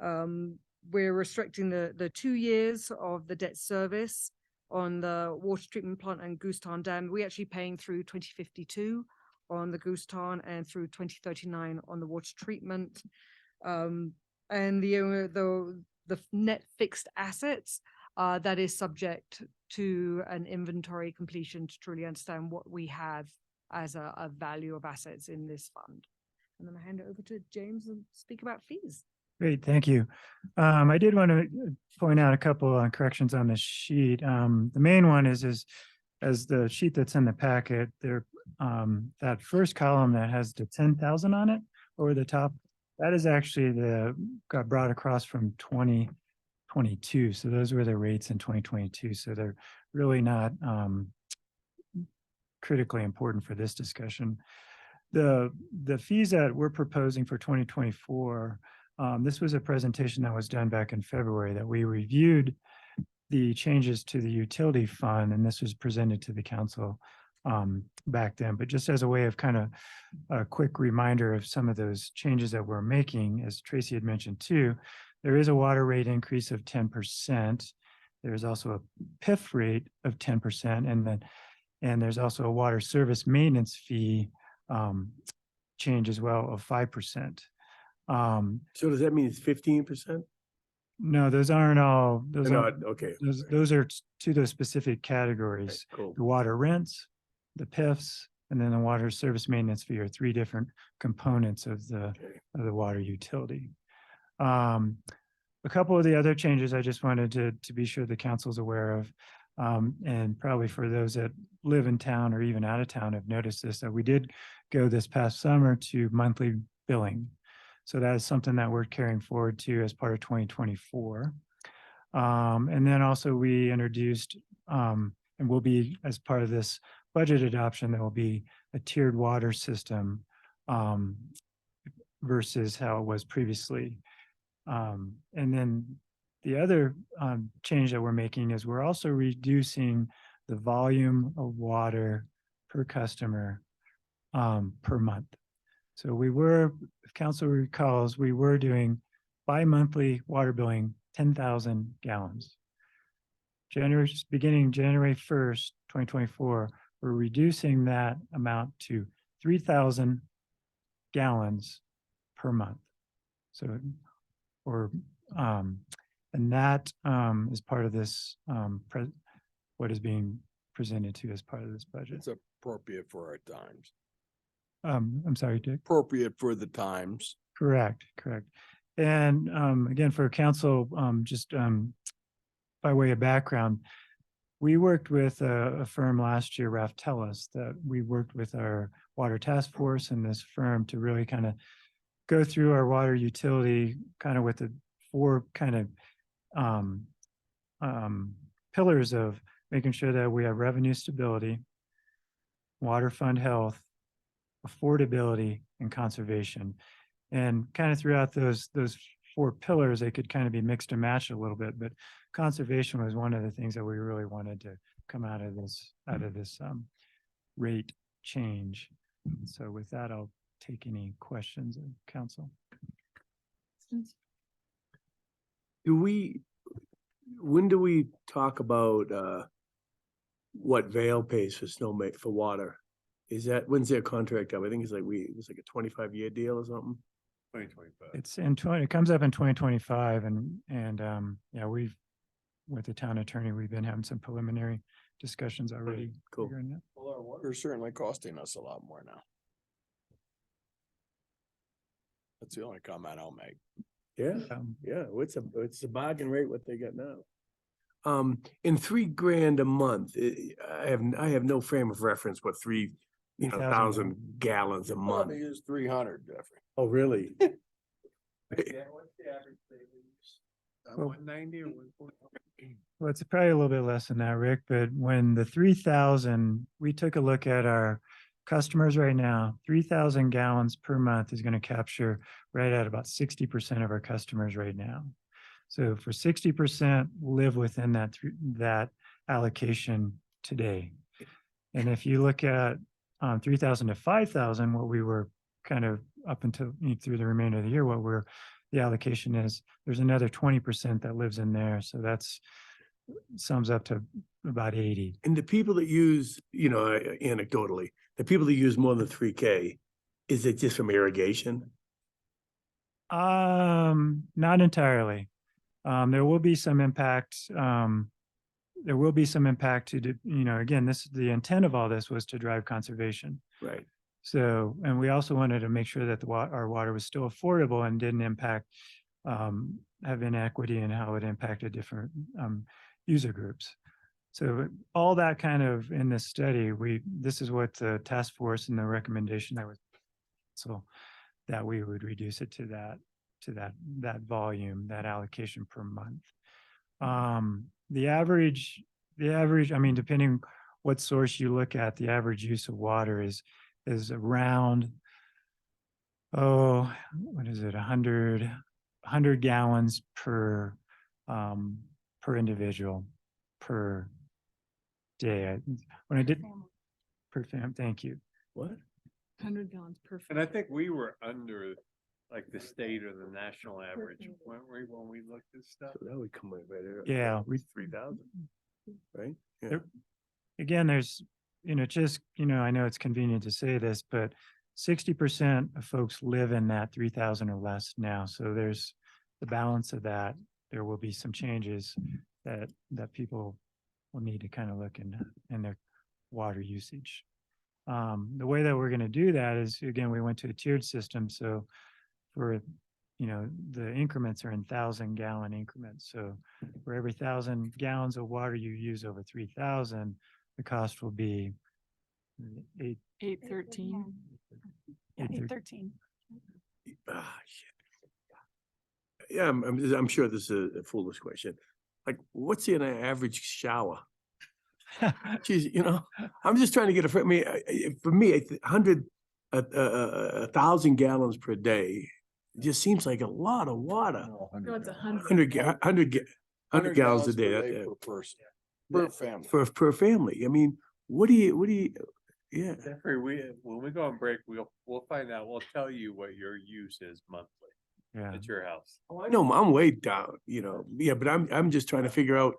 We're restricting the 2 years of the debt service on the water treatment plant and Goose Tarn Dam. We're actually paying through 2052 on the Goose Tarn and through 2039 on the water treatment. And the net fixed assets, that is subject to an inventory completion to truly understand what we have as a value of assets in this fund. And then I hand it over to James and speak about fees. Great, thank you. I did want to point out a couple of corrections on the sheet. The main one is as the sheet that's in the packet, there, that first column that has the 10,000 on it over the top, that is actually got brought across from 2022. So those were the rates in 2022. So they're really not critically important for this discussion. The fees that we're proposing for 2024 This was a presentation that was done back in February that we reviewed the changes to the utility fund, and this was presented to the council back then. But just as a way of kind of a quick reminder of some of those changes that we're making, as Tracy had mentioned too, there is a water rate increase of 10%. There's also a PIF rate of 10%, and there's also a water service maintenance fee change as well of 5%. So does that mean it's 15%? No, those aren't all, those They're aren't, not, okay. those are to those specific categories. Cool. The water rents, the PIFs, and then the water service maintenance fee are three different components of the water utility. A couple of the other changes I just wanted to be sure the council's aware of, and probably for those that live in town or even out of town have noticed this, that we did go this past summer to monthly billing. So that is something that we're carrying forward to as part of 2024. And then also we introduced, and will be as part of this budget adoption, there will be a tiered water system versus how it was previously. And then the other change that we're making is we're also reducing the volume of water per customer per month. So we were, if council recalls, we were doing bi-monthly water billing, 10,000 gallons. Beginning January 1st, 2024, we're reducing that amount to 3,000 gallons per month. So, and that is part of this, what is being presented to as part of this budget. It's appropriate for our times. I'm sorry, Dick. Appropriate for the times. Correct. And again, for council, just by way of background, we worked with a firm last year, Raftellus, that we worked with our water task force and this firm to really kind of go through our water utility kind of with the four kind of pillars of making sure that we have revenue stability, water fund health, affordability, and conservation. And kind of throughout those four pillars, they could kind of be mixed and matched a little bit, but conservation was one of the things that we really wanted to come out of this rate change. So with that, I'll take any questions of council. When do we talk about what Vail pays for for water? When's their contract up? I think it's like it's like a 25-year deal or something. 2025. It's in it comes up in 2025, and yeah, with the town attorney, we've been having some preliminary discussions already. Cool. Well, our water's certainly costing us a lot more now. That's the only comment I'll make. Yeah, it's a bargain rate what they got now. In $3,000 a month, I have no frame of reference what 3,000 gallons a month. They use 300, Jeffrey. Oh, really? Yeah, what's the average they use? Well- 190 or 140? Well, it's probably a little bit less than that, Rick, but when the 3,000, we took a look at our customers right now, 3,000 gallons per month is going to capture right at about 60% of our customers right now. So for 60% live within that allocation today. And if you look at 3,000 to 5,000, what we were kind of up until through the remainder of the year, the allocation is, there's another 20% that lives in there. So that's sums up to about 80. And the people that use, anecdotally, the people that use more than 3K, is it just from irrigation? Not entirely. There will be some impact. There will be some impact to, again, the intent of all this was to drive conservation. Right. So, and we also wanted to make sure that our water was still affordable and didn't impact, have inequity in how it impacted different user groups. So all that kind of in this study, this is what the task force and the recommendation that was, so that we would reduce it to that volume, that allocation per month. The average, I mean, depending what source you look at, the average use of water is around, what is it, 100 100 gallons per individual per day. When I did, per fam, thank you. What? 100 gallons per. And I think we were under like the state or the national average, weren't we, when we looked at stuff? So that would come right there. Yeah, we, 3,000, right? Yeah. There- again, there's, just, I know it's convenient to say this, but 60% of folks live in that 3,000 or less now. So there's the balance of that. There will be some changes that people will need to kind of look in their water usage. The way that we're going to do that is, again, we went to a tiered system. So for, the increments are in 1,000-gallon increments. So for every 1,000 gallons of water you use over 3,000, the cost will be eight. 813. Yeah, 813. Ah, shit. Yeah, I'm sure this is a foolish question. Like, what's in an average shower? Geez, I'm just trying to get a, for me, 1,000 gallons per day. It just seems like a lot of water. No, it's 100. 100 gallons a day. Per person, per family. Per family. I mean, what do you, yeah. Jeffrey, when we go on break, we'll find out, we'll tell you what your use is monthly Yeah. at your house. Oh, I know, I'm way down, yeah, but I'm just trying to figure out,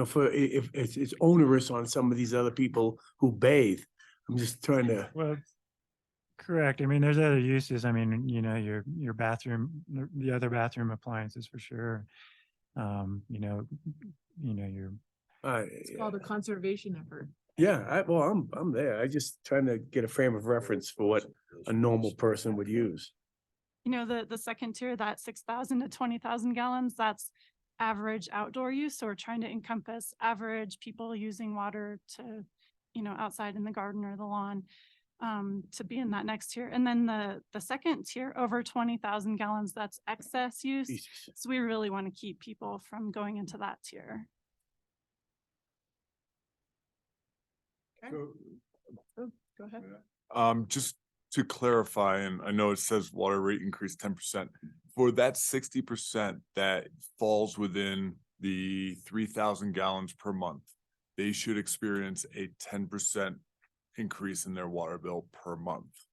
for if it's onerous on some of these other people who bathe. I'm just trying to, Well, correct. I mean, there's other uses. I mean, your bathroom, the other bathroom appliances for sure. Your It's called a conservation effort. yeah, I'm there. I just trying to get a frame of reference for what a normal person would use. The second tier, that 6,000 to 20,000 gallons, that's average outdoor use. So we're trying to encompass average people using water to, outside in the garden or the lawn, to be in that next tier. And then the second tier over 20,000 gallons, that's excess use. Jesus. So we really want to keep people from going into that tier. Oh, go ahead. Just to clarify, and I know it says water rate increase 10%. For that 60% that falls within the 3,000 gallons per month, they should experience a 10% increase in their water bill per month.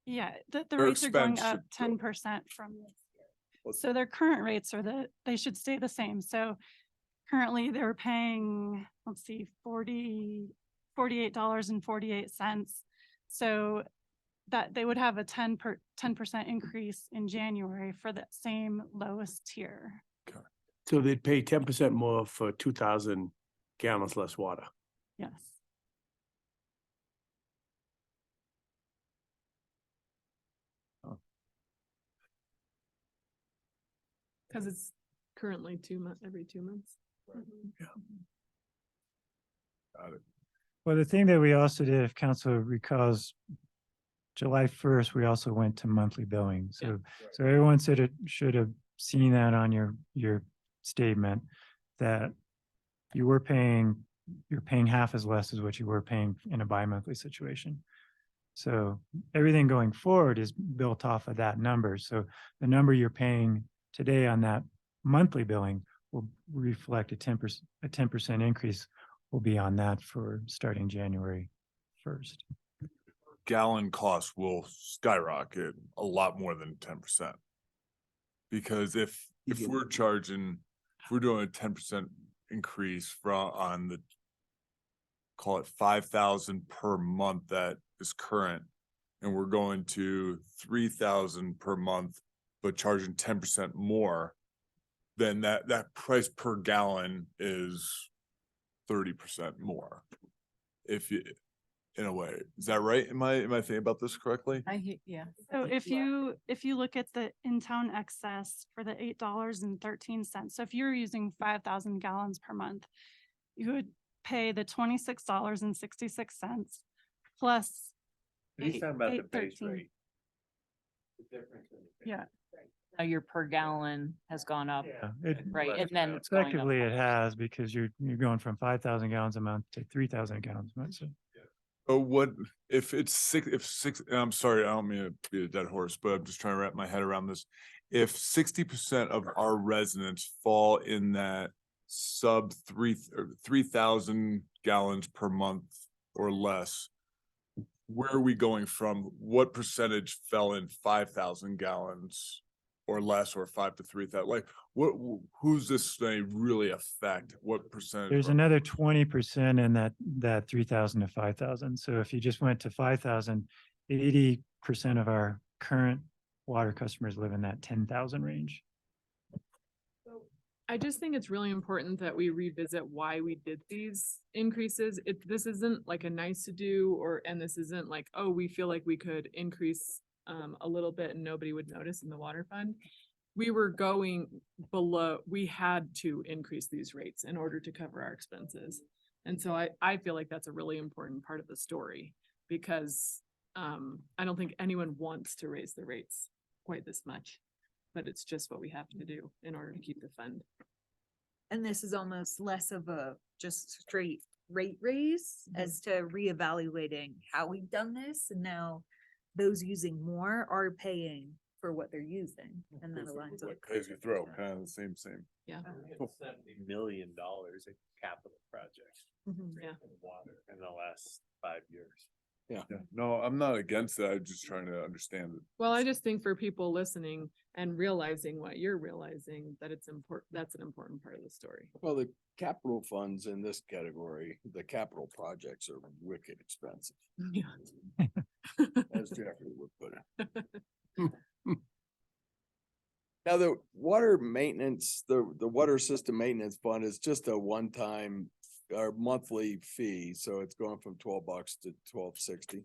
Yeah, the Their rates are going expense up should 10% from this. So their current rates they should stay the same. So currently they're paying, let's see, $48.48. So that they would have a 10% increase in January for that same lowest tier. So they'd pay 10% more for 2,000 gallons less water. Yes. Because it's currently every 2 months. Got it. Well, the thing that we also did, if council recalls, July 1st, we also went to monthly billing. So everyone said it should have seen that on your statement that you're paying half as less as what you were paying in a bi-monthly situation. So everything going forward is built off of that number. So the number you're paying today on that monthly billing will reflect a 10% increase will be on that for starting January 1st. Gallon cost will skyrocket a lot more than 10%. Because if we're doing a 10% increase on the, call it 5,000 per month that is current, and we're going to 3,000 per month, but charging 10% more, then that price per gallon is 30% more. If you, in a way, is that right? Am I thinking about this correctly? Yeah. So if you look at the in-town excess for the $8.13, so if you're using 5,000 gallons per month, you would pay the $26.66 plus. He's talking about the base 8.13. rate. The difference in the base. Yeah. Now your per gallon has gone up, right? And then it's going up. Effectively it has, because you're going from 5,000 gallons a month to 3,000 gallons a month. So But what if it's six, and I'm sorry, I don't mean to be a dead horse, but I'm just trying to wrap my head around this. if 60% of our residents fall in that sub 3,000 gallons per month or less, where are we going from? What percentage fell in 5,000 gallons or less, or 5 to 3,000? Like, what, who's this may really affect? What percentage? There's another 20% in that 3,000 to 5,000. So if you just went to 5,000, 80% of our current water customers live in that 10,000 range. I just think it's really important that we revisit why we did these increases. This isn't like a nice to do and this isn't like, oh, we feel like we could increase a little bit and nobody would notice in the water fund. We were going below, we had to increase these rates in order to cover our expenses. And so I feel like that's a really important part of the story because I don't think anyone wants to raise the rates quite this much. But it's just what we have to do in order to keep the fund. And this is almost less of a just straight rate raise as to reevaluating how we've done this. And now those using more are paying for what they're using. And that aligns with. As you throw, kind of the same. Yeah. $70 million in capital projects. Yeah. in water in the last 5 years. Yeah, no, I'm not against it. I'm just trying to understand it. Well, I just think for people listening and realizing what you're realizing, that it's important, that's an important part of the story. Well, the capital funds in this category, the capital projects are wicked expensive, Yeah. as Jeffrey would put it. Now, the water maintenance, the water system maintenance fund is just a one-time or monthly fee, so it's going from $12 to $12.60.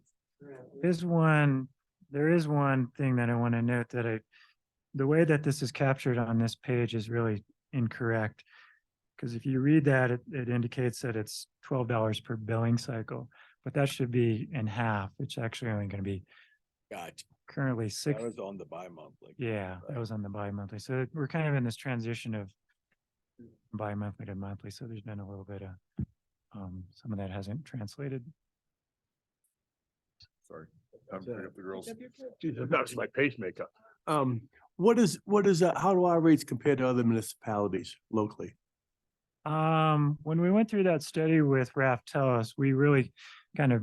There is one thing that I want to note that the way that this is captured on this page is really incorrect. Because if you read that, it indicates that it's $12 per billing cycle, but that should be in half. It's actually only going to be Gotcha. currently That was on the bi-monthly. Yeah, that was on the bi-monthly. So we're kind of in this transition of bi-monthly to monthly. So there's been a little bit of, some of that hasn't translated. Sorry. Time to bring up the girls. Jesus, that's my pacemaker. What is, how do our rates compare to other municipalities locally? When we went through that study with Raftellus, we really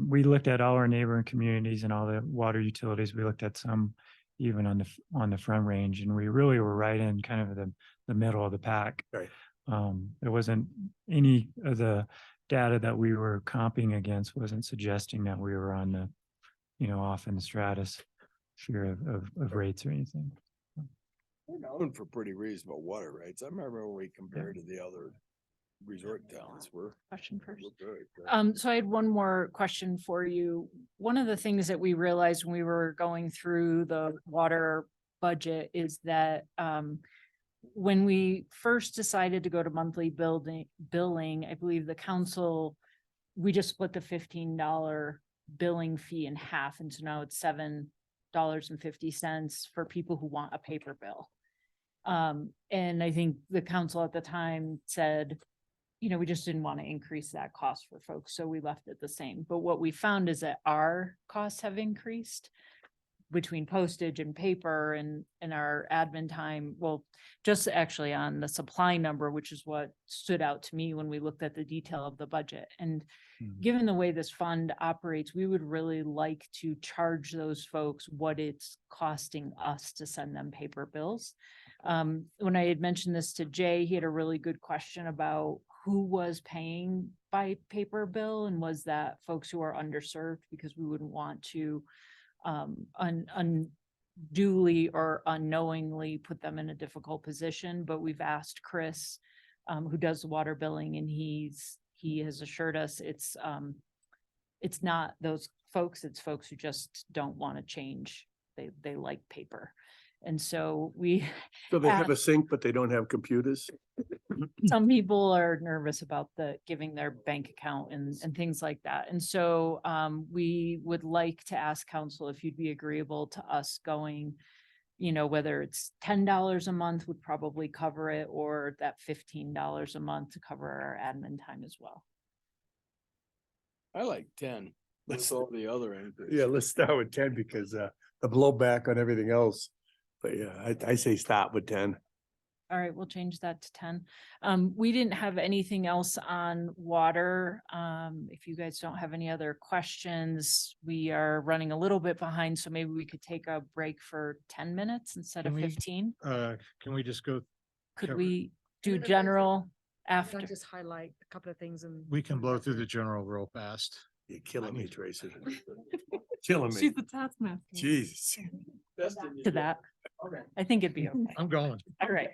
we looked at all our neighboring communities and all the water utilities. We looked at some even on the Front Range, and we really were right in kind of the middle of the pack. Right. There wasn't any of the data that we were comping against wasn't suggesting that we were on the, off in the stratosphere of rates or anything. We're known for pretty reasonable water rates. I remember when we compared to the other resort towns, Question first. we're good. So I had one more question for you. One of the things that we realized when we were going through the water budget is that, when we first decided to go to monthly billing, I believe the council, we just split the $15 billing fee in half. And so now it's $7.50 for people who want a paper bill. And I think the council at the time said, we just didn't want to increase that cost for folks. So we left it the same. But what we found is that our costs have increased between postage and paper and our admin time. Well, just actually on the supply number, which is what stood out to me when we looked at the detail of the budget. And given the way this fund operates, we would really like to charge those folks what it's costing us to send them paper bills. When I had mentioned this to Jay, he had a really good question about who was paying by paper bill, and was that folks who are underserved, because we wouldn't want to unduly or unknowingly put them in a difficult position. But we've asked Chris, who does the water billing, and he has assured us it's not those folks, it's folks who just don't want to change. They like paper. And so So they have a sink, but they don't have computers? some people are nervous about giving their bank account and things like that. And so we would like to ask council if you'd be agreeable to us going, whether it's $10 a month would probably cover it, or that $15 a month to cover our admin time as well. I like 10. Let's all the other increase. Yeah, let's start with 10 because the blowback on everything else But yeah, I say start with 10. All right, we'll change that to 10. We didn't have anything else on water. If you guys don't have any other questions, we are running a little bit behind, so maybe we could take a break for 10 minutes instead of Can we- 15. Can we just go? Could cover- we do Can I general Can after? I just highlight a couple of things and? We can blow through the general real fast. You're killing me, Tracy. Killing me. She's the taskmaster. Jesus. To that. I think it'd be okay. I'm going. All right.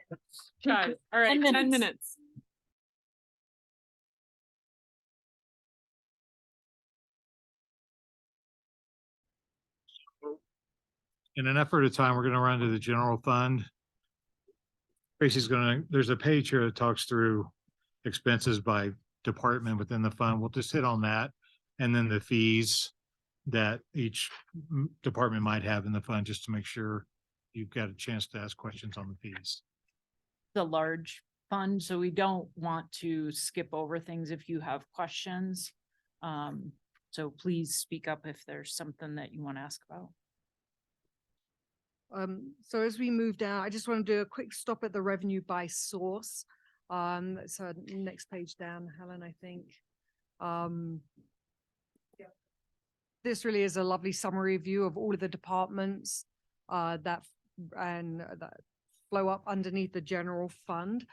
Guys, all right, 10 minutes. minutes. In an effort of time, we're gonna run to the general fund. Tracy's there's a page here that talks through expenses by department within the fund. We'll just hit on that. And then the fees that each department might have in the fund, just to make sure you've got a chance to ask questions on the fees. The large fund, so we don't want to skip over things if you have questions. So please speak up if there's something that you want to ask about. So as we move down, I just want to do a quick stop at the revenue by source. So next page down, Helen, I think. This really is a lovely summary view of all of the departments that flow up underneath the general fund.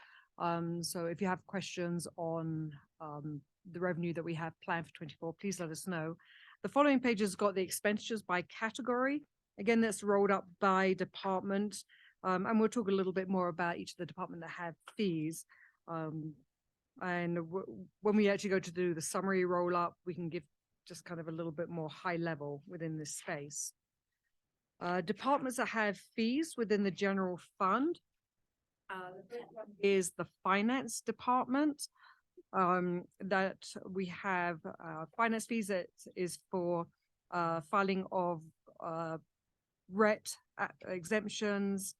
So if you have questions on the revenue that we have planned for 24, please let us know. The following page has got the expenditures by category. Again, that's rolled up by department. And we'll talk a little bit more about each of the department that have fees. When we actually go to do the summary roll up, we can give just kind of a little bit more high level within this space. Departments that have fees within the general fund is the finance department. That we have finance fees that is for filing of RET exemptions,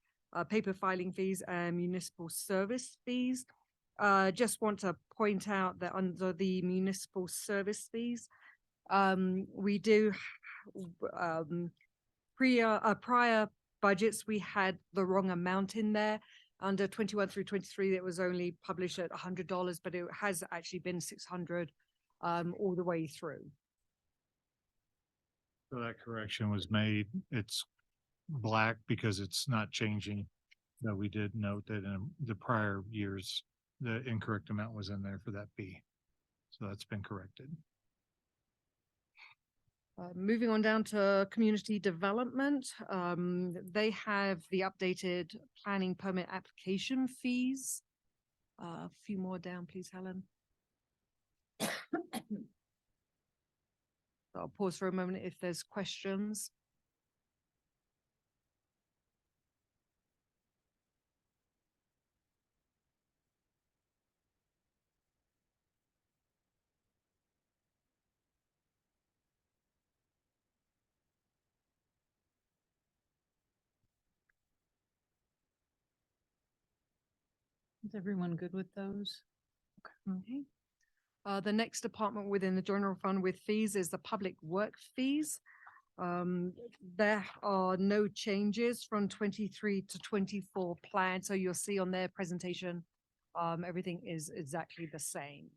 paper filing fees, and municipal service fees. Just want to point out that under the municipal service fees, we do prior budgets, we had the wrong amount in there. Under 21 through 23, it was only published at $100, but it has actually been 600 all the way through. So that correction was made. It's black because it's not changing. But we did note that in the prior years, the incorrect amount was in there for that fee. So that's been corrected. Moving on down to community development, they have the updated planning permit application fees. A few more down, please, Helen. I'll pause for a moment if there's questions. Is everyone good with those? Okay. The next department within the general fund with fees is the public work fees. There are no changes from 23 to 24 planned. So you'll see on their presentation, everything is exactly the same.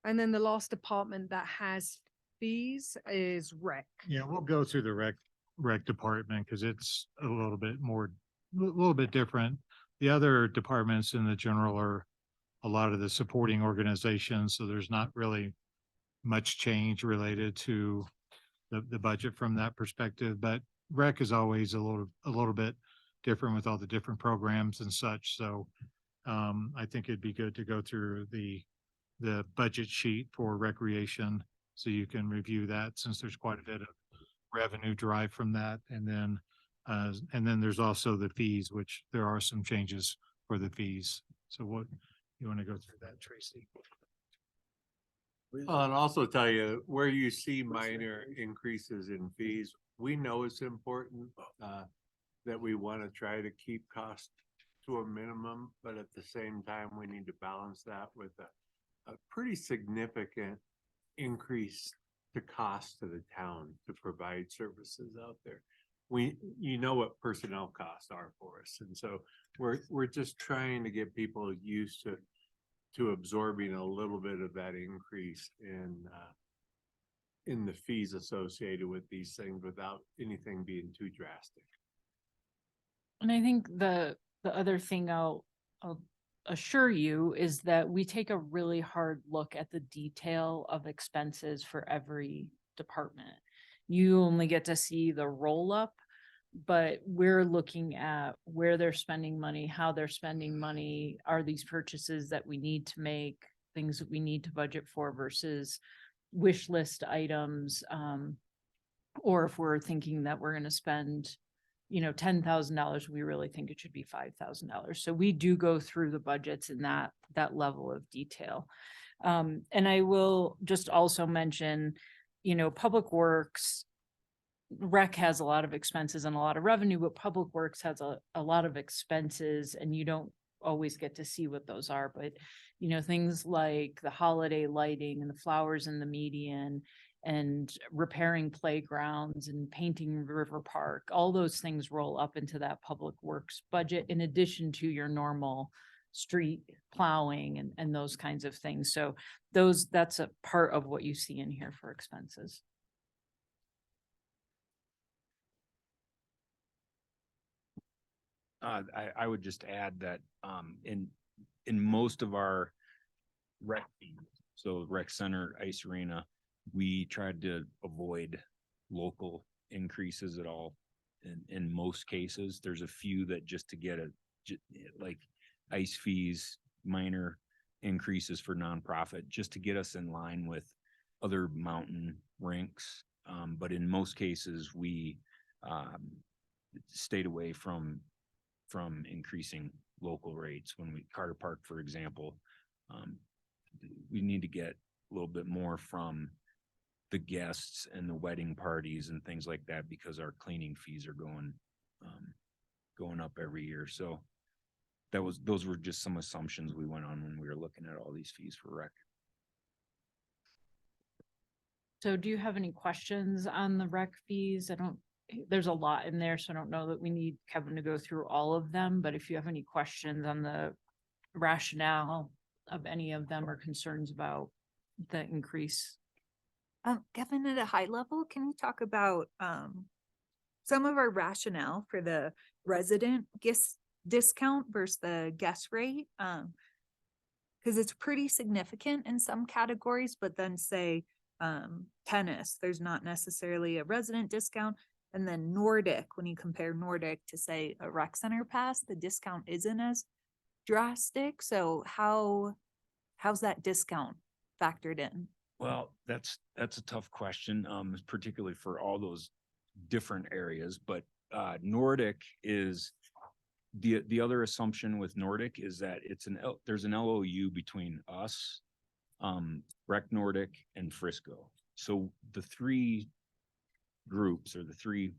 And then the last department that has fees is rec. Yeah, we'll go through the rec department because it's a little bit different. The other departments in the general are a lot of the supporting organizations, so there's not really much change related to the budget from that perspective, but rec is always a little bit different with all the different programs and such. So I think it'd be good to go through the budget sheet for recreation so you can review that since there's quite a bit of revenue derived from that. And then there's also the fees, which there are some changes for the fees. So what, you want to go through that, Tracy? And also tell you where you see minor increases in fees, we know it's important that we want to try to keep costs to a minimum, but at the same time, we need to balance that with a pretty significant increase to cost to the town to provide services out there. you know what personnel costs are for us. And so we're just trying to get people used to absorbing a little bit of that increase in the fees associated with these things without anything being too drastic. And I think the other thing I'll assure you is that we take a really hard look at the detail of expenses for every department. You only get to see the roll up, but we're looking at where they're spending money, how they're spending money. Are these purchases that we need to make, things that we need to budget for versus wish list items? Or if we're thinking that we're going to spend, $10,000, we really think it should be $5,000. So we do go through the budgets in that level of detail. And I will just also mention, Public Works, rec has a lot of expenses and a lot of revenue, but Public Works has a lot of expenses and you don't always get to see what those are. But, things like the holiday lighting and the flowers in the median and repairing playgrounds and painting River Park, all those things roll up into that Public Works budget in addition to your normal street plowing and those kinds of things. So that's a part of what you see in here for expenses. I would just add that in most of our rec fees, so rec center, ice arena, we tried to avoid local increases at all. In most cases, there's a few that just to get like ice fees, minor increases for nonprofit, just to get us in line with other mountain rinks. But in most cases, we stayed away from increasing local rates. When Carter Park, for example, we need to get a little bit more from the guests and the wedding parties and things like that, because our cleaning fees are going up every year. So those were just some assumptions we went on when we were looking at all these fees for rec. So do you have any questions on the rec fees? There's a lot in there, so I don't know that we need Kevin to go through all of them, but if you have any questions on the rationale of any of them or concerns about the increase. Kevin, at a high level, can you talk about some of our rationale for the resident guest discount versus the guest rate? Because it's pretty significant in some categories, but then say tennis, there's not necessarily a resident discount. And then Nordic, when you compare Nordic to say a rec center pass, the discount isn't as drastic. So how's that discount factored in? Well, that's a tough question, particularly for all those different areas. But Nordic is the other assumption with Nordic is that there's an LOU between us, Rec Nordic, and Frisco. So the three groups or the three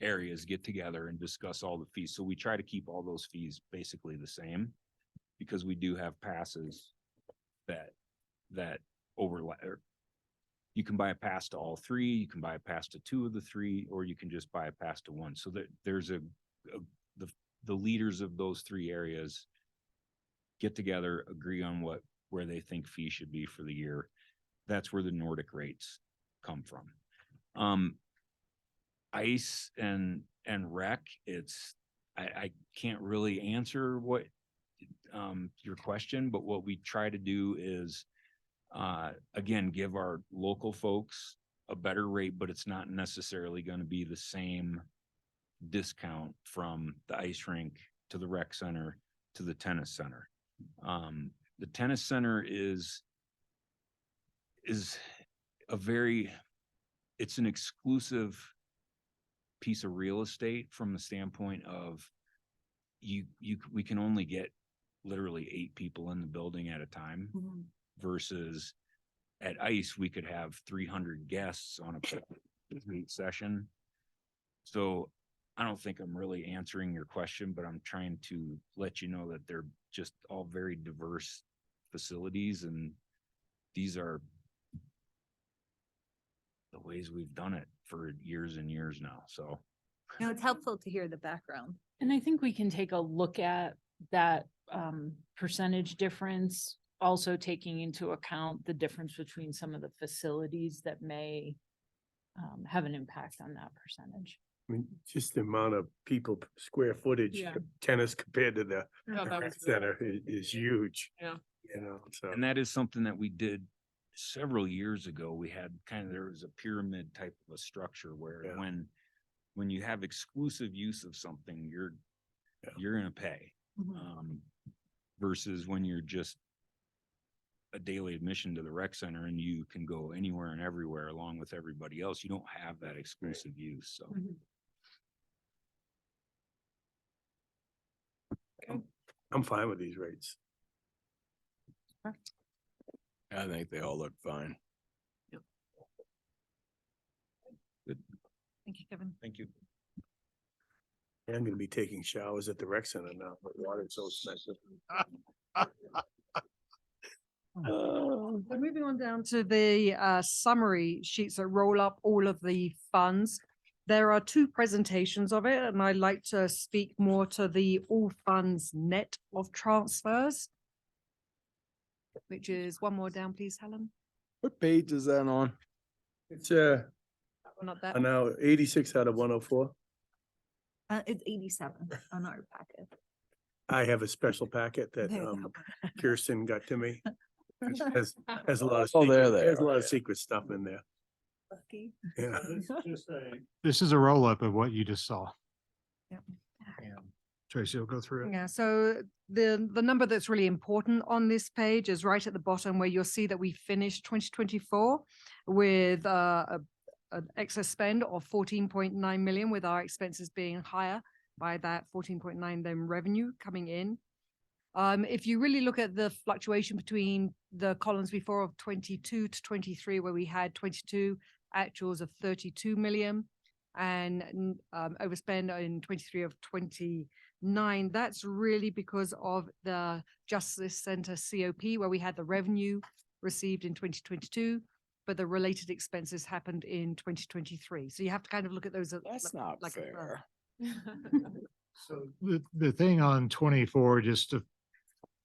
areas get together and discuss all the fees. So we try to keep all those fees basically the same, because we do have passes that overlap. You can buy a pass to all three, you can buy a pass to two of the three, or you can just buy a pass to one. So that there's the leaders of those three areas get together, agree on where they think fees should be for the year. That's where the Nordic rates come from. Ice and rec, I can't really answer what your question, but what we try to do is again, give our local folks a better rate, but it's not necessarily going to be the same discount from the ice rink to the rec center to the tennis center. The tennis center is it's an exclusive piece of real estate from the standpoint of we can only get literally 8 people in the building at a time. Mm-hmm. Versus at ice, we could have 300 guests on a session. So I don't think I'm really answering your question, but I'm trying to let you know that they're just all very diverse facilities, and these are the ways we've done it for years and years now. So No, it's helpful to hear the background. And I think we can take a look at that percentage difference, also taking into account the difference between some of the facilities that may have an impact on that percentage. I mean, just the amount of people, square footage, Yeah. tennis compared to the Yeah, that rec was really- center is huge, Yeah. you know, so. And that is something that we did several years ago. We had there was a pyramid type of a structure where Yeah. when you have exclusive use of something, you're gonna pay. Versus when you're just a daily admission to the rec center and you can go anywhere and everywhere along with everybody else. You don't have that exclusive use, so. I'm fine with these rates. I think they all look fine. Thank you, Kevin. Thank you. I'm gonna be taking showers at the rec center now, but water's so expensive. So moving on down to the summary sheets that roll up all of the funds. There are two presentations of it, and I'd like to speak more to the all funds net of transfers, which is one more down, please, Helen. What page is that on? It's Not that. now 86 out of 104. It's 87 on our packet. I have a special packet that There you go. Kirsten got to me. Has a lot of. Oh, there secret- they There's a are, lot of yeah. secret stuff in there. Lucky. Yeah. This is a roll-up of what you just saw. Yep. And Tracy will go through it. Yeah, so the number that's really important on this page is right at the bottom where you'll see that we finished 2024 with an excess spend of 14.9 million, with our expenses being higher by that 14.9 then revenue coming in. If you really look at the fluctuation between the columns before of 22 to 23, where we had 22 actuals of 32 million and overspend in 23 of 29, that's really because of the Justice Center COP, where we had the revenue received in 2022, but the related expenses happened in 2023. So you have to kind of look at those. That's not fair. So the thing on 24, just to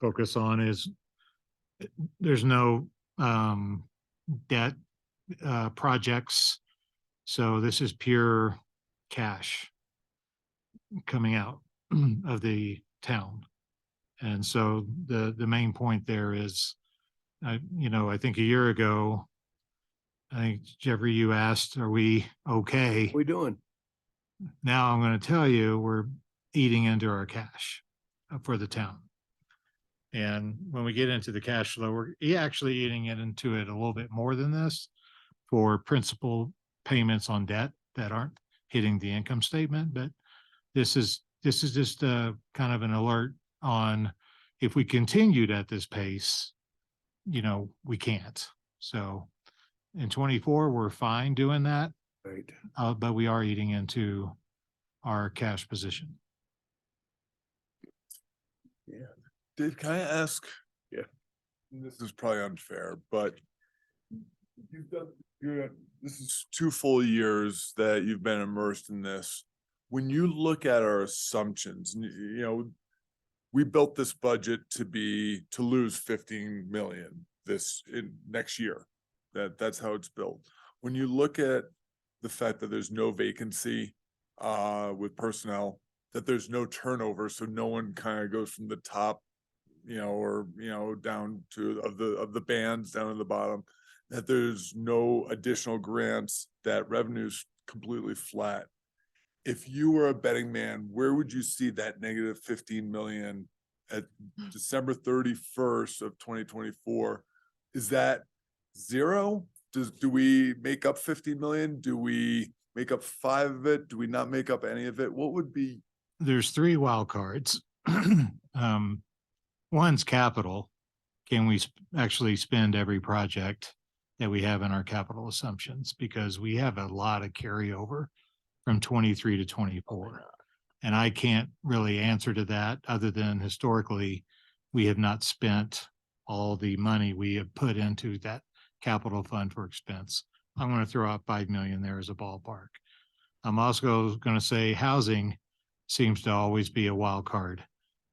focus on, is there's no debt projects. So this is pure cash coming out of the town. And so the main point there is, I think a year ago, I think Jeffrey, you asked, are we okay? What we doing? Now I'm going to tell you, we're eating into our cash for the town. And when we get into the cash flow, we're actually eating it into it a little bit more than this for principal payments on debt that aren't hitting the income statement. But this is just a kind of an alert on, if we continued at this pace, we can't. So in 24, we're fine doing that. Right. But we are eating into our cash position. Yeah. Dave, can I ask? Yeah. This is probably unfair, but this is 2 full years that you've been immersed in this. When you look at our assumptions, we built this budget to lose 15 million next year. That's how it's built. When you look at the fact that there's no vacancy with personnel, that there's no turnover, so no one kind of goes from the top, down to of the bands down to the bottom, that there's no additional grants, that revenue's completely flat. If you were a betting man, where would you see that negative 15 million at December 31st of 2024? Is that zero? Do we make up 50 million? Do we make up 5 of it? Do we not make up any of it? What would be? There's 3 wild cards. One's capital. Can we actually spend every project that we have in our capital assumptions? Because we have a lot of carryover from 23 to 24. And I can't really answer to that, other than historically, we have not spent all the money we have put into that capital fund for expense. I'm going to throw out 5 million there as a ballpark. I'm also going to say housing seems to always be a wild card,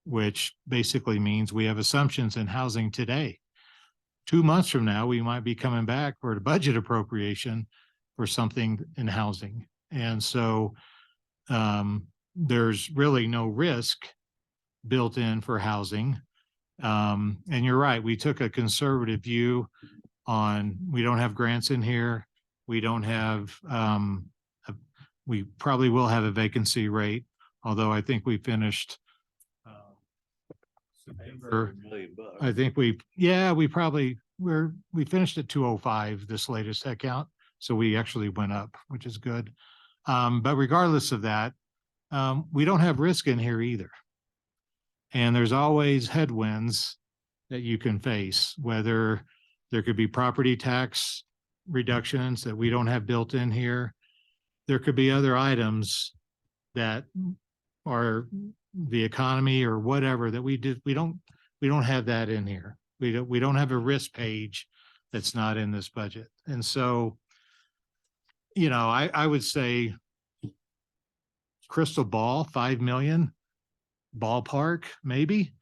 which basically means we have assumptions in housing today. 2 months from now, we might be coming back for a budget appropriation for something in housing. And so there's really no risk built in for housing. And you're right, we took a conservative view on, we don't have grants in here. We don't have, we probably will have a vacancy rate, although I think we finished September. I think we finished at 205 this latest head count. So we actually went up, which is good. But regardless of that, we don't have risk in here either. And there's always headwinds that you can face, whether there could be property tax reductions that we don't have built in here. There could be other items that are the economy or whatever that we don't have that in here. We don't have a risk page that's not in this budget. And so, you know, I would say crystal ball, 5 million ballpark, maybe,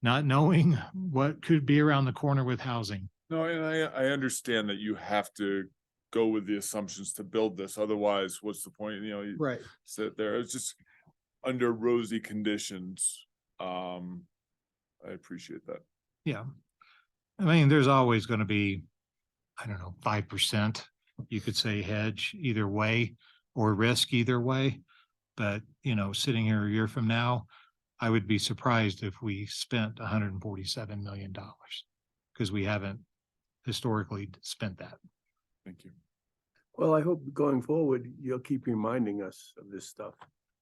not knowing what could be around the corner with housing. No, and I understand that you have to go with the assumptions to build this. Otherwise, what's the point? You know, you Right. sit there. It's just under rosy conditions. I appreciate that. Yeah. I mean, there's always going to be, I don't know, 5%, you could say hedge either way or risk either way. But, you know, sitting here a year from now, I would be surprised if we spent $147 million because we haven't historically spent that. Thank you. Well, I hope going forward, you'll keep reminding us of this stuff.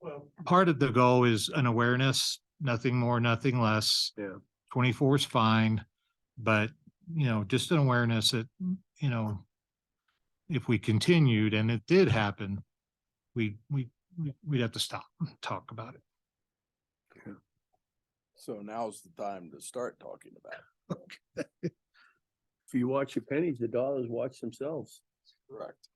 Well, part of the goal is an awareness, nothing more, nothing less. Yeah. 24 is fine, but, you know, just an awareness that, you know, if we continued and it did happen, we'd have to stop and talk about it. So now's the time to start talking about it. If you watch your pennies, the dollars watch themselves. Correct.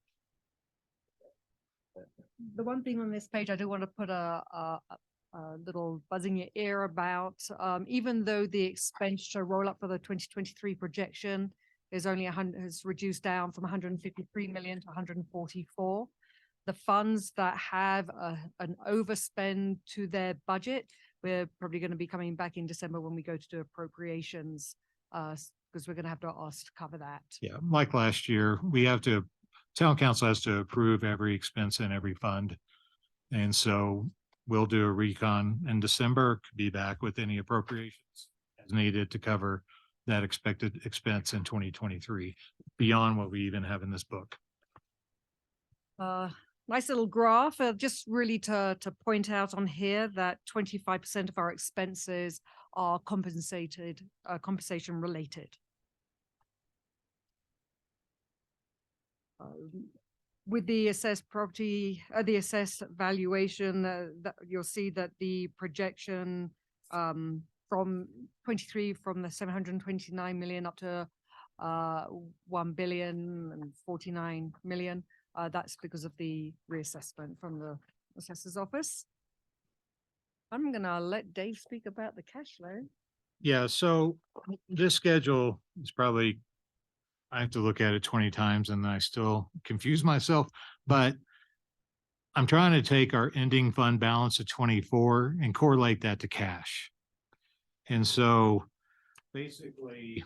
The one thing on this page, I do want to put a little buzz in your ear about, even though the expenditure roll up for the 2023 projection is only has reduced down from 153 million to 144. The funds that have an overspend to their budget, we're probably going to be coming back in December when we go to do appropriations, because we're going to have to ask to cover that. Yeah, like last year, town council has to approve every expense in every fund. And so we'll do a recon in December, be back with any appropriations as needed to cover that expected expense in 2023 beyond what we even have in this book. Nice little graph, just really to point out on here that 25% of our expenses are compensation related. With the assessed property, the assessed valuation, that you'll see that the projection from 23 from the 729 million up to 1,049 million. That's because of the reassessment from the assessor's office. I'm gonna let Dave speak about the cash flow. Yeah, so this schedule is probably, I have to look at it 20 times and I still confuse myself, but I'm trying to take our ending fund balance of 24 and correlate that to cash. And so basically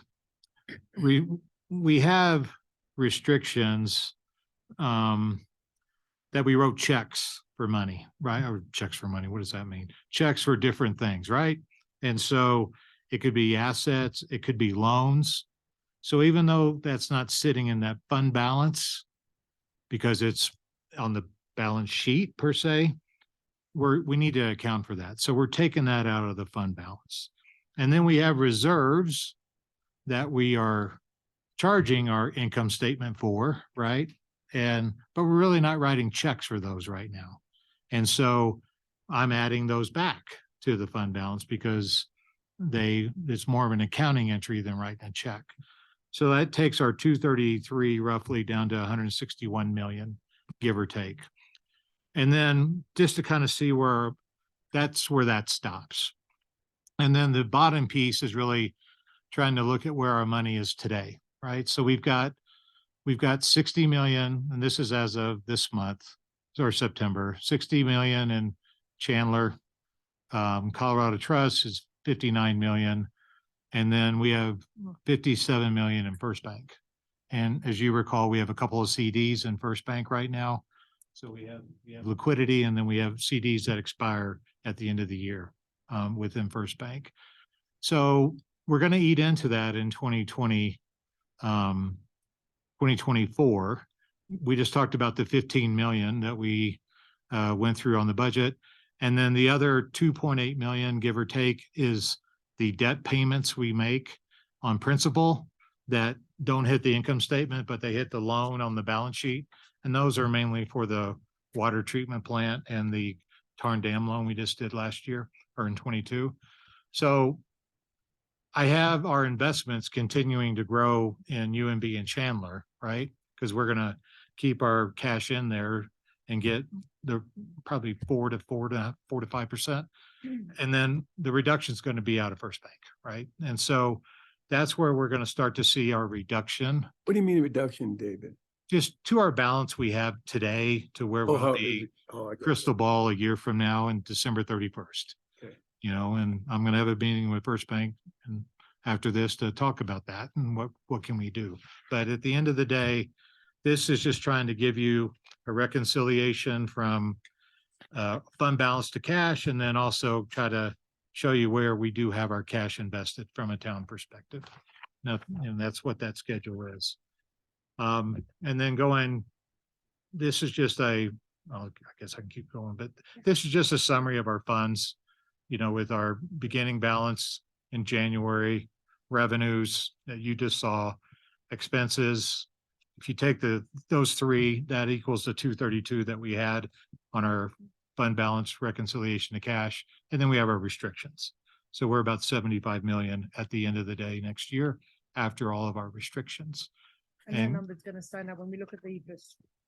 we have restrictions that we wrote checks for money, right? Or checks for money. What does that mean? Checks for different things, right? And so it could be assets, it could be loans. So even though that's not sitting in that fund balance because it's on the balance sheet per se, we need to account for that. So we're taking that out of the fund balance. And then we have reserves that we are charging our income statement for, right? But we're really not writing checks for those right now. And so I'm adding those back to the fund balance because it's more of an accounting entry than writing a check. So that takes our 233 roughly down to 161 million, give or take. And then just to kind of see where that stops. And then the bottom piece is really trying to look at where our money is today, right? So we've got 60 million, and this is as of this month or September, 60 million in Chandler. Colorado Trust is 59 million. And then we have 57 million in First Bank. And as you recall, we have a couple of CDs in First Bank right now. So we have liquidity, and then we have CDs that expire at the end of the year within First Bank. So we're going to eat into that in 2024. We just talked about the 15 million that we went through on the budget. And then the other 2.8 million, give or take, is the debt payments we make on principal that don't hit the income statement, but they hit the loan on the balance sheet. And those are mainly for the water treatment plant and the Tarn Dam loan we just did last year or in 22. So I have our investments continuing to grow in UMB and Chandler, right? Because we're going to keep our cash in there and get the probably 4 to 5%. And then the reduction is going to be out of First Bank, right? And so that's where we're going to start to see our reduction. What do you mean reduction, David? Just to our balance we have today to where we'll be crystal ball a year from now in December 31st. Okay. You know, and I'm going to have a meeting with First Bank and after this to talk about that and what can we do. But at the end of the day, this is just trying to give you a reconciliation from fund balance to cash, and then also try to show you where we do have our cash invested from a town perspective. Now, and that's what that schedule is. And then this is just I guess I can keep going, but this is just a summary of our funds, you know, with our beginning balance in January, revenues that you just saw, expenses. If you take those three, that equals the 232 that we had on our fund balance reconciliation to cash. And then we have our restrictions. So we're about 75 million at the end of the day next year after all of our restrictions. And that number's going to stand out when we look at the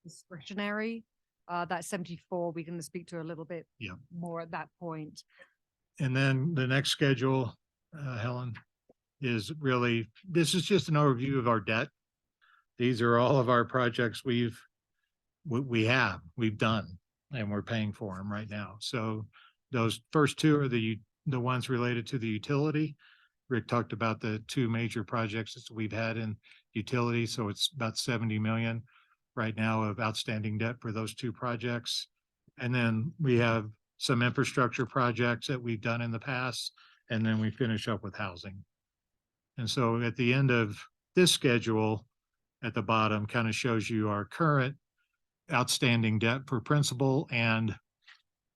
discretionary, that 74, we're going to speak to a little bit more at that point. And then the next schedule, Helen, is really, this is just an overview of our debt. These are all of our projects we've done, and we're paying for them right now. So those first two are the ones related to the utility. Rick talked about the two major projects that we've had in utility. So it's about 70 million right now of outstanding debt for those two projects. And then we have some infrastructure projects that we've done in the past, and then we finish up with housing. And so at the end of this schedule, at the bottom, kind of shows you our current outstanding debt for principal and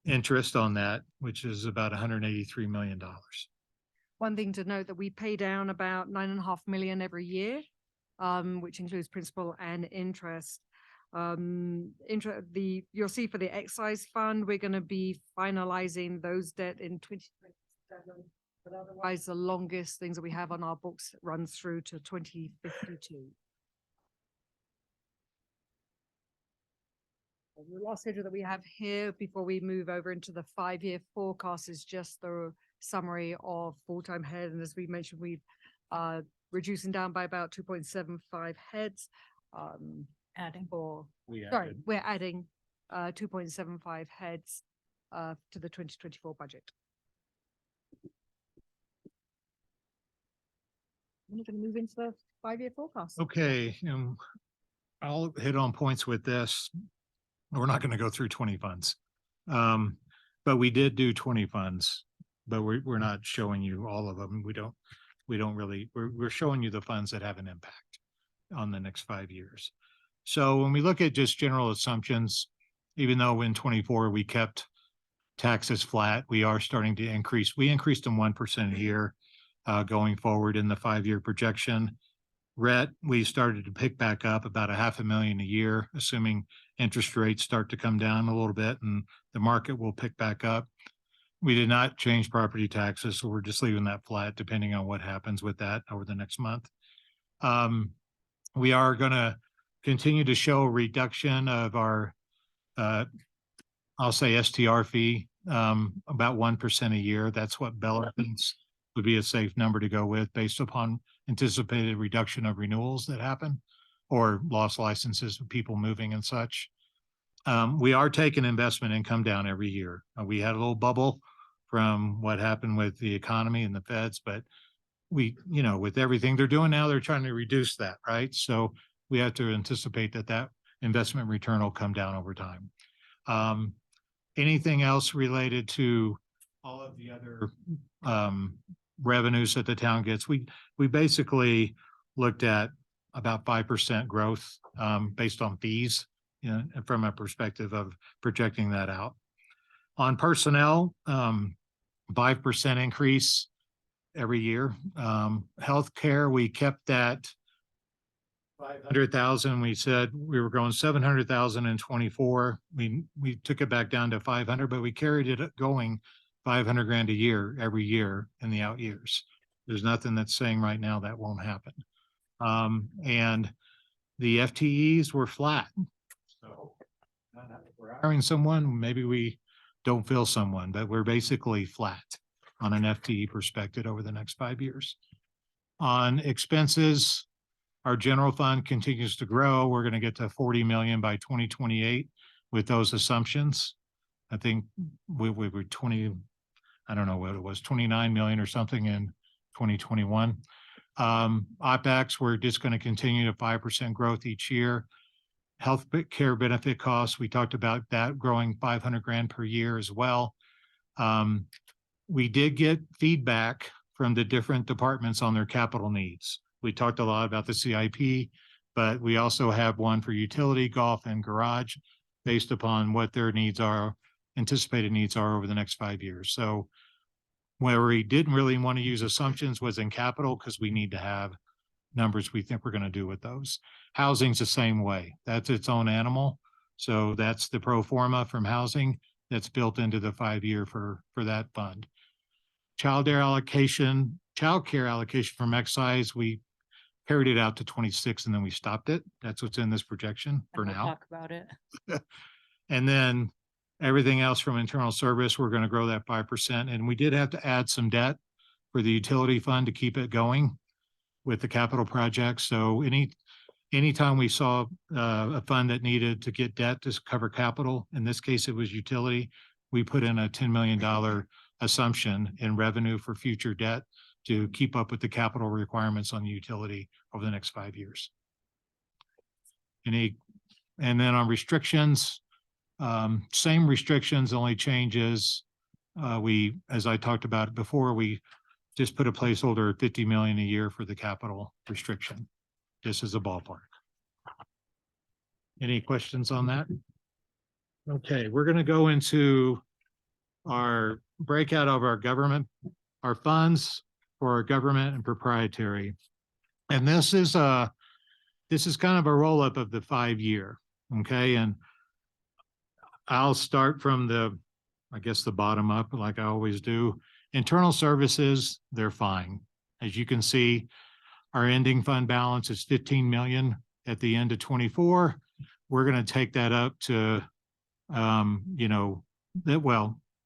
interest on that, which is about $183 million. One thing to note that we pay down about 9.5 million every year, which includes principal and interest. You'll see for the excise fund, we're going to be finalizing those debt in 2027. But otherwise, the longest things that we have on our books runs through to 2052. The last schedule that we have here before we move over into the 5-year forecast is just the summary of full-time head. And as we mentioned, we've reducing down by about 2.75 heads. We're adding 2.75 heads to the 2024 budget. I'm going to move into the 5-year forecast. Okay, I'll hit on points with this. We're not going to go through 20 funds. But we did do 20 funds, but we're not showing you all of them. We don't really, we're showing you the funds that have an impact on the next 5 years. So when we look at just general assumptions, even though in 24 we kept taxes flat, we are starting to increase. We increased them 1% a year going forward in the 5-year projection. RET, we started to pick back up about $500,000 a year, assuming interest rates start to come down a little bit and the market will pick back up. We did not change property taxes, so we're just leaving that flat depending on what happens with that over the next month. We are going to continue to show a reduction of our I'll say STR fee, about 1% a year. That's what Bella thinks would be a safe number to go with based upon anticipated reduction of renewals that happen or lost licenses with people moving and such. We are taking investment income down every year. We had a little bubble from what happened with the economy and the feds, but we, you know, with everything they're doing now, they're trying to reduce that, right? So we have to anticipate that that investment return will come down over time. Anything else related to all of the other revenues that the town gets? We basically looked at about 5% growth based on fees, you know, from a perspective of projecting that out. On personnel, 5% increase every year. Healthcare, we kept that 500,000. We said we were going 700,000 in 24. We took it back down to 500, but we carried it going 500 grand a year every year in the out years. There's nothing that's saying right now that won't happen. And the FTEs were flat. So we're hiring someone, maybe we don't fill someone, but we're basically flat on an FTE perspective over the next 5 years. On expenses, our general fund continues to grow. We're going to get to 40 million by 2028 with those assumptions. I think we were 20, I don't know what it was, 29 million or something in 2021. OpEx, we're just going to continue to 5% growth each year. Health care benefit costs, we talked about that growing 500 grand per year as well. We did get feedback from the different departments on their capital needs. We talked a lot about the CIP, but we also have one for utility, golf, and garage based upon what their needs are, anticipated needs are over the next 5 years. So where we didn't really want to use assumptions was in capital because we need to have numbers we think we're going to do with those. Housing's the same way. That's its own animal. So that's the pro forma from housing that's built into the 5-year for that fund. Childcare allocation from excise, we carried it out to 26 and then we stopped it. That's what's in this projection for And we'll now. talk about it. And then everything else from internal service, we're going to grow that 5%. And we did have to add some debt for the utility fund to keep it going with the capital projects. So anytime we saw a fund that needed to get debt to cover capital, in this case, it was utility, we put in a $10 million assumption in revenue for future debt to keep up with the capital requirements on the utility over the next 5 years. And then on restrictions, same restrictions, only changes. As I talked about before, we just put a placeholder at 50 million a year for the capital restriction. This is a ballpark. Any questions on that? Okay, we're going to go into our breakout of our government, our funds for our government and proprietary. And this is kind of a roll up of the 5-year. Okay. And I'll start from I guess the bottom up like I always do. Internal services, they're fine. As you can see, our ending fund balance is 15 million at the end of 24. We're going to take that up to, on the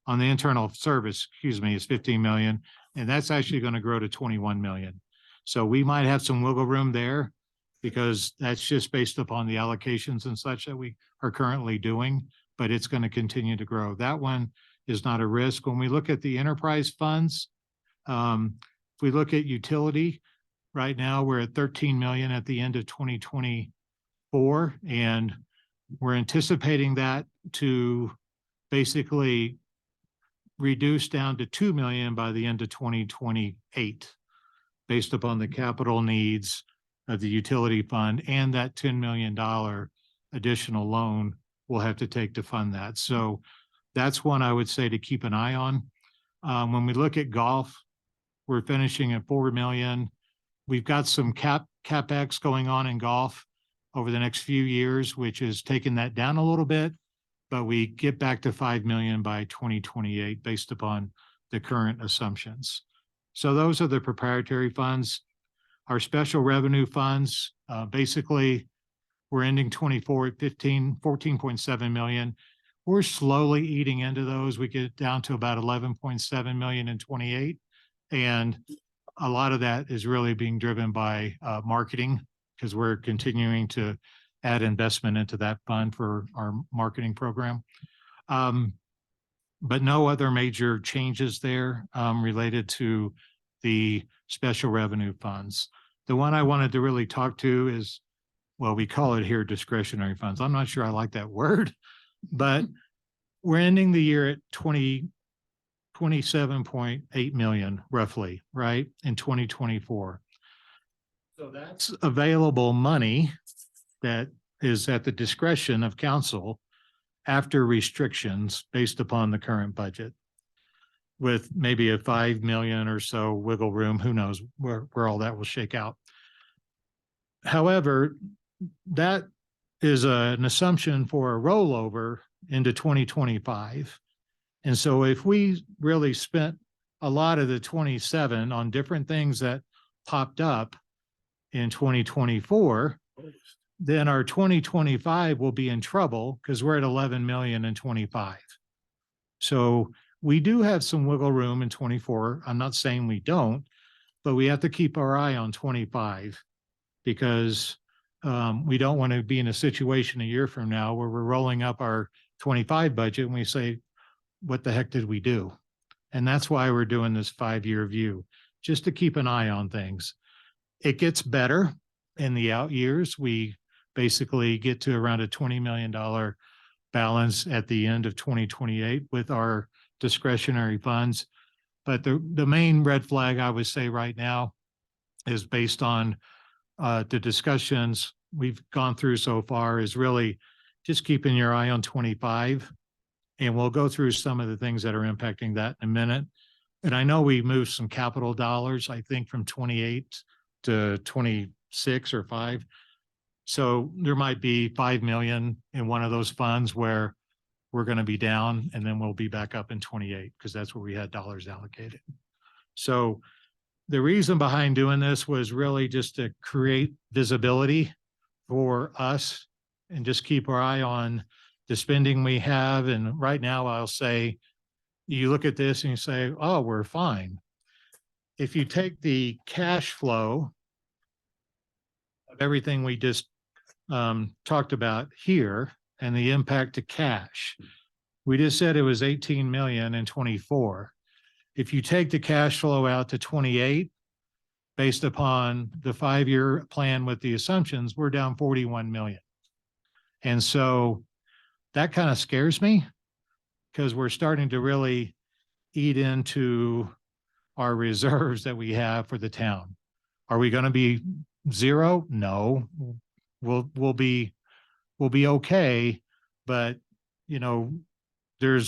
internal service, is 15 million. And that's actually going to grow to 21 million. So we might have some wiggle room there because that's just based upon the allocations and such that we are currently doing, but it's going to continue to grow. That one is not a risk. When we look at the enterprise funds, if we look at utility, right now we're at 13 million at the end of 2024, and we're anticipating that to basically reduce down to 2 million by the end of 2028, based upon the capital needs of the utility fund and that $10 million additional loan we'll have to take to fund that. So that's one I would say to keep an eye on. When we look at golf, we're finishing at 4 million. We've got some CapEx going on in golf over the next few years, which is taking that down a little bit, but we get back to 5 million by 2028 based upon the current assumptions. So those are the proprietary funds. Our special revenue funds, basically we're ending 24 at 14.7 million. we're slowly eating into those. We get down to about 11.7 million in 28. And a lot of that is really being driven by marketing, because we're continuing to add investment into that fund for our marketing program. But no other major changes there related to the special revenue funds. The one I wanted to really talk to is, well, we call it here discretionary funds. I'm not sure I like that word, but we're ending the year at 27.8 million roughly, right, in 2024. So that's available money that is at the discretion of council after restrictions based upon the current budget, with maybe a 5 million or so wiggle room. Who knows where all that will shake out. However, that is an assumption for a rollover into 2025. And so if we really spent a lot of the 27 on different things that popped up in 2024, then our 2025 will be in trouble because we're at 11 million in 25. So we do have some wiggle room in 24. I'm not saying we don't, but we have to keep our eye on 25, because we don't want to be in a situation a year from now where we're rolling up our 25 budget and we say, what the heck did we do? And that's why we're doing this 5-year view, just to keep an eye on things. It gets better in the out years. We basically get to around a $20 million balance at the end of 2028 with our discretionary funds. But the main red flag I would say right now is based on the discussions we've gone through so far, is really just keeping your eye on 25. And we'll go through some of the things that are impacting that in a minute. And I know we moved some capital dollars, I think from 28 to 26 or 5. So there might be 5 million in one of those funds where we're going to be down, and then we'll be back up in 28 because that's where we had dollars allocated. So the reason behind doing this was really just to create visibility for us and just keep our eye on the spending we have. And right now I'll say, you look at this and you say, oh, we're fine. If you take the cash flow of everything we just talked about here and the impact to cash, we just said it was 18 million in 24. If you take the cash flow out to 28, based upon the 5-year plan with the assumptions, we're down 41 million. And so that kind of scares me, because we're starting to really eat into our reserves that we have for the town. Are we going to be zero? No, we'll be okay. But you know, there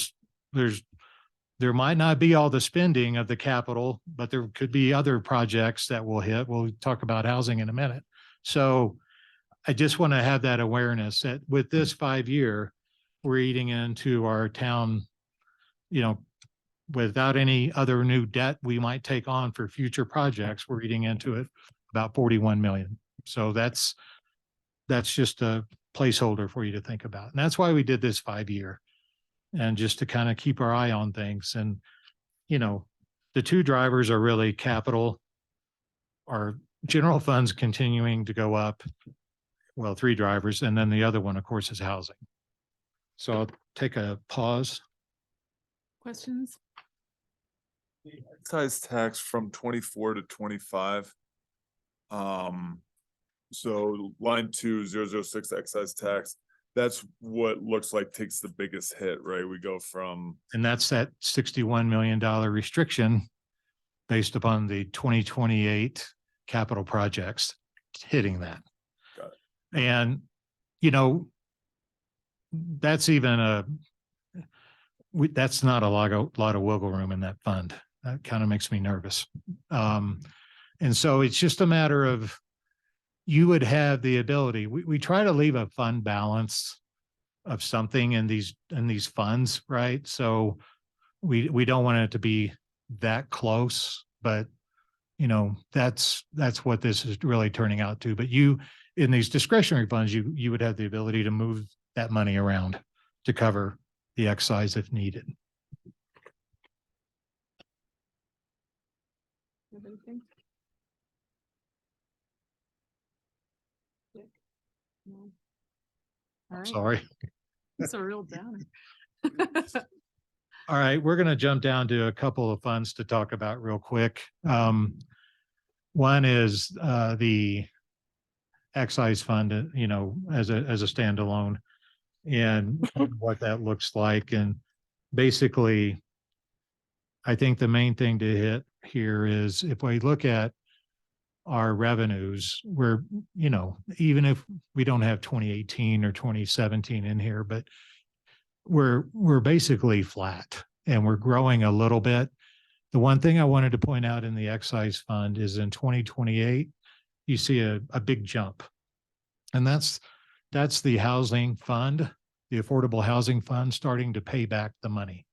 might not be all the spending of the capital, but there could be other projects that will hit. We'll talk about housing in a minute. So I just want to have that awareness that with this 5-year, we're eating into our town, you know, without any other new debt we might take on for future projects, we're eating into it about 41 million. So that's just a placeholder for you to think about. And that's why we did this 5-year, and just to kind of keep our eye on things. And, you know, the two drivers are really capital, our general funds continuing to go up. Well, 3 drivers. And then the other one, of course, is housing. So I'll take a pause. Questions? Excise tax from 24 to 25. So line 2006 excise tax, that's what looks like takes the biggest hit, right? We go from. And that's that $61 million restriction based upon the 2028 capital projects hitting that. Got it. And, you know, that's even that's not a lot of wiggle room in that fund. That kind of makes me nervous. And so it's just a matter of, you would have the ability, we try to leave a fund balance of something in these funds, right? So we don't want it to be that close, but you know, that's what this is really turning out to. But you, in these discretionary funds, you would have the ability to move that money around to cover the excise if needed. Have anything? Dick? No. All right. Sorry. It's a real downer. All right, we're going to jump down to a couple of funds to talk about real quick. One is the excise fund, as a standalone, and what that looks like. And basically, I think the main thing to hit here is if we look at our revenues, we're, even if we don't have 2018 or 2017 in here, but we're basically flat and we're growing a little bit. The one thing I wanted to point out in the excise fund is in 2028, you see a big jump. And that's the housing fund, the affordable housing fund starting to pay back the money.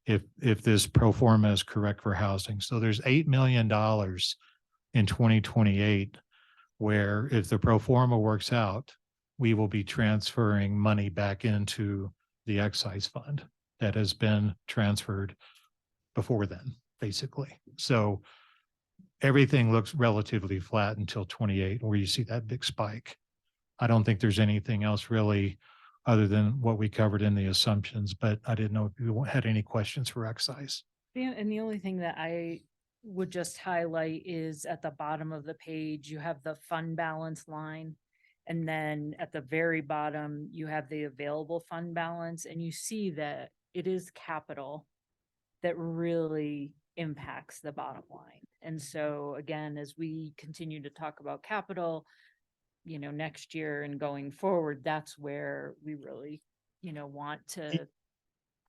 If this pro forma is correct for housing. So there's $8 million in 2028, where if the pro forma works out, we will be transferring money back into the excise fund that has been transferred before then, basically. So everything looks relatively flat until 28, where you see that big spike. I don't think there's anything else really other than what we covered in the assumptions, but I didn't know if you had any questions for excise. And the only thing that I would just highlight is at the bottom of the page, you have the fund balance line. And then at the very bottom, you have the available fund balance, and you see that it is capital that really impacts the bottom line. And so again, as we continue to talk about capital, next year and going forward, that's where we really, want to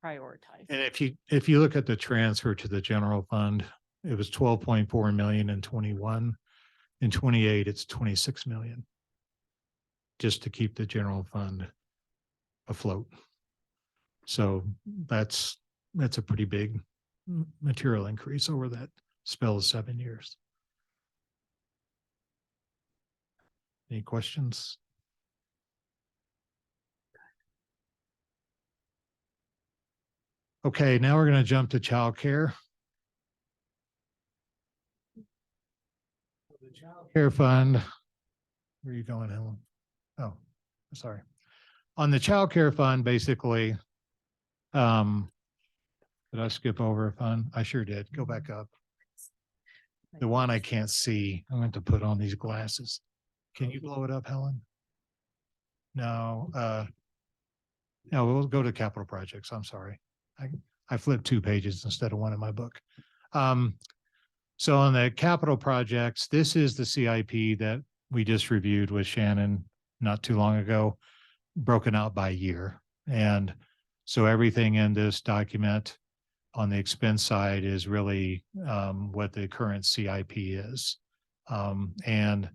prioritize. And if you look at the transfer to the general fund, it was 12.4 million in 21. In 28, it's 26 million. Just to keep the general fund afloat. So that's a pretty big material increase over that spell of 7 years. Any questions? Okay, now we're going to jump to childcare. The childcare fund. Where are you going, Helen? Oh, sorry. On the childcare fund, basically, did I skip over a fund? I sure did. Go back up. The one I can't see. I meant to put on these glasses. Can you blow it up, Helen? No, no, we'll go to capital projects. I'm sorry. I flipped 2 pages instead of 1 in my book. So on the capital projects, this is the CIP that we just reviewed with Shannon not too long ago, broken out by year. And so everything in this document on the expense side is really what the current CIP is. And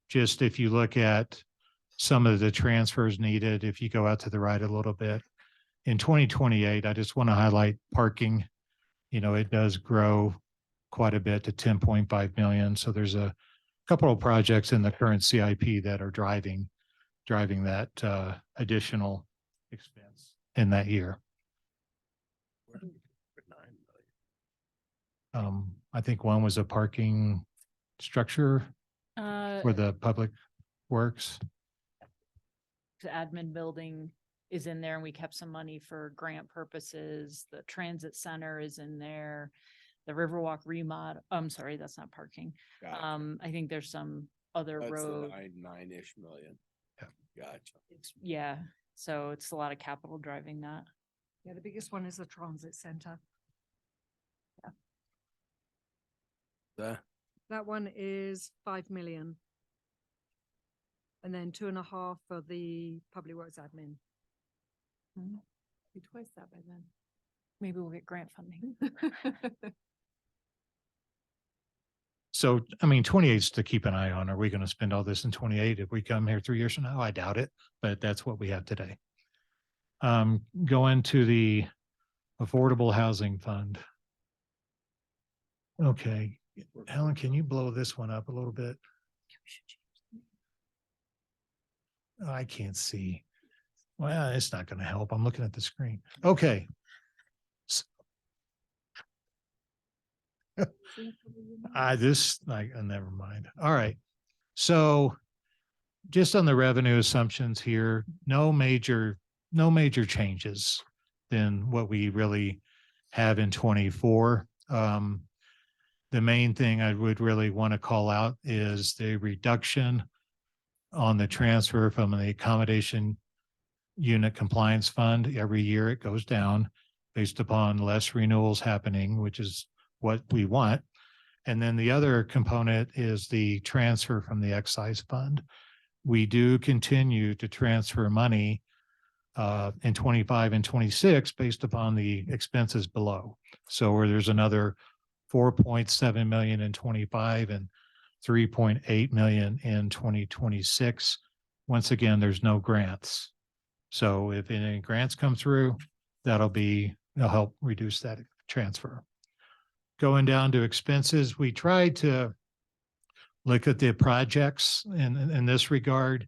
just if you look at some of the transfers needed, if you go out to the right a little bit, in 2028, I just want to highlight parking. It does grow quite a bit to 10.5 million. So there's a couple of projects in the current CIP that are driving that additional expense in that year. I think one was a parking structure for the public works. The admin building is in there, and we kept some money for grant purposes. The transit center is in there. The Riverwalk remodel. I'm sorry, that's not parking. Gotcha. I think there's some other That's the road. nine-ish million. Gotcha. Yeah, so it's a lot of capital driving that. Yeah, the biggest one is the transit center. That one is 5 million. And then 2.5 for the public works admin. Be twice that by then. Maybe we'll get grant funding. So, 28 is to keep an eye on. Are we going to spend all this in 28? If we come here 3 years from now, I doubt it, but that's what we have today. Go into the Affordable Housing Fund. Okay, Helen, can you blow this one up a little bit? I can't see. Well, it's not gonna help. I'm looking at the screen. Okay. Never mind. All right. So just on the revenue assumptions here, no major changes than what we really have in 24. The main thing I would really want to call out is the reduction on the transfer from the accommodation unit compliance fund. Every year it goes down based upon less renewals happening, which is what we want. And then the other component is the transfer from the excise fund. We do continue to transfer money in 25 and 26 based upon the expenses below. So where there's another 4.7 million in 25 and 3.8 million in 2026. Once again, there's no grants. So if any grants come through, that'll help reduce that transfer. Going down to expenses, we tried to look at the projects in this regard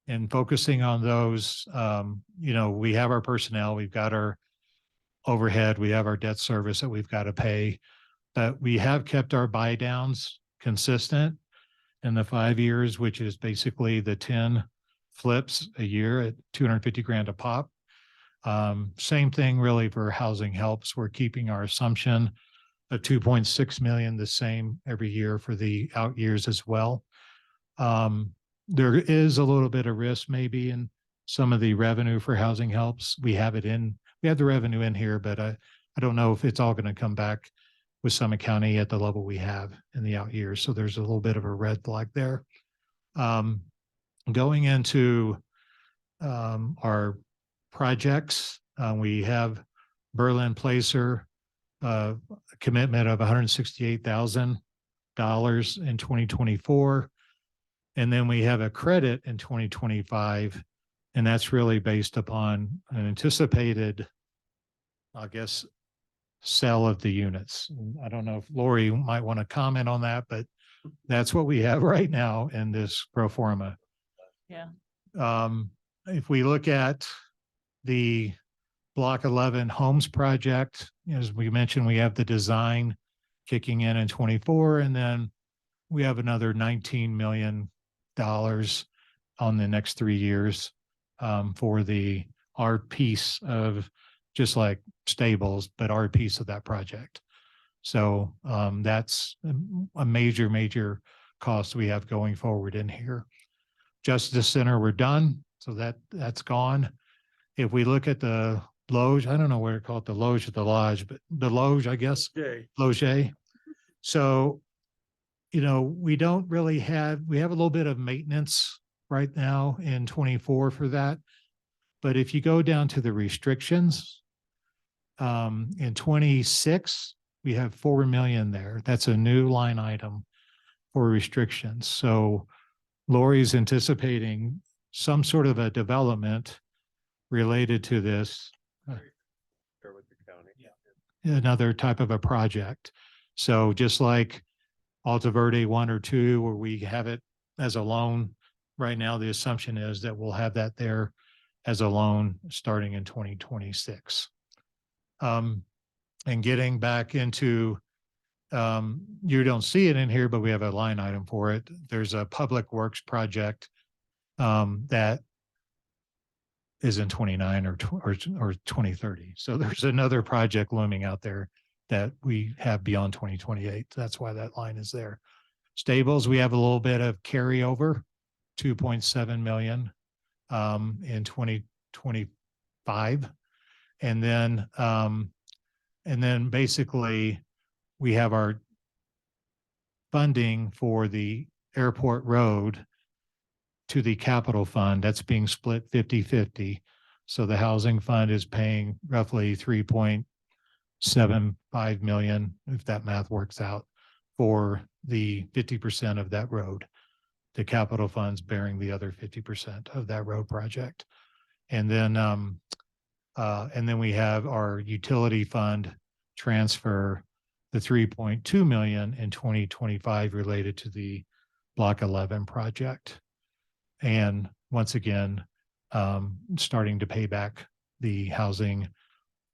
and focusing on those. We have our personnel, we've got our overhead, we have our debt service that we've got to pay. But we have kept our buy downs consistent in the 5 years, which is basically the 10 flips a year at 250 grand a pop. Same thing really for housing helps. We're keeping our assumption of 2.6 million the same every year for the out years as well. There is a little bit of risk maybe in some of the revenue for housing helps. We have the revenue in here, but I don't know if it's all going to come back with Summit County at the level we have in the out years. So there's a little bit of a red flag there. Going into our projects, we have Berlin Placer, a commitment of $168,000 in 2024. And then we have a credit in 2025, and that's really based upon an anticipated, I guess, sale of the units. I don't know if Lori might want to comment on that, but that's what we have right now in this pro forma. Yeah. If we look at the Block 11 Homes project, as we mentioned, we have the design kicking in 24, and then we have another $19 million on the next 3 years for our piece of, just like Stables, but our piece of that project. So that's a major cost we have going forward in here. Justice Center, we're done. So that's gone. If we look at the Loge, I don't know what to call it, the Loge or the Lodge, but the Loge, I guess. Loge. So, we don't really we have a little bit of maintenance right now in 24 for that. But if you go down to the restrictions, in 26, we have 4 million there. That's a new line item for restrictions. So Lori's anticipating some sort of a development related to this. Another type of a project. So just like Alta Verde 1 or 2, where we have it as a loan, right now the assumption is that we'll have that there as a loan starting in 2026. And getting back into, you don't see it in here, but we have a line item for it. There's a public works project that is in 29 or 2030. So there's another project looming out there that we have beyond 2028. That's why that line is there. Stables, we have a little bit of carryover, 2.7 million in 2025. And then basically we have our funding for the airport road to the capital fund that's being split 50-50. So the housing fund is paying roughly 3.75 million, if that math works out, for the 50% of that road. The capital fund's bearing the other 50% of that road project. And then we have our utility fund transfer, the 3.2 million in 2025 related to the Block 11 project. And once again, starting to pay back the housing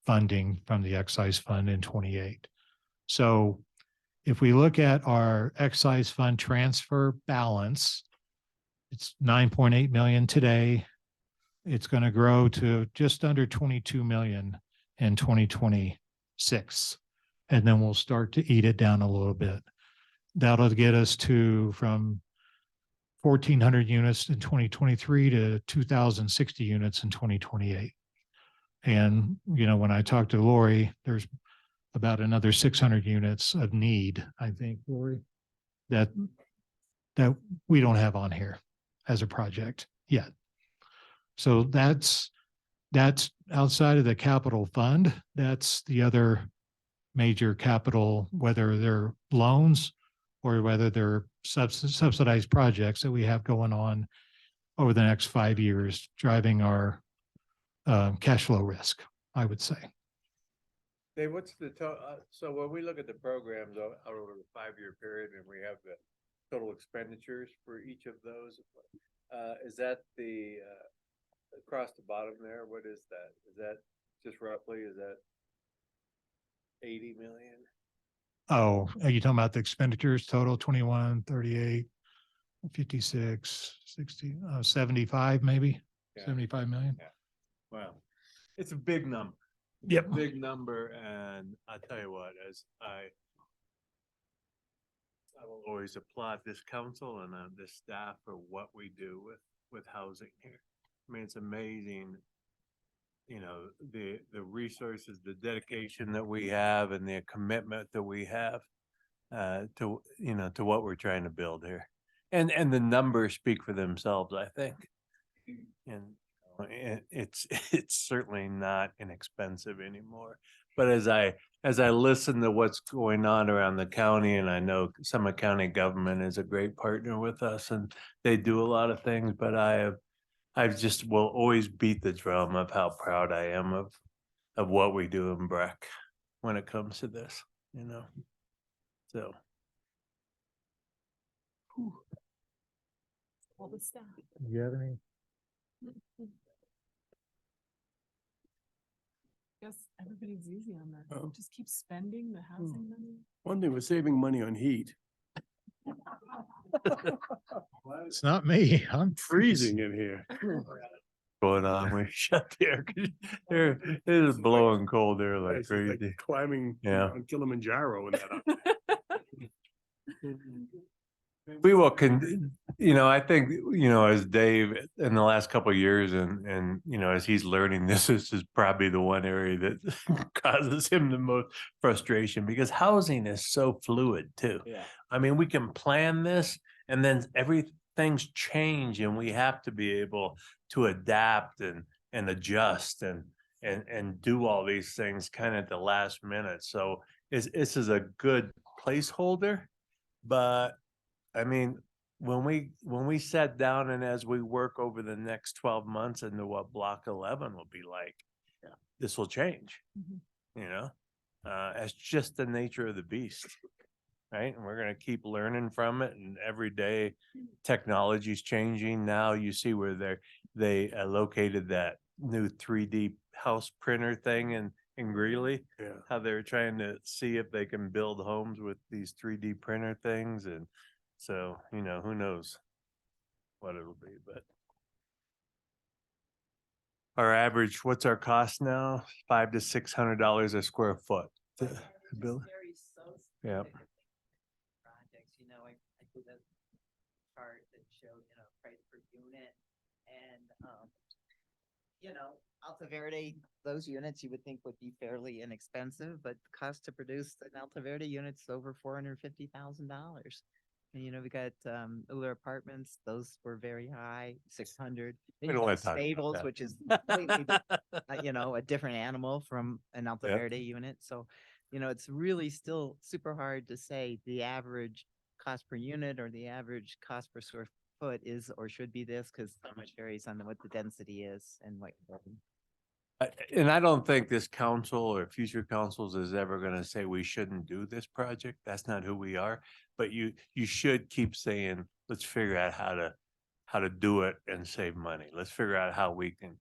funding from the excise fund in 28. So if we look at our excise fund transfer balance, it's 9.8 million today. It's going to grow to just under 22 million in 2026. And then we'll start to eat it down a little bit. That'll get us to from 1,400 units in 2023 to 2,060 units in 2028. And, you know, when I talked to Lori, there's about another 600 units of need, I think, Lori, that we don't have on here as a project yet. So that's outside of the capital fund. That's the other major capital, whether they're loans or whether they're subsidized projects that we have going on over the next 5 years, driving our cash flow risk, I would say. Dave, what's the so when we look at the programs out over the 5-year period and we have the total expenditures for each of those, is that the across the bottom there? What is that? Is that just roughly, is that 80 million? Oh, are you talking about the expenditures total 21, 38, 56, 60, 75 maybe? Yeah. 75 million? Yeah. Wow. It's a big number. Yep. Big number, and I tell you what, as I will always applaud this council and this staff for what we do with housing here. I mean, it's amazing, you know, the resources, the dedication that we have and the commitment that we have to, you know, to what we're trying to build here. And the numbers speak for themselves, I think. And it's certainly not inexpensive anymore. But as I listen to what's going on around the county, and I know Summit County government is a great partner with us and they do a lot of things, but I just will always beat the drum of how proud I am of what we do in Breck when it comes to this, you know. So All the stuff. You have any? Guess everybody's easy on that. Oh. Just keep spending the housing money. One thing, we're saving money on heat. It's not me. I'm Freezing in here. going on, we shut the air. It is blowing cold there like It's like crazy. climbing Yeah. on Kilimanjaro and that. We will you know, I think, you know, as Dave in the last couple of years and, you know, as he's learning, this is probably the one area that causes him the most frustration because housing is so fluid too. Yeah. I mean, we can plan this and then everything's change and we have to be able to adapt and adjust and do all these things kind of at the last minute. So this is a good placeholder, but I mean, when we sat down and as we work over the next 12 months into what Block 11 will be like, this will change, you know, it's just the nature of the beast, right? And we're going to keep learning from it. And every day technology's changing. Now you see where they located that new 3D house printer thing in Greeley, how they're trying to see if they can build homes with these 3D printer things. And so, you know, who knows what it'll be, but our average, what's our cost now? $500 to $600 a square foot to build. Yeah. Projects, you know, I did a chart that showed, you know, price per unit and, you know, Alta Verde, those units you would think would be fairly inexpensive, but the cost to produce an Alta Verde unit's over $450,000. And, you know, we got Uller Apartments, those were very high, 600. We Then don't you wanna got talk about Stables, that. which is completely, you know, a different animal from an Alta Yep. Verde unit. So, you know, it's really still super hard to say the average cost per unit or the average cost per square foot is or should be this because so much varies on what the density is and what. And I don't think this council or future councils is ever gonna say we shouldn't do this project. That's not who we are. But you should keep saying, let's figure out how to do it and save money. Let's figure out how we can,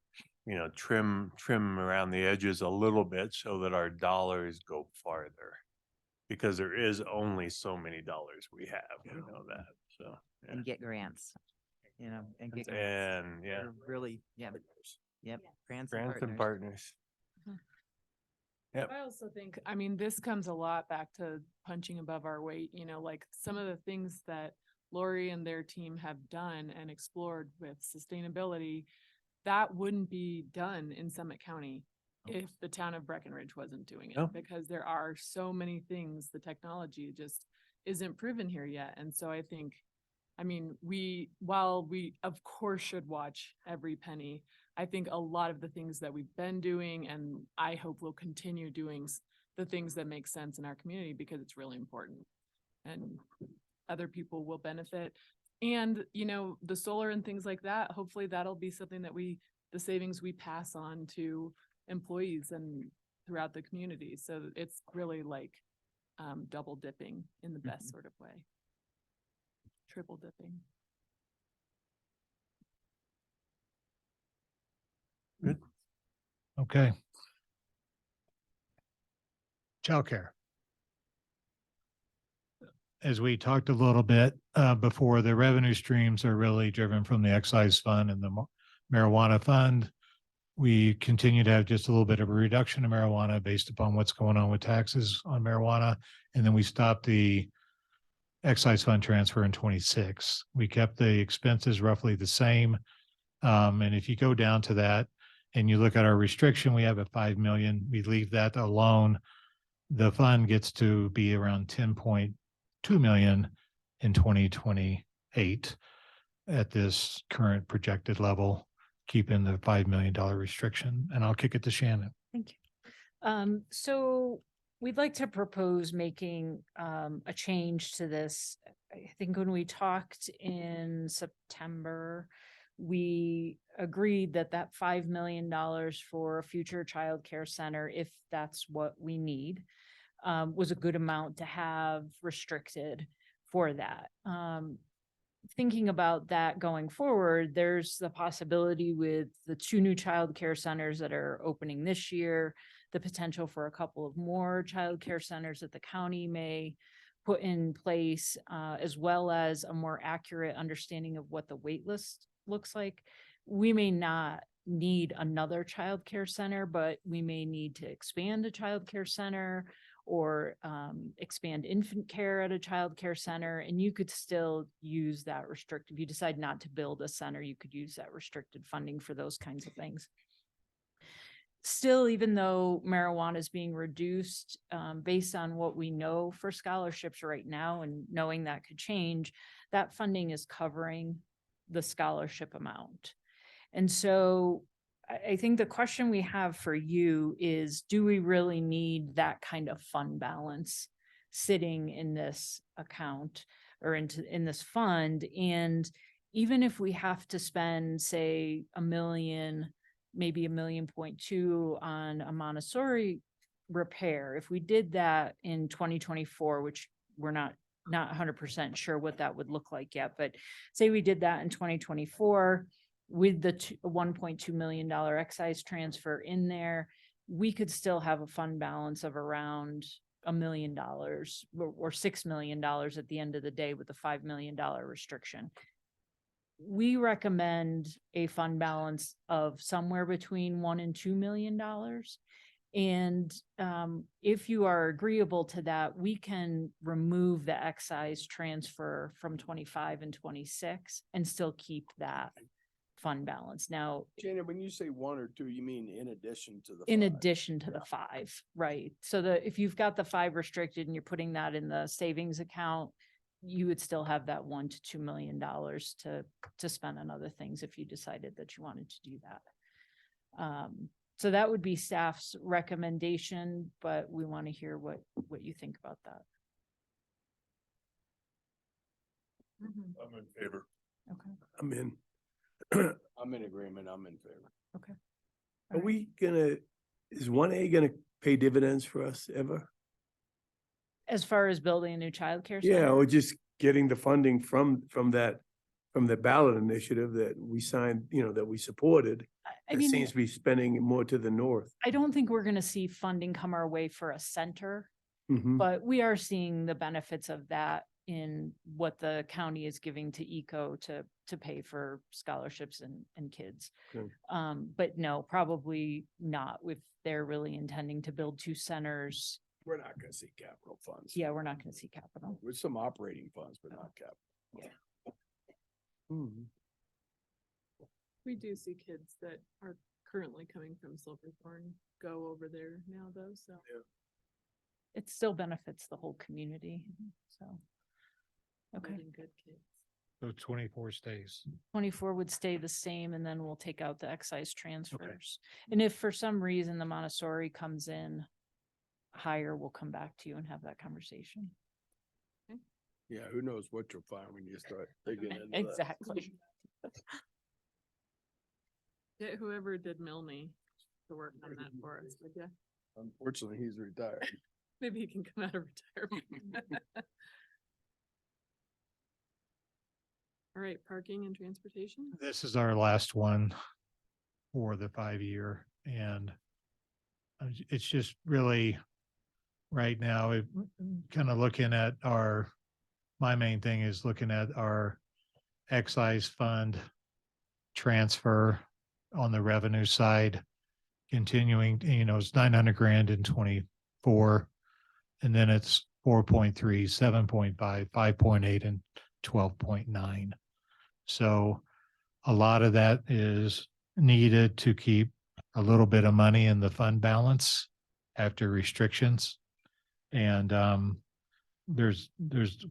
trim around the edges a little bit so that our dollars go farther. Because there is only so many dollars we have, we know that, so. yeah. And get grants, and get grants. And, yeah. They're really, yeah, yep, grants Grants and partners. partners. Yep. I also think, I mean, this comes a lot back to punching above our weight, like some of the things that Lori and their team have done and explored with sustainability, that wouldn't be done in Summit County if the town of Breckenridge wasn't doing No. it, because there are so many things, the technology just isn't proven here yet. And so I think, I mean, while we of course should watch every penny, I think a lot of the things that we've been doing, and I hope we'll continue doing the things that make sense in our community, because it's really important and other people will benefit. And, the solar and things like that, hopefully that'll be something that the savings we pass on to employees and throughout the community. So it's really like double dipping in the best sort of way. Triple dipping. Okay. Childcare. As we talked a little bit before, the revenue streams are really driven from the excise fund and the marijuana fund. We continue to have just a little bit of a reduction in marijuana based upon what's going on with taxes on marijuana. And then we stopped the excise fund transfer in 26. We kept the expenses roughly the same. And if you go down to that and you look at our restriction, we have a 5 million. We leave that alone. The fund gets to be around 10.2 million in 2028 at this current projected level, keeping the $5 million restriction. And I'll kick it to Shannon. Thank you. So we'd like to propose making a change to this. I think when we talked in September, we agreed that $5 million for a future childcare center, if that's what we need, was a good amount to have restricted for that. Thinking about that going forward, there's the possibility with the 2 new childcare centers that are opening this year, the potential for a couple of more childcare centers that the county may put in place, as well as a more accurate understanding of what the wait list looks like. We may not need another childcare center, but we may need to expand a childcare center or expand infant care at a childcare center. And you could still use that restricted. If you decide not to build a center, you could use that restricted funding for those kinds of things. Still, even though marijuana is being reduced based on what we know for scholarships right now, and knowing that could change, that funding is covering the scholarship amount. And so I think the question we have for you is, do we really need that kind of fund balance sitting in this account or in this fund? And even if we have to spend, say, $1 million, maybe $1.2 million on a Montessori repair, if we did that in 2024, which we're not 100% sure what that would look like yet, but say we did that in 2024, with the $1.2 million excise transfer in there, we could still have a fund balance of around $1 million or $6 million at the end of the day with a $5 million restriction. We recommend a fund balance of somewhere between $1 and $2 million. And if you are agreeable to that, we can remove the excise transfer from 25 and 26 and still keep that fund balance. Now, Janet, when you say 1 or 2, you mean in addition to the in 5? addition to the 5, right? So if you've got the 5 restricted and you're putting that in the savings account, you would still have that $1 to $2 million to spend on other things if you decided that you wanted to do that. So that would be staff's recommendation, but we want to hear what you think about that. I'm in favor. Okay. I'm in. I'm in agreement. I'm in favor. Okay. Are we is 1A gonna pay dividends for us ever? As far as building a new childcare center? Yeah, or just getting the funding from that from the ballot initiative that we signed, that we supported. I It mean, seems to be spending more to the north. I don't think we're gonna see funding come our way for a center, Mhm. but we are seeing the benefits of that in what the county is giving to ECO to pay for scholarships and kids. Good. But no, probably not if they're really intending to build two centers. We're not gonna see capital funds. Yeah, we're not gonna see capital. With some operating funds, but not capital. Mhm. We do see kids that are currently coming from Silverthorne go over there now though, so. It still benefits the whole community, so. Okay, Really good kids. So 24 stays. 24 would stay the same and then we'll take out the excise transfers. And if for some reason the Montessori comes in higher, we'll come back to you and have that conversation. Yeah, who knows what you'll find when you start digging into that. Exactly. Get whoever did Milne to work on that for us, would ya? Unfortunately, he's retired. Maybe he can come out of retirement. All right, parking and transportation? This is our last one for the 5-year, and it's just really right now, kind of looking at my main thing is looking at our excise fund transfer on the revenue side, continuing, it's 900 grand in 24, and then it's 4.3, 7.5, 5.8, and 12.9. So a lot of that is needed to keep a little bit of money in the fund balance after restrictions. And there's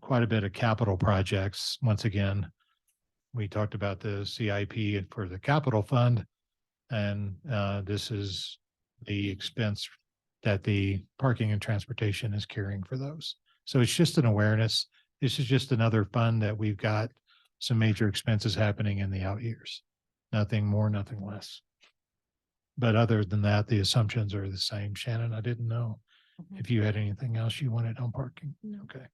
quite a bit of capital projects. Once again, we talked about the CIP for the capital fund, and this is the expense that the parking and transportation is carrying for those. So it's just an awareness. This is just another fund that we've got some major expenses happening in the out years. Nothing more, nothing less. But other than that, the assumptions are the same. Shannon, I didn't know if you had anything else you wanted on parking. No. Okay.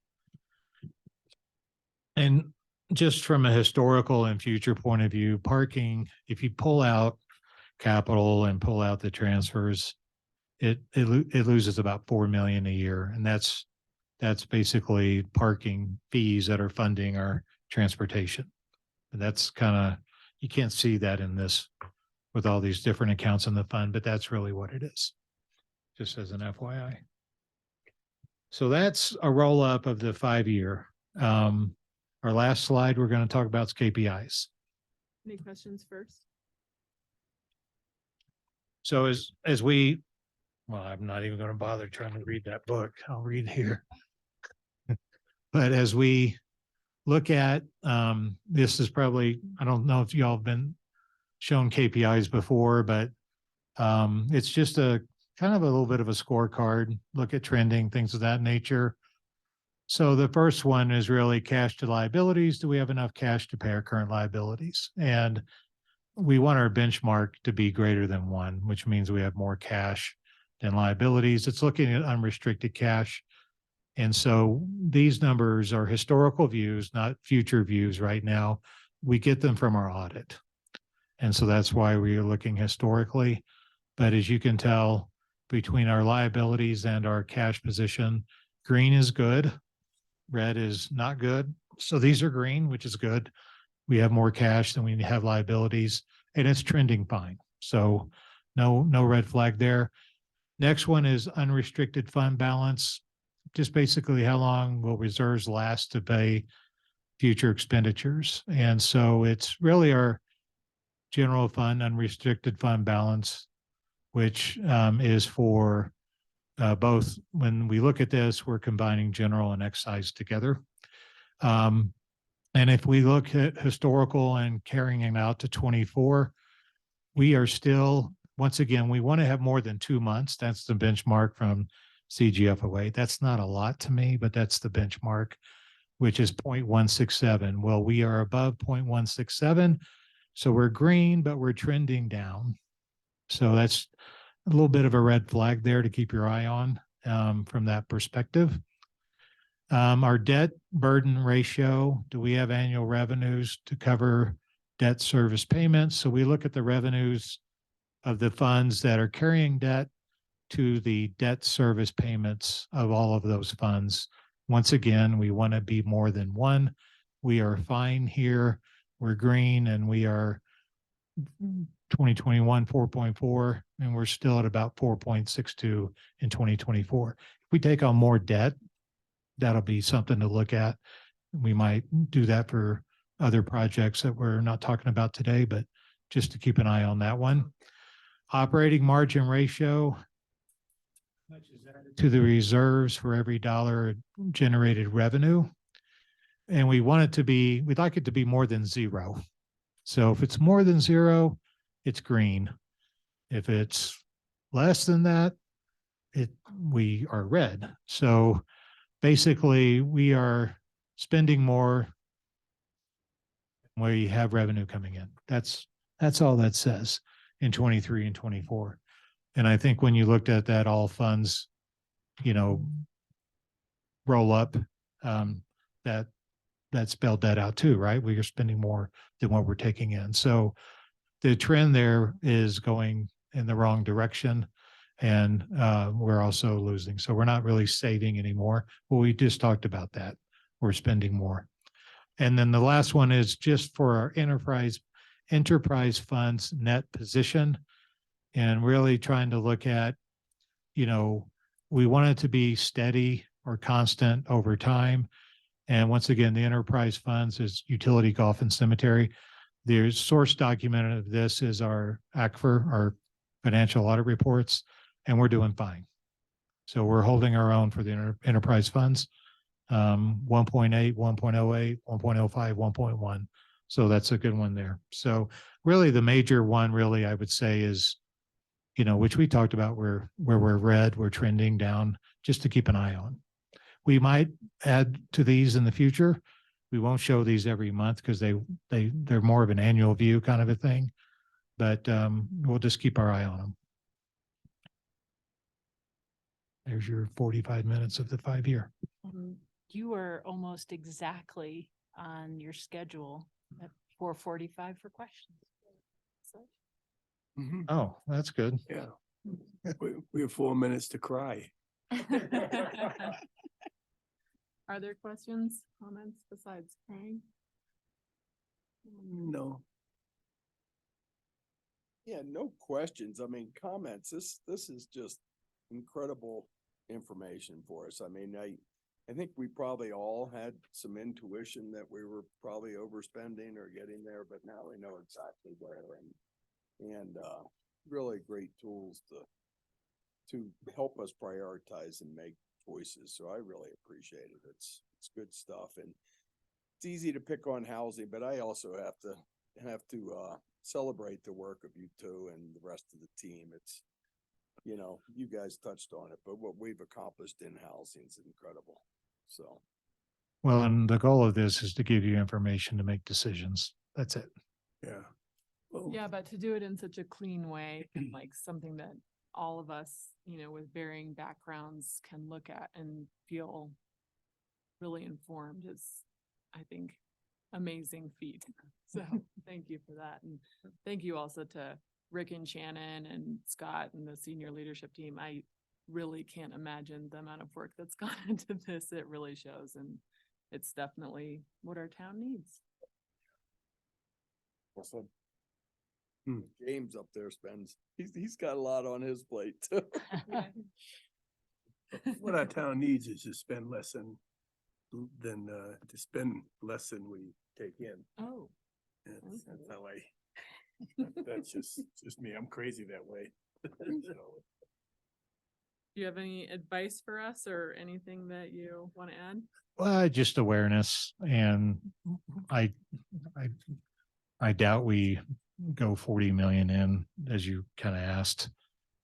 And just from a historical and future point of view, parking, if you pull out capital and pull out the transfers, it loses about 4 million a year. And that's basically parking fees that are funding our transportation. And that's you can't see that in this with all these different accounts in the fund, but that's really what it is. Just as an FYI. So that's a roll up of the 5-year. Our last slide we're going to talk about is KPIs. Any questions first? So I'm not even going to bother trying to read that book. I'll read here. But as we look at, this is probably, I don't know if y'all have been shown KPIs before, but it's just a kind of a little bit of a scorecard, look at trending, things of that nature. So the first one is really cash to liabilities. Do we have enough cash to pay our current liabilities? And we want our benchmark to be greater than 1, which means we have more cash than liabilities. It's looking at unrestricted cash. And so these numbers are historical views, not future views right now. We get them from our audit. And so that's why we are looking historically. But as you can tell, between our liabilities and our cash position, green is good, red is not good. So these are green, which is good. We have more cash than we have liabilities, and it's trending fine. So no red flag there. Next one is unrestricted fund balance. Just basically how long will reserves last to pay future expenditures? And so it's really our general fund, unrestricted fund balance, which is for both. When we look at this, we're combining general and excise together. And if we look at historical and carrying it out to 24, we are still, once again, we want to have more than 2 months. That's the benchmark from CGFOA. That's not a lot to me, but that's the benchmark, which is 0.167. Well, we are above 0.167. So we're green, but we're trending down. So that's a little bit of a red flag there to keep your eye on from that perspective. Our debt burden ratio, do we have annual revenues to cover debt service payments? So we look at the revenues of the funds that are carrying debt to the debt service payments of all of those funds. Once again, we want to be more than one. We are fine here. We're green and we are 2021 4.4, and we're still at about 4.62 in 2024. If we take on more debt, that'll be something to look at. We might do that for other projects that we're not talking about today, but just to keep an eye on that one. Operating margin ratio to the reserves for every dollar generated revenue. And we want it to be, we'd like it to be more than zero. So if it's more than zero, it's green. If it's less than that, we are red. So basically we are spending more where you have revenue coming in. That's all that says in 23 and 24. And I think when you looked at that, all funds, roll up, that spelled that out too, right? We are spending more than what we're taking in. So the trend there is going in the wrong direction, and we're also losing. So we're not really saving anymore. Well, we just talked about that. We're spending more. And then the last one is just for our enterprise funds net position, and really trying to look at, we want it to be steady or constant over time. And once again, the enterprise funds is utility, golf, and cemetery. The source document of this is our ACFR, our financial audit reports, and we're doing fine. So we're holding our own for the enterprise funds, 1.8, 1.08, 1.05, 1.1. So that's a good one there. So really the major one really I would say is, which we talked about where we're red, we're trending down, just to keep an eye on. We might add to these in the future. We won't show these every month because they're more of an annual view kind of a thing, but we'll just keep our eye on them. There's your 45 minutes of the 5-year. You were almost exactly on your schedule at 4:45 for questions. So. Oh, that's good. Yeah. We have 4 minutes to cry. Are there questions, comments besides crying? No. Yeah, no questions. I mean, comments. This is just incredible information for us. I mean, I think we probably all had some intuition that we were probably overspending or getting there, but now we know exactly where, and really great tools to help us prioritize and make choices. So I really appreciate it. It's good stuff, and it's easy to pick on housing, but I also have to celebrate the work of you two and the rest of the team. It's, you guys touched on it, but what we've accomplished in housing is incredible. So. Well, and the goal of this is to give you information to make decisions. That's it. Yeah. Yeah, but to do it in such a clean way, and like something that all of us, with varying backgrounds can look at and feel really informed is, I think, amazing feat. So thank you for that. And thank you also to Rick and Shannon and Scott and the senior leadership team. I really can't imagine the amount of work that's gone into this. It really shows, and it's definitely what our town needs. Awesome. James up there he's got a lot on his plate too. What our town needs is to spend less than to spend less than we take in. Oh. That's how that's just me. I'm crazy that way. So. Do you have any advice for us or anything that you want to add? Well, just awareness, and I doubt we go 40 million in, as you kind of asked,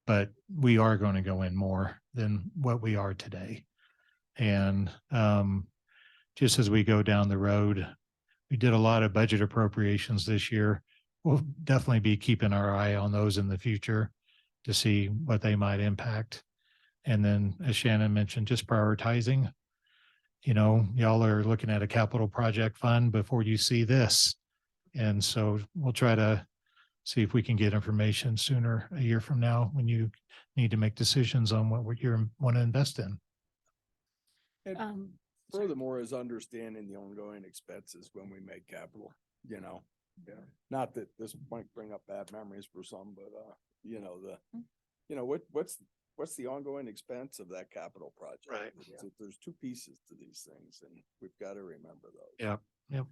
but we are going to go in more than what we are today. And just as we go down the road, we did a lot of budget appropriations this year. We'll definitely be keeping our eye on those in the future to see what they might impact. And then, as Shannon mentioned, just prioritizing. you know, y'all are looking at a capital project fund before you see this. And so we'll try to see if we can get information sooner, a year from now, when you need to make decisions on what you want to invest in. And furthermore, is understanding the ongoing expenses when we make capital, you know? Yeah. Not that this might bring up bad memories for some, but, you know, what's the ongoing expense of that capital project? Right. There's two pieces to these things and we've got to remember those. Yep, yep.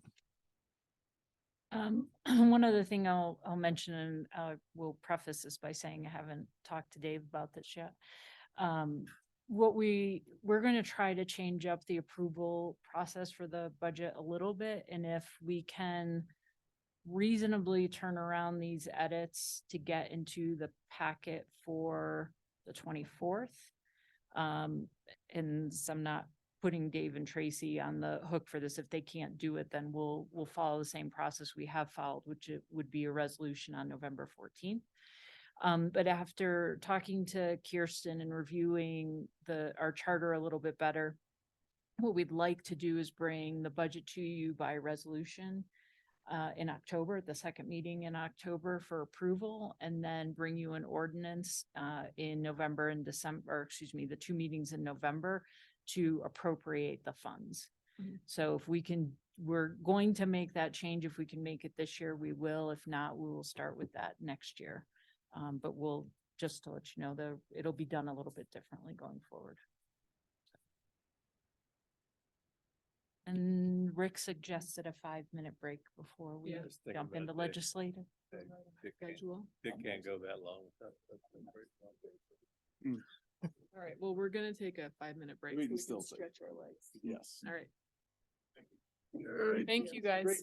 One other thing I'll mention, and I will preface this by saying I haven't talked to Dave about this yet. We're going to try to change up the approval process for the budget a little bit. And if we can reasonably turn around these edits to get into the packet for the 24th. And so I'm not putting Dave and Tracy on the hook for this. If they can't do it, then we'll follow the same process we have followed, which it would be a resolution on November 14th. But after talking to Kirsten and reviewing our charter a little bit better, what we'd like to do is bring the budget to you by resolution in October, the second meeting in October for approval, and then bring you an ordinance in November and December, or excuse me, the 2 meetings in November to appropriate the funds. So if we can, we're going to make that change. If we can make it this year, we will. If not, we will start with that next year. But we'll, just to let you know, it'll be done a little bit differently going forward. And Rick suggested a 5-minute break before we Yeah, just think jump about into it. legislative. Dick can't go that long. All right, well, we're gonna take a 5-minute break. We so can still say- stretch our legs. Yes. All right. All right. Thank you, guys. Great.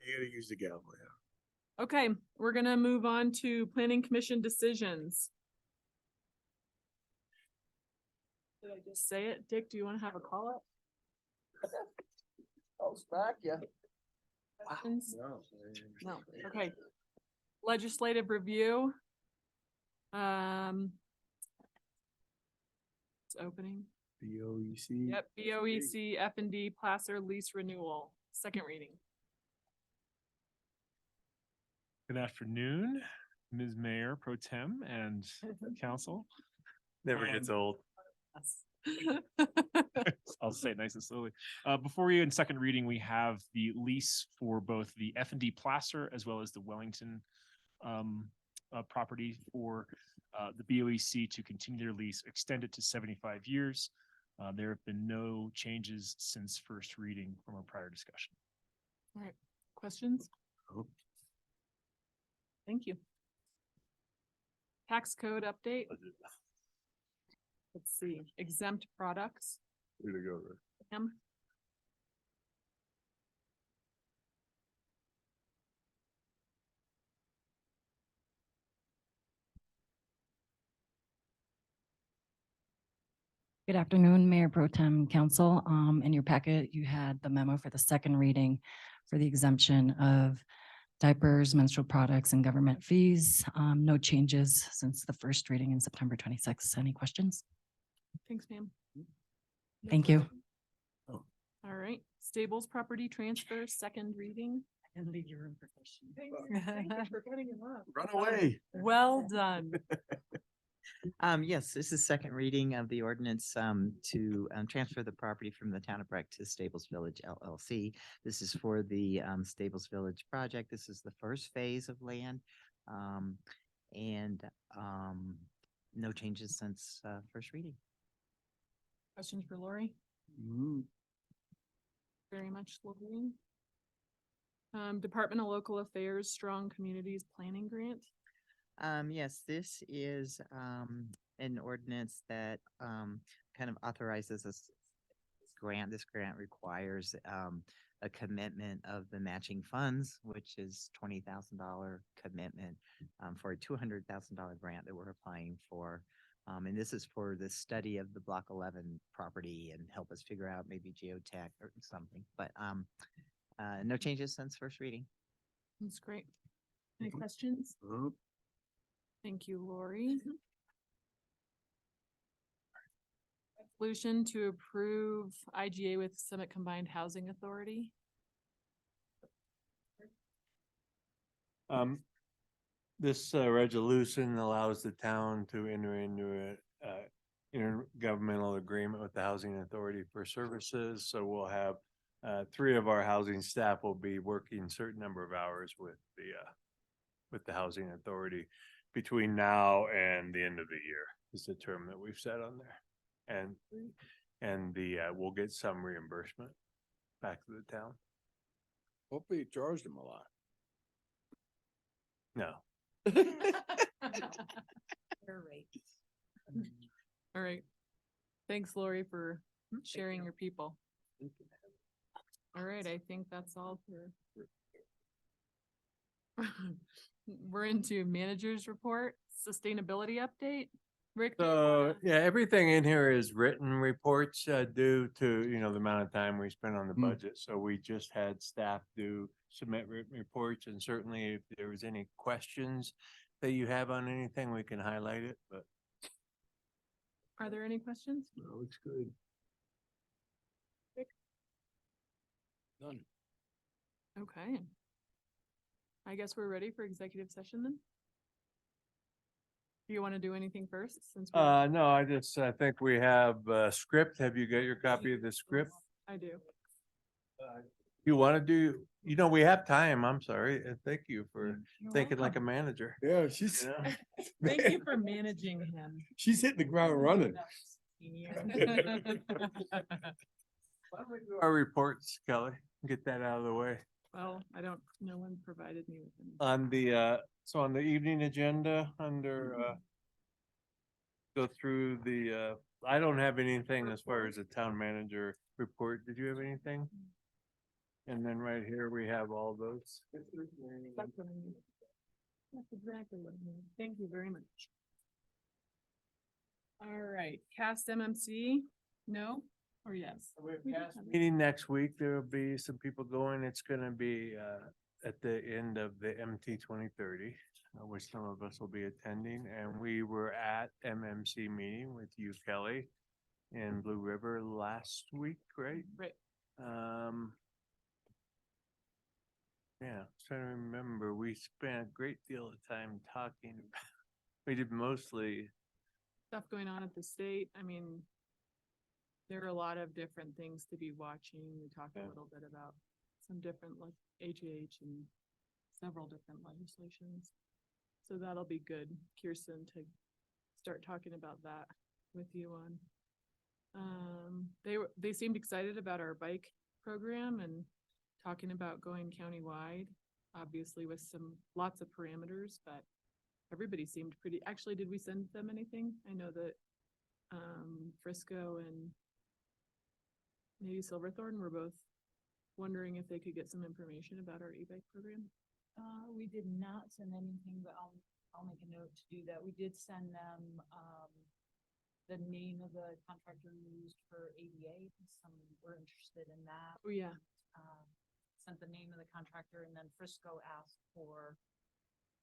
You gotta use the gavel, yeah. Okay, we're gonna move on to planning commission decisions. Did I just say it? Dick, do you want to have a call up? I'll smack ya. Questions? No, okay. Legislative review. It's opening. BOEC. Yep, BOEC F&D Placer lease renewal, second reading. Good afternoon, Ms. Mayor Pro Tem and council. Never gets old. I'll say it nice and slowly. Before we in second reading, we have the lease for both the F&D Placer as well as the Wellington property for the BOEC to continue their lease, extend it to 75 years. There have been no changes since first reading from our prior discussion. All right, questions? Thank you. Tax code update. Let's see, exempt products. Way to go, Rick. Pam? Good afternoon, Mayor Pro Tem Council. In your packet, you had the memo for the second reading for the exemption of diapers, menstrual products, and government fees. No changes since the first reading in September 26th. Any questions? Thanks, ma'am. Thank you. All right, Stables property transfer, second reading. And leave your room for questions. Run away. Well done. Yes, this is second reading of the ordinance to transfer the property from the town of Breck to Stables Village LLC. This is for the Stables Village project. This is the first phase of land. And no changes since first reading. Questions for Lori? Very much Lori. Department of Local Affairs, Strong Communities Planning Grant. Yes, this is an ordinance that kind of authorizes us grant. This grant requires a commitment of the matching funds, which is $20,000 commitment for a $200,000 grant that we're applying for. And this is for the study of the Block 11 property and help us figure out maybe geotech or something. But no changes since first reading. That's great. Any questions? Thank you, Lori. Resolution to approve IGA with Summit Combined Housing Authority. This resolution allows the town to enter into a intergovernmental agreement with the Housing Authority for services. So we'll have 3 of our housing staff will be working a certain number of hours with the Housing Authority between now and the end of the year is the term that we've set on there. And we'll get some reimbursement back to the town. Hopefully you charged them a lot. No. All right. Thanks, Lori, for sharing your people. All right, I think that's all for. We're into managers report, sustainability update. Rick? do you So, wanna- yeah, everything in here is written reports due to, the amount of time we spent on the budget. So we just had staff submit written reports, and certainly if there was any questions that you have on anything, we can highlight it, but. Are there any questions? No, looks good. Rick? None. Okay. I guess we're ready for executive session then? Do you want to do anything first since? No, I think we have a script. Have you got your copy of the script? I do. You want to do, we have time. I'm sorry. Thank you for You're thinking like a welcome. manager. Yeah, she's, Thank you for managing him. she's hitting the ground running. Our reports, Kelly, get that out of the way. Well, no one provided me with any. On the evening agenda under, go through I don't have anything as far as the town manager report. Did you have anything? And then right here, we have all those. That's exactly what I mean. Thank you very much. All right, cast MMC, no or yes? We did have it. Meeting next week, there'll be some people going. It's gonna be at the end of the MT 2030, which some of us will be attending. And we were at MMC meeting with you, Kelly, in Blue River last week, right? Right. Yeah, trying to remember, we spent a great deal of time talking. We did mostly, Stuff going on at the state. I mean, there are a lot of different things to be watching. We talked a little bit about some different like HH and several different legislations. So that'll be good, Kirsten, to start talking about that with you on. They seemed excited about our bike program and talking about going countywide, obviously with lots of parameters, but everybody seemed pretty, actually, did we send them anything? I know that Frisco and maybe Silverthorne were both wondering if they could get some information about our e-bike program. We did not send anything, but I'll make a note to do that. We did send them, the name of the contractor we used for ADA. Some were interested in that. Oh, yeah. Sent the name of the contractor, and then Frisco asked for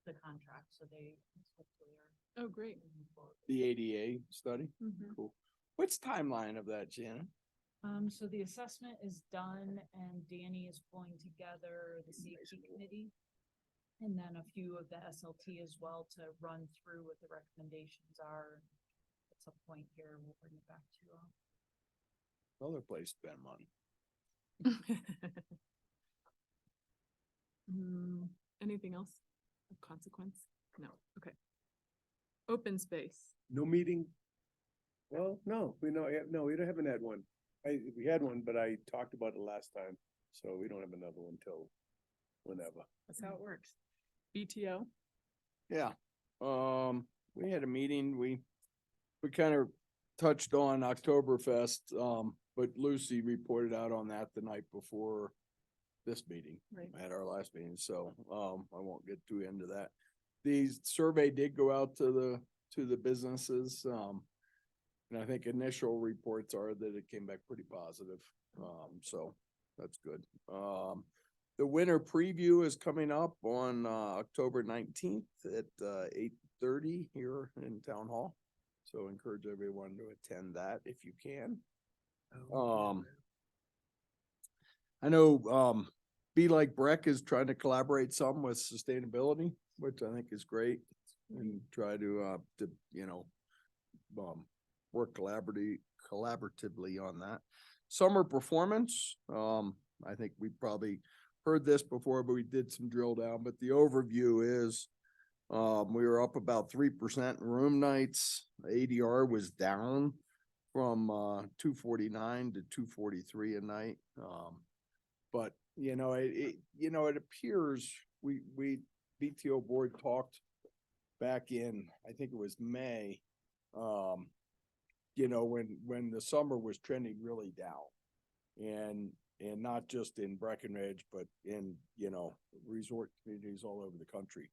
the contract, so they hopefully are. Oh, great. moving forward. The ADA study? Mhm. Cool. What's timeline of that, Shannon? So the assessment is done and Danny is pulling together the safety committee. And then a few of the SLT as well to run through what the recommendations are. At some point here, we'll bring it back to you all. Another place to spend money. Anything else of consequence? No, okay. Open space. No meeting? Well, no, we haven't had one. We had one, but I talked about it last time, so we don't have another one till whenever. That's how it works. BTO. Yeah, we had a meeting, we kind of touched on Oktoberfest, but Lucy reported out on that the night before this meeting. Right. At our last meeting, so, I won't get too into that. The survey did go out to the businesses, and I think initial reports are that it came back pretty positive, so that's good. The winter preview is coming up on October 19th at 8:30 here in Town Hall. So encourage everyone to attend that if you can. I know Be Like Breck is trying to collaborate some with sustainability, which I think is great. And try to work collaboratively on that. Summer performance, I think we probably heard this before, but we did some drill down, but the overview is we were up about 3% in room nights. ADR was down from 249 to 243 a night. But it appears we BTO board talked back in, I think it was May, when the summer was trending really down. And not just in Breckenridge, but in, resort communities all over the country.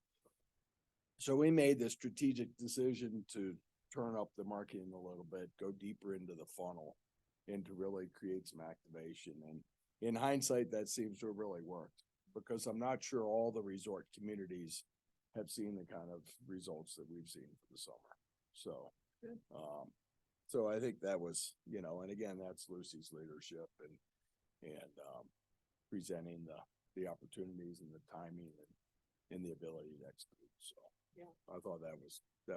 So we made the strategic decision to turn up the marketing a little bit, go deeper into the funnel, and to really create some activation. And in hindsight, that seems to have really worked, because I'm not sure all the resort communities have seen the kind of results that we've seen for the summer. So, Good. So I think that was, and again, that's Lucy's leadership and presenting the opportunities and the timing and the ability to execute. So yeah, I thought that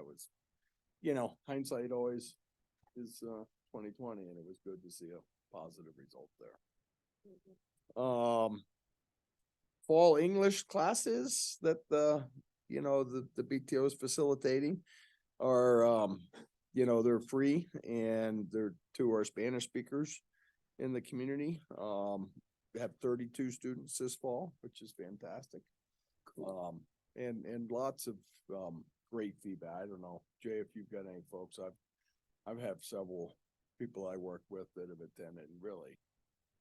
was, hindsight always is 2020, and it was good to see a positive result there. Fall English classes that the BTO is facilitating are, they're free, and they're to our Spanish speakers in the community. We have 32 students this fall, which is fantastic. And lots of great feedback. I don't know, Jay, if you've got any folks, I've had several people I work with that have attended and really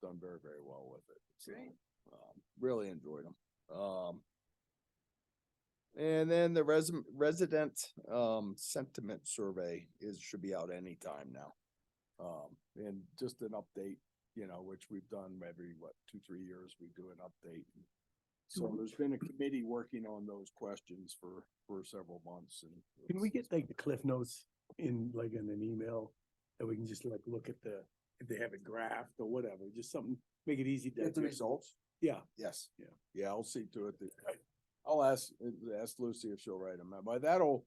done very, very well with it. So, Great. Really enjoyed them. And then the resident sentiment survey should be out anytime now. And just an update, which we've done every, 2-3 years, we do an update. So there's been a committee working on those questions for several months and. Can we get like the Cliff Notes in an email that we can just look at if they have it graphed or whatever, just something, make it easy. Get the results? Yeah. Yes. Yeah, I'll see to it. I'll ask Lucy if she'll write them. But that'll,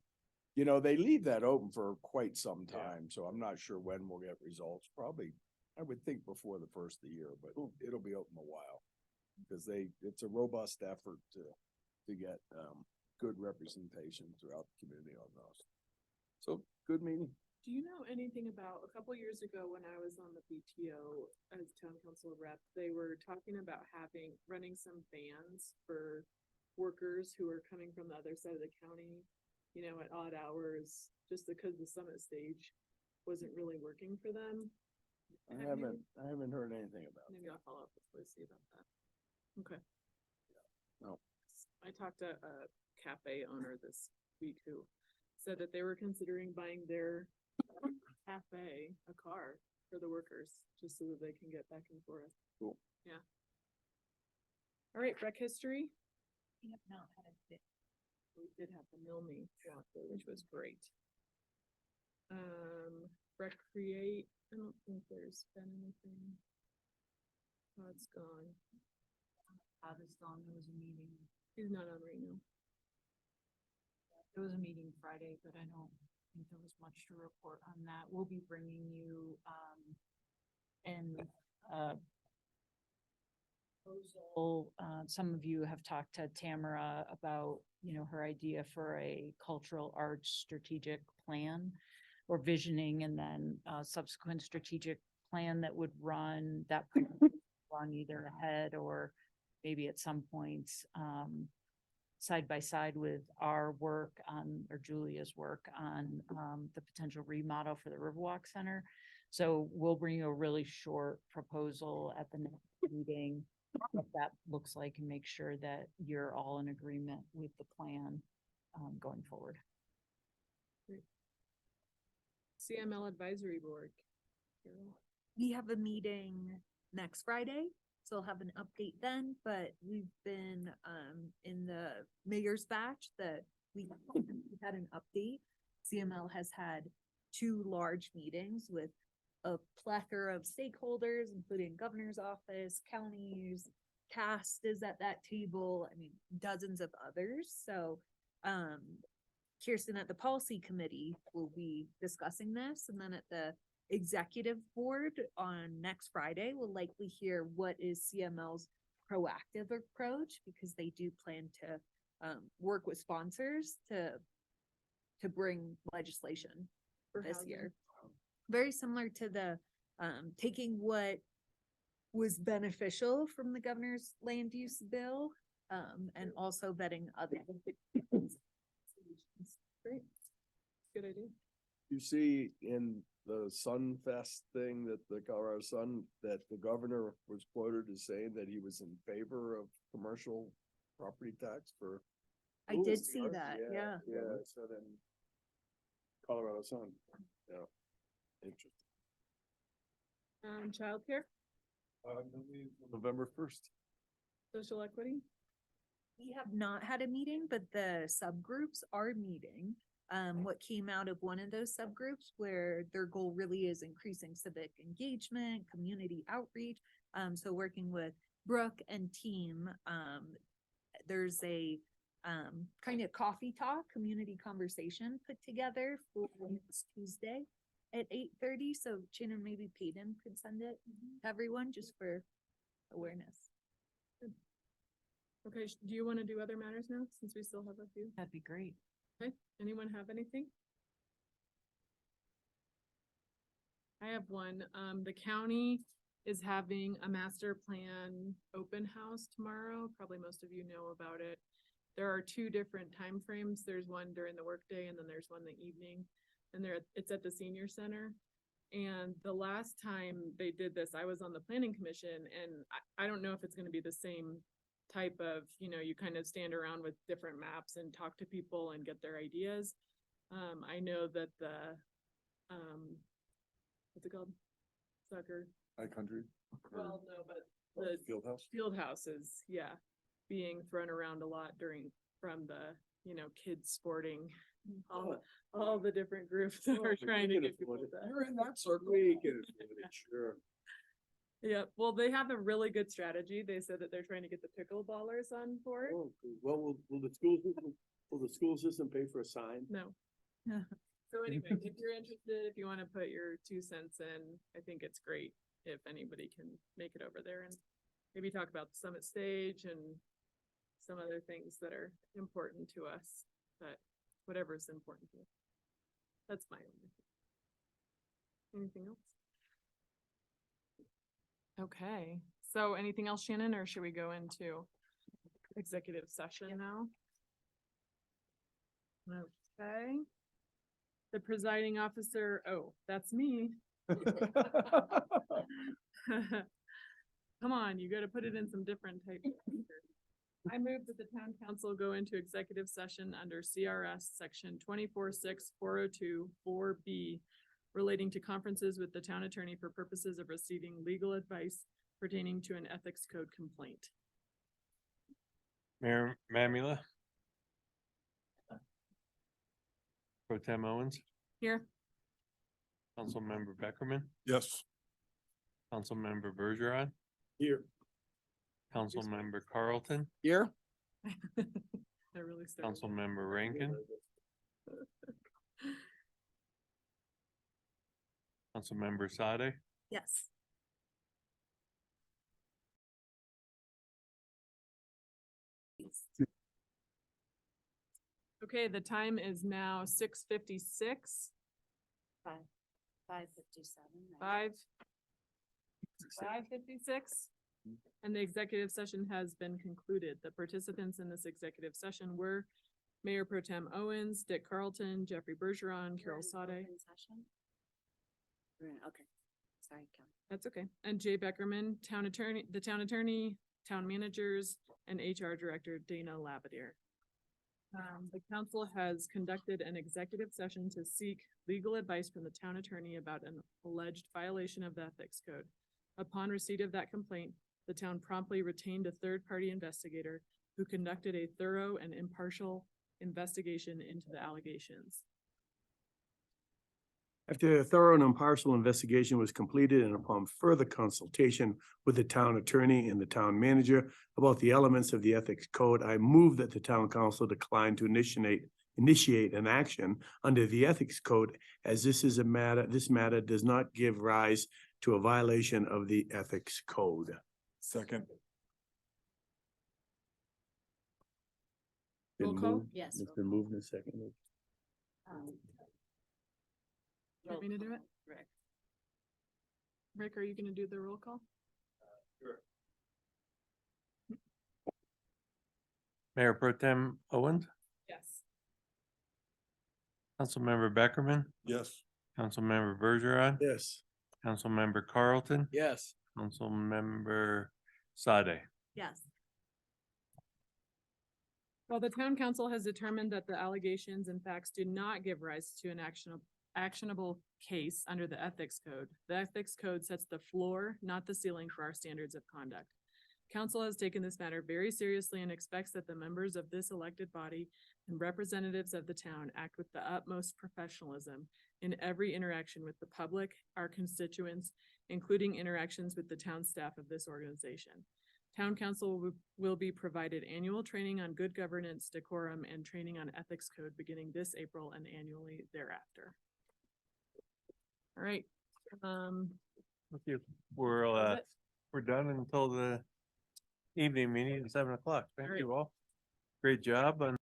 they leave that open for quite some time, so I'm not sure when we'll get results. Probably, I would think before the first of the year, but it'll be open a while. Because it's a robust effort to get good representation throughout the community on those. So, good meeting. Do you know anything about, a couple years ago when I was on the PTO as town council rep, they were talking about running some vans for workers who are coming from the other side of the county, at odd hours, just because the summit stage wasn't really working for them. I haven't heard anything about it. Maybe I'll follow up with Lucy about that. Okay. No. I talked to a cafe owner this week who said that they were considering buying their cafe a car for the workers, just so that they can get back and forth. Cool. Yeah. All right, rec history. We have not had it. We did have the Milne walk, which was great. Recreate, I don't think there's been anything. Oh, it's gone. Is gone. There was a meeting. He's not on right now. There was a meeting Friday, but I don't think there was much to report on that. We'll be bringing you, proposal. Some of you have talked to Tamara about, her idea for a cultural arts strategic plan or visioning, and then a subsequent strategic plan that would run either ahead or maybe at some points, side by side with our work or Julia's work on, the potential remodel for the Riverwalk Center. So we'll bring you a really short proposal at the next meeting, what that looks like, and make sure that you're all in agreement with the plan, going forward. Great. CML Advisory Board. Carol. We have a meeting next Friday, so I'll have an update then, but we've been in the mayor's batch that we had an update. CML has had 2 large meetings with a plethora of stakeholders, including governor's office, counties, CAST is at that table, dozens of others. So Kirsten at the policy committee will be discussing this, and then at the executive board on next Friday, we'll likely hear what is CML's proactive approach, because they do plan to work with sponsors to bring legislation For this housing. year. Very similar to the taking what was beneficial from the governor's land use bill, and also vetting other solutions. Great. Good idea. You see in the Sun Fest thing that the Colorado Sun, that the governor was quoted as saying that he was in favor of commercial property tax for. I did see that, yeah. Yeah, so then Colorado Sun, yeah, interesting. Childcare, November 1st. social equity. We have not had a meeting, but the subgroups are meeting. What came out of one of those subgroups where their goal really is increasing civic engagement, community outreach. So working with Brooke and team, there's a kind of coffee talk, community conversation put together for next Tuesday at 8:30. So Shannon, maybe Peyton could send it to everyone just for awareness. Okay, do you want to do other matters now, since we still have a few? That'd be great. Okay, anyone have anything? I have one. The county is having a master plan open house tomorrow. Probably most of you know about it. There are 2 different timeframes. There's one during the workday, and then there's one in the evening. And it's at the senior center. And the last time they did this, I was on the planning commission, and I don't know if it's gonna be the same type of, you kind of stand around with different maps and talk to people and get their ideas. I know that what's it called? Soccer. High country. Well, no, but the Field house. field houses, yeah, being thrown around a lot from the, kids sporting, all the different groups that are trying to get people to. You're in that circle. We can afford it, sure. Yeah, well, they have a really good strategy. They said that they're trying to get the pickleballers on board. Oh, well, will the school system pay for a sign? No. So anyway, if you're interested, if you want to put your 2 cents in, I think it's great if anybody can make it over there and maybe talk about the summit stage and some other things that are important to us, but whatever is important to us. That's my only. Anything else? Okay, so anything else, Shannon, or should we go into executive session now? Okay. The presiding officer, oh, that's me. Come on, you gotta put it in some different type. I move that the town council go into executive session under CRS section 246402 relating to conferences with the town attorney for purposes of receiving legal advice pertaining to an ethics code complaint. Mayor Mamula. Pro Tem Owens, Here, Councilmember Beckerman, Yes. Councilmember Bergeron, Here. Councilmember Carlton, Here. I really started. Councilmember Rankin, Councilmember Sade, Yes. Okay, the time is now 6:56. 5:57. 5:56. And the executive session has been concluded. The participants in this executive session were Mayor Pro Tem Owens, Dick Carlton, Jeffrey Bergeron, Carol Sade. Okay, sorry, Kelly. That's okay. And Jay Beckerman, town attorney, town managers, and HR director Dana Labadier. The council has conducted an executive session to seek legal advice from the town attorney about an alleged violation of the ethics code. Upon receipt of that complaint, the town promptly retained a third-party investigator who conducted a thorough and impartial investigation into the allegations. After a thorough and impartial investigation was completed and upon further consultation with the town attorney and the town manager about the elements of the ethics code, I move that the town council decline to initiate an action under the ethics code, as this matter does not give rise to a violation of the ethics code. Second. Roll Been call? moved- Yes, It's been moved and seconded. Want me to do it? Rick, are you gonna do the roll call? Sure. Mayor Pro Tem Owens, Yes. Councilmember Beckerman, Yes. Councilmember Bergeron, Yes. Councilmember Carlton, Yes. Councilmember Sade. Yes. Well, the town council has determined that the allegations and facts do not give rise to an actionable case under the ethics code. The ethics code sets the floor, not the ceiling, for our standards of conduct. Council has taken this matter very seriously and expects that the members of this elected body and representatives of the town act with the utmost professionalism in every interaction with the public, our constituents, including interactions with the town staff of this organization. Town council will be provided annual training on good governance, decorum, and training on ethics code beginning this April and annually thereafter. All right. Thank you. We're done until the evening meeting at 7 o'clock. Thank Alright. you all. Great job on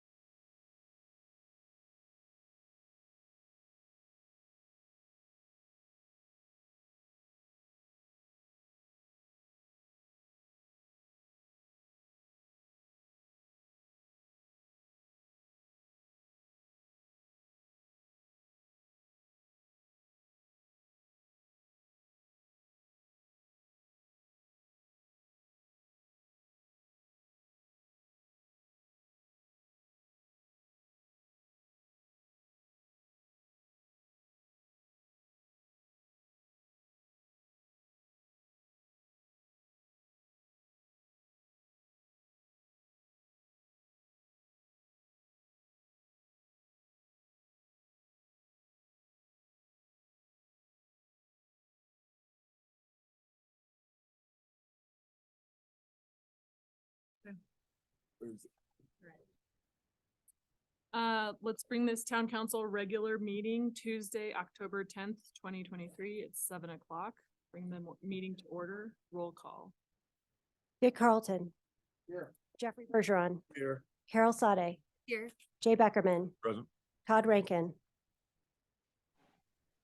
Let's bring this town council regular meeting Tuesday, October 10th, 2023 at 7 o'clock. Bring the meeting to order. Roll call. Dick Carlton. Here. Jeffrey Bergeron. Here. Carol Sade. Here. Jay Beckerman. Present. Todd Rankin.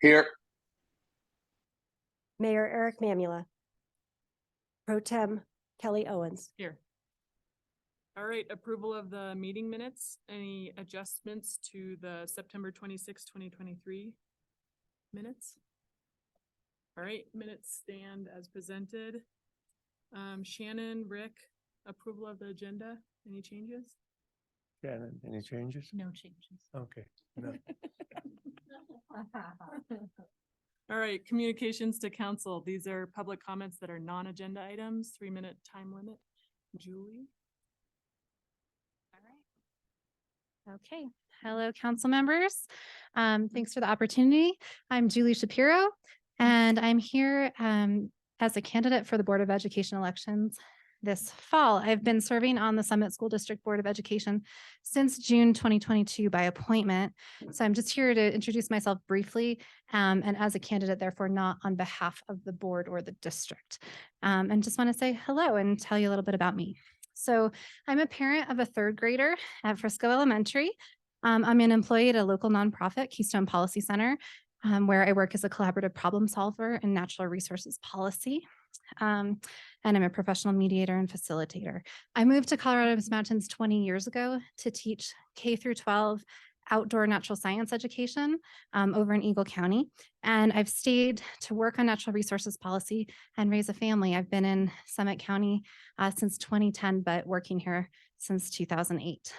Here. Mayor Eric Mamula. Pro Tem Kelly Owens. Here. All right, approval of the meeting minutes. Any adjustments to the September 26, 2023 minutes? All right, minutes stand as presented. Shannon, Rick, approval of the agenda. Any changes? Shannon, any changes? No changes. Okay. No. All right, communications to council. These are public comments that are non-agenda items, 3-minute time limit. Julie? Okay, hello, council members. Thanks for the opportunity. I'm Julie Shapiro, and I'm here as a candidate for the Board of Education elections this fall. I've been serving on the Summit School District Board of Education since June 2022 by appointment. So I'm just here to introduce myself briefly, and as a candidate, therefore not on behalf of the board or the district. And just want to say hello and tell you a little bit about me. So I'm a parent of a 3rd grader at Frisco Elementary. I'm an employee at a local nonprofit, Keystone Policy Center, where I work as a collaborative problem solver in natural resources policy. And I'm a professional mediator and facilitator. I moved to Colorado's Mountains 20 years ago to teach K through 12 outdoor natural science education over in Eagle County. And I've stayed to work on natural resources policy and raise a family. I've been in Summit County since 2010, but working here since 2008.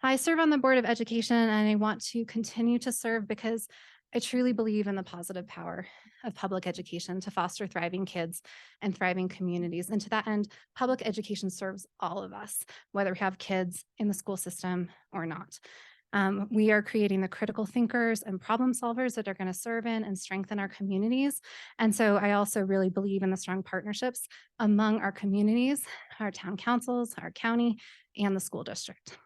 I serve on the Board of Education, and I want to continue to serve because I truly believe in the positive power of public education to foster thriving kids and thriving communities. And to that end, public education serves all of us, whether we have kids in the school system or not. We are creating the critical thinkers and problem solvers that are going to serve in and strengthen our communities. And so I also really believe in the strong partnerships among our communities, our town councils, our county, and the school district.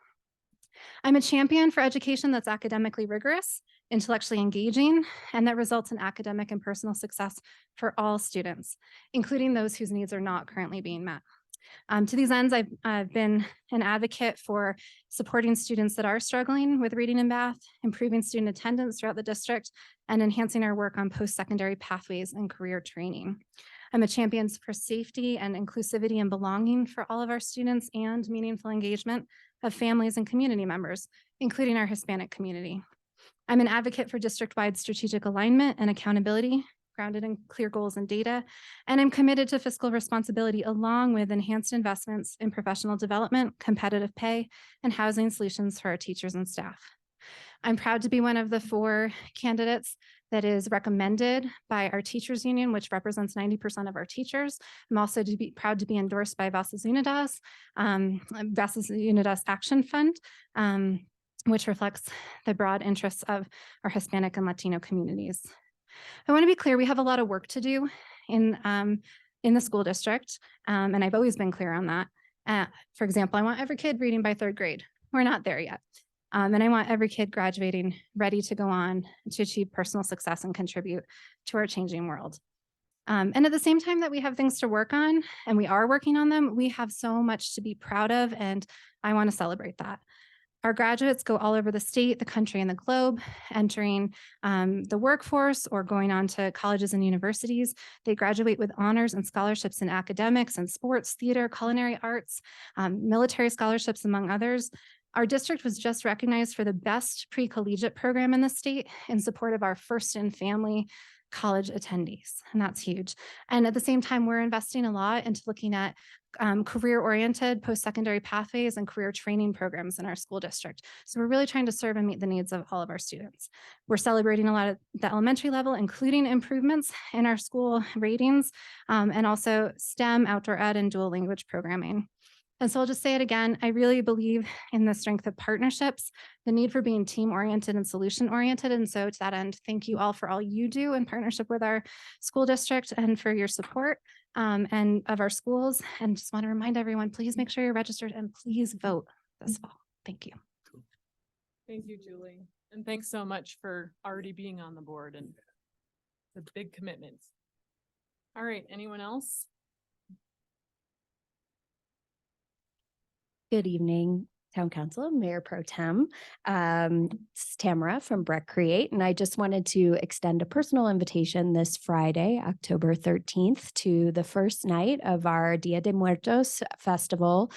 I'm a champion for education that's academically rigorous, intellectually engaging, and that results in academic and personal success for all students, including those whose needs are not currently being met. To these ends, I've been an advocate for supporting students that are struggling with reading and math, improving student attendance throughout the district, and enhancing our work on post-secondary pathways and career training. I'm a champion for safety and inclusivity and belonging for all of our students and meaningful engagement of families and community members, including our Hispanic community. I'm an advocate for district-wide strategic alignment and accountability, grounded in clear goals and data, and I'm committed to fiscal responsibility along with enhanced investments in professional development, competitive pay, and housing solutions for our teachers and staff. I'm proud to be one of the 4 candidates that is recommended by our teachers union, which represents 90% of our teachers. I'm also proud to be endorsed by Vasas Unidas, Vasas Unidas Action Fund, which reflects the broad interests of our Hispanic and Latino communities. I want to be clear, we have a lot of work to do in the school district, and I've always been clear on that. For example, I want every kid reading by 3rd grade. We're not there yet. And I want every kid graduating ready to go on to achieve personal success and contribute to our changing world. And at the same time that we have things to work on, and we are working on them, we have so much to be proud of, and I want to celebrate that. Our graduates go all over the state, the country, and the globe, entering the workforce or going on to colleges and universities. They graduate with honors and scholarships in academics and sports, theater, culinary arts, military scholarships, among others. Our district was just recognized for the best pre-collegiate program in the state in support of our first in family college attendees, and that's huge. And at the same time, we're investing a lot into looking at career-oriented post-secondary pathways and career training programs in our school district. So we're really trying to serve and meet the needs of all of our students. We're celebrating a lot at the elementary level, including improvements in our school ratings, and also STEM, outdoor ed, and dual language programming. And so I'll just say it again. I really believe in the strength of partnerships, the need for being team oriented and solution oriented. And so to that end, thank you all for all you do in partnership with our school district and for your support and of our schools. And just want to remind everyone, please make sure you're registered and please vote this fall. Thank you. Thank you, Julie. And thanks so much for already being on the board and the big commitments. All right, anyone else? Good evening, Town Council, Mayor Pro Tem. This is Tamara from Breck Create, and I just wanted to extend a personal invitation this Friday, October 13th, to the first night of our Dia de Muertos festival.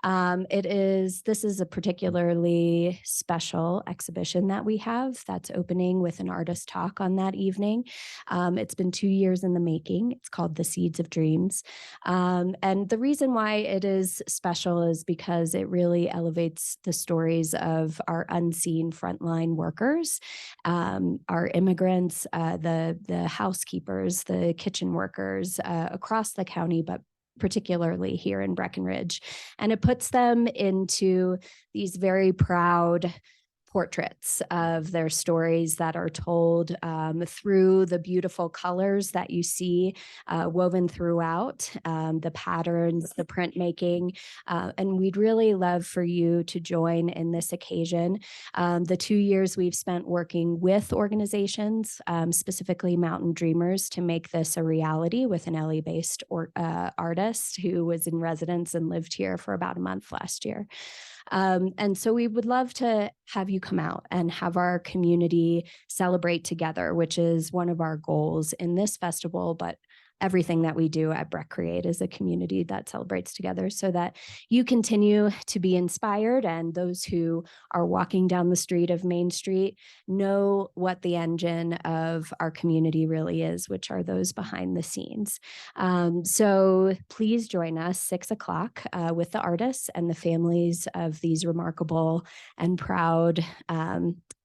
This is a particularly special exhibition that we have that's opening with an artist talk on that evening. It's been 2 years in the making. It's called The Seeds of Dreams. And the reason why it is special is because it really elevates the stories of our unseen frontline workers, our immigrants, the housekeepers, the kitchen workers across the county, but particularly here in Breckenridge. And it puts them into these very proud portraits of their stories that are told through the beautiful colors that you see woven throughout, the patterns, the printmaking. And we'd really love for you to join in this occasion. The 2 years we've spent working with organizations, specifically Mountain Dreamers, to make this a reality with an LA-based artist who was in residence and lived here for about a month last year. And so we would love to have you come out and have our community celebrate together, which is one of our goals in this festival, but everything that we do at Breck Create is a community that celebrates together so that you continue to be inspired, and those who are walking down the street of Main Street know what the engine of our community really is, which are those behind the scenes. So please join us 6 o'clock with the artists and the families of these remarkable and proud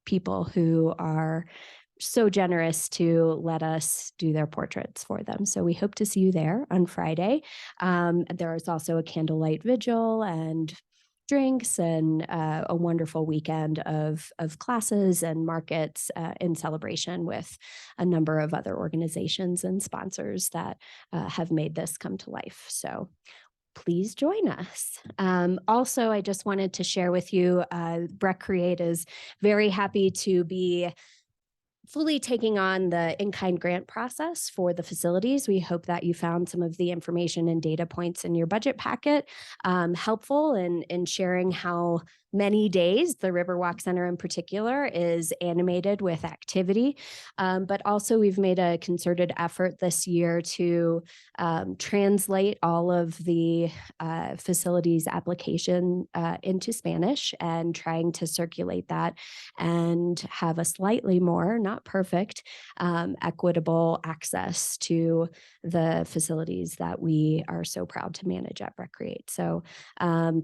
people who are so generous to let us do their portraits for them. So we hope to see you there on Friday. There is also a candlelight vigil and drinks and a wonderful weekend of classes and markets in celebration with a number of other organizations and sponsors that have made this come to life. So please join us. Also, I just wanted to share with you, Breck Create is very happy to be fully taking on the in-kind grant process for the facilities. We hope that you found some of the information and data points in your budget packet helpful in sharing how many days the Riverwalk Center in particular is animated with activity. But also we've made a concerted effort this year to translate all of the facilities application into Spanish and trying to circulate that and have a slightly more, not perfect, equitable access to the facilities that we are so proud to manage at Breck Create. So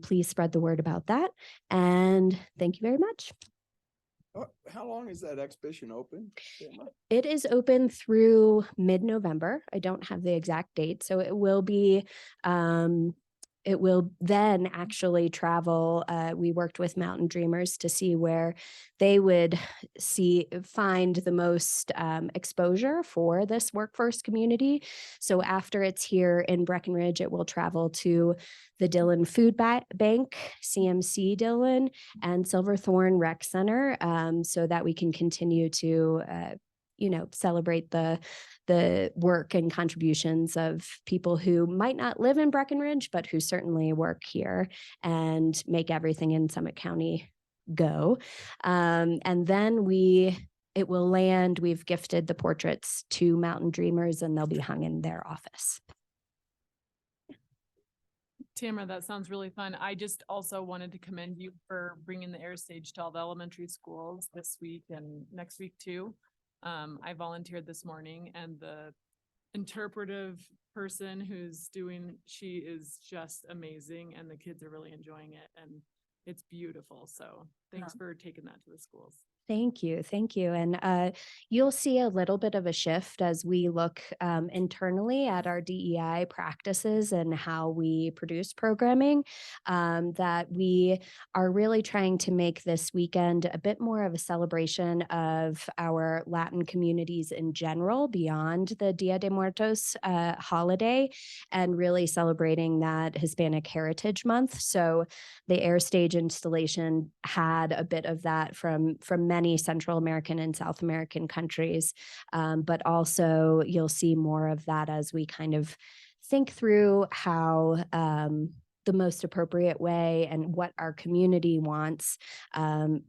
please spread the word about that. And thank you very much. How long is that exhibition open? It is open through mid-November. I don't have the exact date, so it will be it will then actually travel. We worked with Mountain Dreamers to see where they would find the most exposure for this workforce community. So after it's here in Breckenridge, it will travel to the Dillon Food Bank, CMC Dillon, and Silverthorne Rec Center, so that we can continue to celebrate the work and contributions of people who might not live in Breckenridge, but who certainly work here and make everything in Summit County go. And then it will land. We've gifted the portraits to Mountain Dreamers, and they'll be hung in their office. Tamara, that sounds really fun. I just also wanted to commend you for bringing the air stage to all the elementary schools this week and next week too. I volunteered this morning, and the interpretive person she is just amazing, and the kids are really enjoying it, and it's beautiful. So thanks for taking that to the schools. Thank you. Thank you. And you'll see a little bit of a shift as we look internally at our DEI practices and how we produce programming, that we are really trying to make this weekend a bit more of a celebration of our Latin communities in general, beyond the Dia de Muertos holiday, and really celebrating that Hispanic Heritage Month. So the air stage installation had a bit of that from many Central American and South American countries. But also you'll see more of that as we kind of think through how the most appropriate way and what our community wants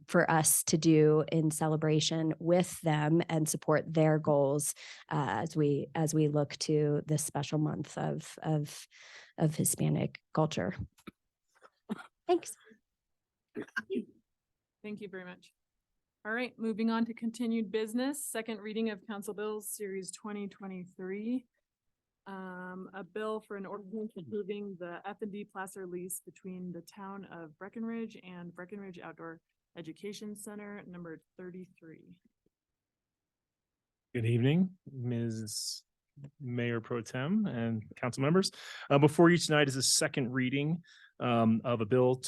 for us to do in celebration with them and support their goals as we look to this special month of Hispanic culture. Thanks. Thank you very much. All right, moving on to continued business, second reading of Council Bills Series 2023. A bill for an ordinance approving the F&D Placer lease between the town of Breckenridge and Breckenridge Outdoor Education Center, number 33. Good evening, Ms. Mayor Pro Tem and council members. Before you tonight is a second reading of a bill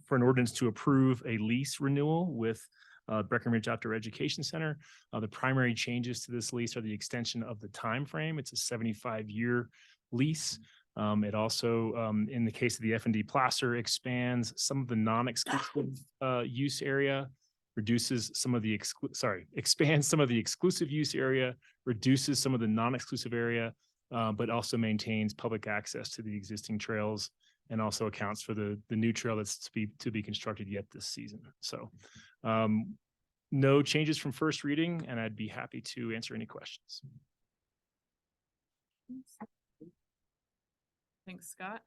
for an ordinance to approve a lease renewal with Breckenridge Outdoor Education Center. The primary changes to this lease are the extension of the time frame. It's a 75-year lease. It also, in the case of the F&D Placer, expands some of the non-exclusive use area, reduces some of the expands some of the exclusive use area, reduces some of the non-exclusive area, but also maintains public access to the existing trails, and also accounts for the new trail that's to be constructed yet this season. So no changes from first reading, and I'd be happy to answer any questions. Thanks, Scott.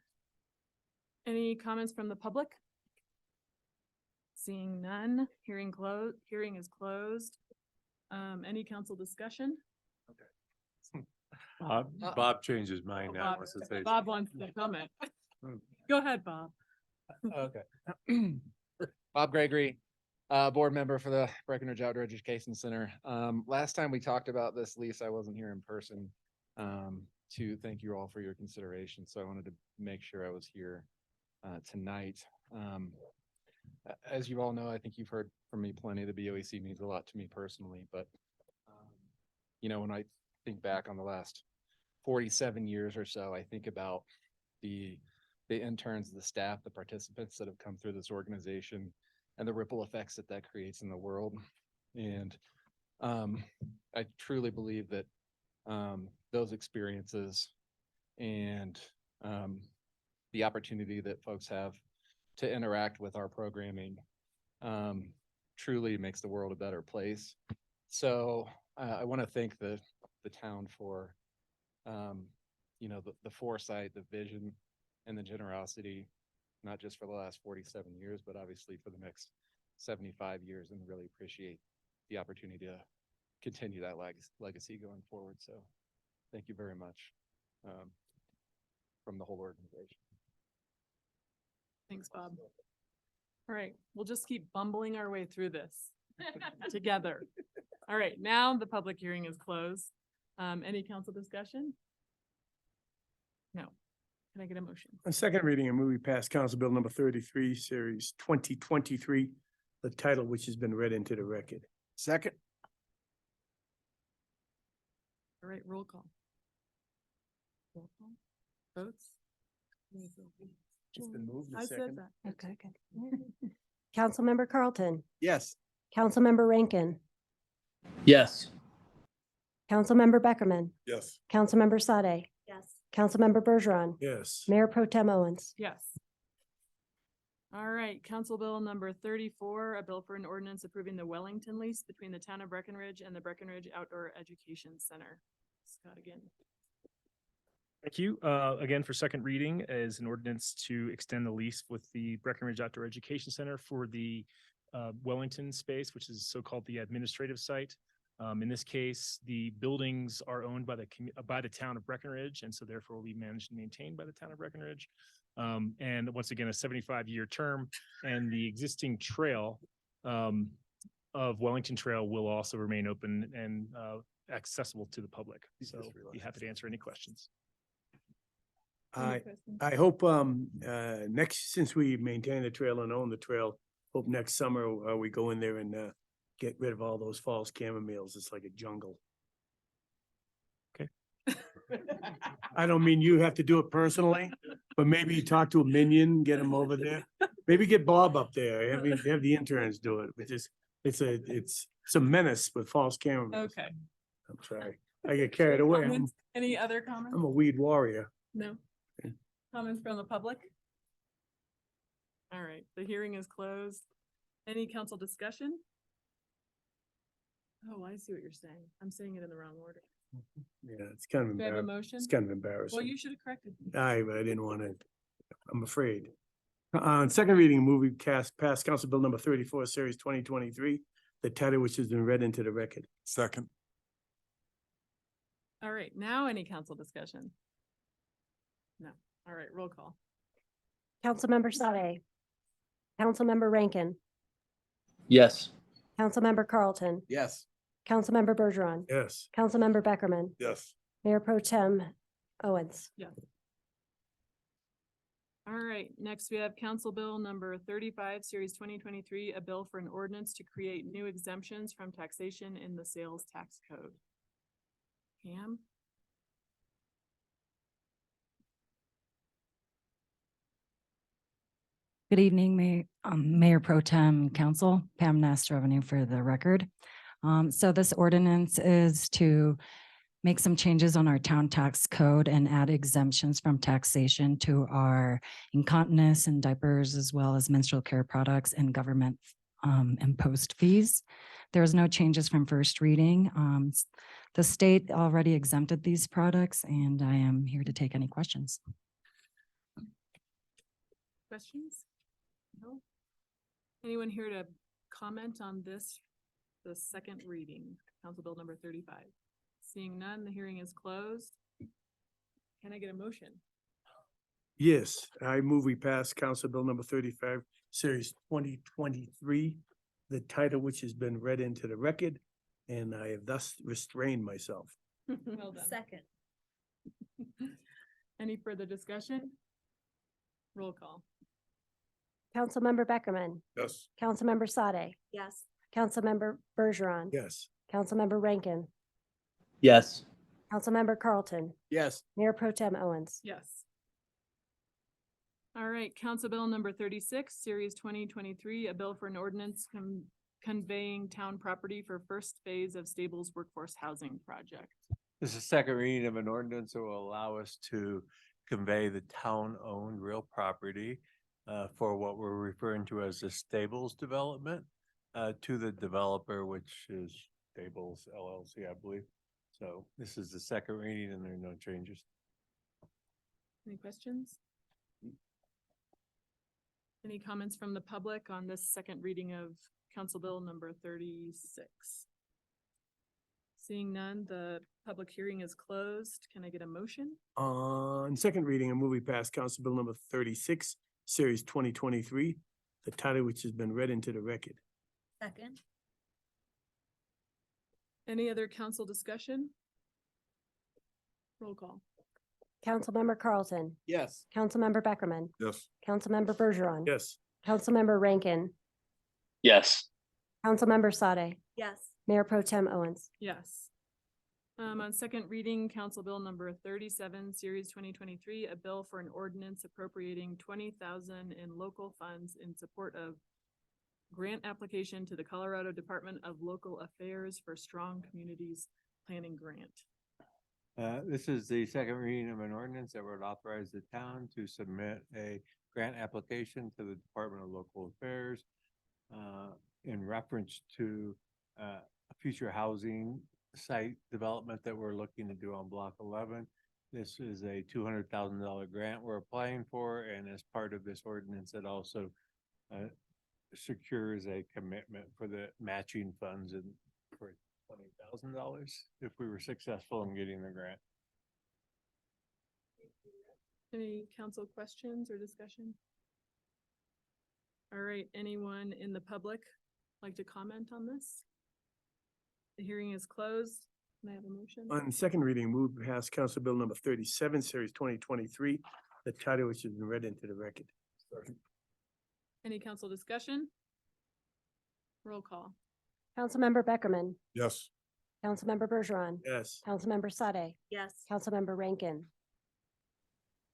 Any comments from the public? Seeing none, hearing is closed. Any council discussion? Bob changed his mind now. Bob wants to comment. Go ahead, Bob. Okay. Bob Gregory, board member for the Breckenridge Outdoor Education Center. Last time we talked about this lease, I wasn't here in person to thank you all for your consideration. So I wanted to make sure I was here tonight. As you all know, I think you've heard from me plenty. The BOEC means a lot to me personally, but you know, when I think back on the last 47 years or so, I think about the interns, the staff, the participants that have come through this organization and the ripple effects that creates in the world. And I truly believe that those experiences and the opportunity that folks have to interact with our programming truly makes the world a better place. So I want to thank the town for you know, the foresight, the vision, and the generosity, not just for the last 47 years, but obviously for the next 75 years, and really appreciate the opportunity to continue that legacy going forward. So thank you very much from the whole organization. Thanks, Bob. All right, we'll just keep bumbling our way through this together. All right, now the public hearing is closed. Any council discussion? No. Can I get a motion? On second reading, a movie passed Council Bill number 33, Series 2023, the title which has been read into the record. Second. All right, roll call. Roll call. Votes? It's been moved and I said seconded. that. Okay, good. Councilmember Carlton, Yes. Councilmember Rankin, Yes. Councilmember Beckerman, Yes. Councilmember Sade, Yes. Councilmember Bergeron, Yes. Mayor Pro Tem Owens. Yes. All right, Council Bill number 34, a bill for an ordinance approving the Wellington lease between the town of Breckenridge and the Breckenridge Outdoor Education Center. Scott again. Thank you. Again, for second reading is an ordinance to extend the lease with the Breckenridge Outdoor Education Center for the Wellington space, which is so-called the administrative site. In this case, the buildings are owned by the town of Breckenridge, and so therefore will be managed and maintained by the town of Breckenridge. And once again, a 75-year term, and the existing trail of Wellington Trail will also remain open and accessible to the public. So be happy to answer any questions. I hope, next, since we maintain the trail and own the trail, hope next summer, we go in there and, get rid of all those false chamomiles. It's like a jungle. Okay. I don't mean you have to do it personally, but maybe you talk to a minion, get him over there. Maybe get Bob up there. Have the interns do it, which is, it's a menace with false chamomiles. Okay. I'm sorry. I get carried away. Comments? Any other comments? I'm a weed warrior. No. Comments from the public? All right, the hearing is closed. Any council discussion? Oh, I see what you're saying. I'm saying it in the wrong order. Yeah, it's kind of Do I have a embarrassing. motion? It's kind of embarrassing. Well, you should have corrected me. I didn't want to, I'm afraid. On second reading, movie passed Council Bill number 34, series 2023, the title which has been read into the record. Second. All right, now any council discussion? No. All right, roll call. Councilmember Sade. Councilmember Rankin. Yes. Councilmember Carlton. Yes. Councilmember Bergeron. Yes. Councilmember Beckerman. Yes. Mayor Pro Tem Owens. Yeah. All right, next we have Council Bill number 35, series 2023, a bill for an ordinance to create new exemptions from taxation in the sales tax code. Pam? Good evening, Mayor Pro Tem Council, Pam Nastrovany for the record. So this ordinance is to make some changes on our town tax code and add exemptions from taxation to our incontinence and diapers, as well as menstrual care products and government imposed fees. There's no changes from first reading. The state already exempted these products, and I am here to take any questions. Questions? No? Anyone here to comment on this, the second reading, Council Bill number 35? Seeing none, the hearing is closed. Can I get a motion? Yes, I move we pass Council Bill number 35, series 2023, the title which has been read into the record, and I have thus restrained myself. Well done. Second. Any further discussion? Roll call. Councilmember Beckerman. Yes. Councilmember Sade. Yes. Councilmember Bergeron. Yes. Councilmember Rankin. Yes. Councilmember Carlton. Yes. Mayor Pro Tem Owens. Yes. All right, Council Bill number 36, series 2023, a bill for an ordinance conveying town property for first phase of Stables Workforce Housing Project. This is second reading of an ordinance that will allow us to convey the town-owned real property for what we're referring to as the Stables development to the developer, which is Stables LLC, I believe. So this is the second reading and there are no changes. Any questions? Any comments from the public on this second reading of Council Bill number 36? Seeing none, the public hearing is closed. Can I get a motion? On second reading, a movie passed Council Bill number 36, series 2023, the title which has been read into the record. Second. Any other council discussion? Roll call. Councilmember Carlton. Yes. Councilmember Beckerman. Yes. Councilmember Bergeron. Yes. Councilmember Rankin. Yes. Councilmember Sade. Yes. Mayor Pro Tem Owens. Yes. On second reading, Council Bill number 37, series 2023, a bill for an ordinance appropriating 20,000 in local funds in support of grant application to the Colorado Department of Local Affairs for Strong Communities Planning Grant. This is the second reading of an ordinance that would authorize the town to submit a grant application to the Department of Local Affairs in reference to a future housing site development that we're looking to do on Block 11. This is a $200,000 grant we're applying for, and as part of this ordinance, it also secures a commitment for the matching funds and for $20,000 if we were successful in getting the grant. Any council questions or discussion? All right, anyone in the public like to comment on this? The hearing is closed. May I have a motion? On second reading, move to pass Council Bill number 37, series 2023, the title which has been read into the record. Any council discussion? Roll call. Councilmember Beckerman, Yes. Councilmember Bergeron, Yes. Councilmember Sade, Yes. Councilmember Rankin,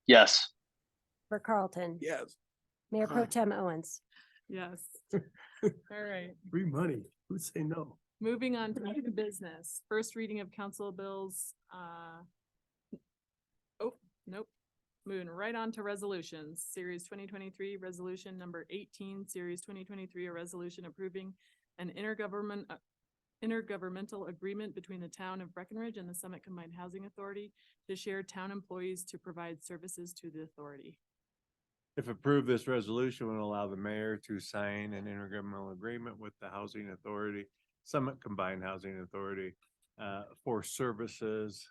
Yes. for Carlton, Yes. Mayor Pro Aye. Tem Owens. Yes. All right. Free money. Who'd say no? Moving on to new business, first reading of council bills, oh, nope. Moving right on to resolutions, series 2023, resolution number 18, series 2023, a resolution approving an intergovernmental agreement between the town of Breckenridge and the Summit Combined Housing Authority to share town employees to provide services to the authority. If approved, this resolution will allow the mayor to sign an intergovernmental agreement with the Housing Authority, Summit Combined Housing Authority, for services.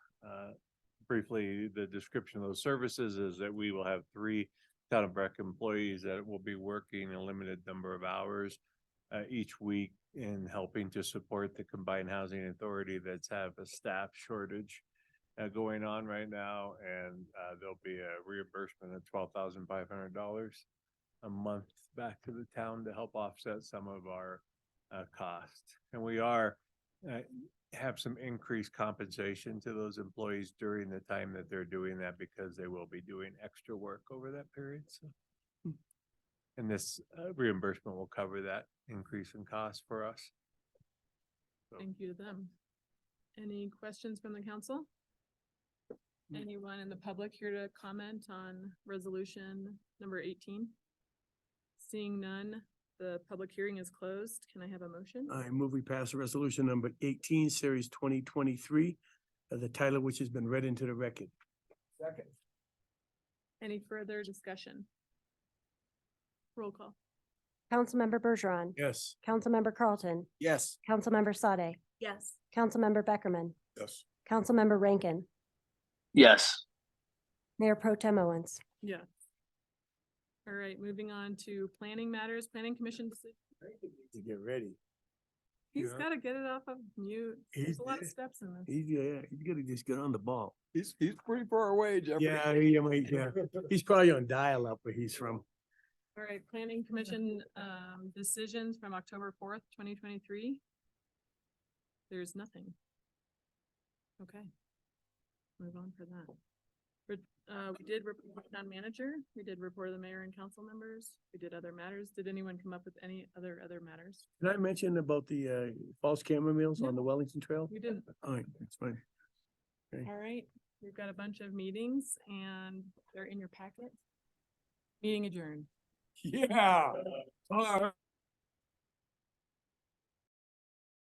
Briefly, the description of those services is that we will have 3 town of Breck employees that will be working a limited number of hours each week in helping to support the Combined Housing Authority that's have a staff shortage going on right now, and there'll be a reimbursement of $12,500 a month back to the town to help offset some of our costs. And we are have some increased compensation to those employees during the time that they're doing that, because they will be doing extra work over that period. So, and this reimbursement will cover that increase in cost for us. Thank you to them. Any questions from the council? Anyone in the public here to comment on resolution number 18? Seeing none, the public hearing is closed. Can I have a motion? I move we pass resolution number 18, series 2023, the title which has been read into the record. Second. Any further discussion? Roll call. Councilmember Bergeron, Yes. Councilmember Carlton, Yes. Councilmember Sade, Yes. Councilmember Beckerman, Yes. Councilmember Rankin, Yes. Mayor Pro Tem Owens. Yeah. All right, moving on to planning matters, planning commission decision. To get ready. He's Yeah. gotta get it off of mute. There's He's a lot of there. steps in this. He's gotta just get on the ball. He's pretty far away, Jeffrey. Yeah. He's probably on dial-up where he's from. All right, planning commission, decisions from October 4th, 2023. There's nothing. Okay. Move on for that. We did report town manager, we did report the mayor and council members, we did other matters. Did anyone come up with any other matters? Did I mention about the false camera meals on the Wellington Trail? We didn't. All right, that's fine. All right, we've got a bunch of meetings and they're in your packet. Meeting adjourned. Yeah. All right.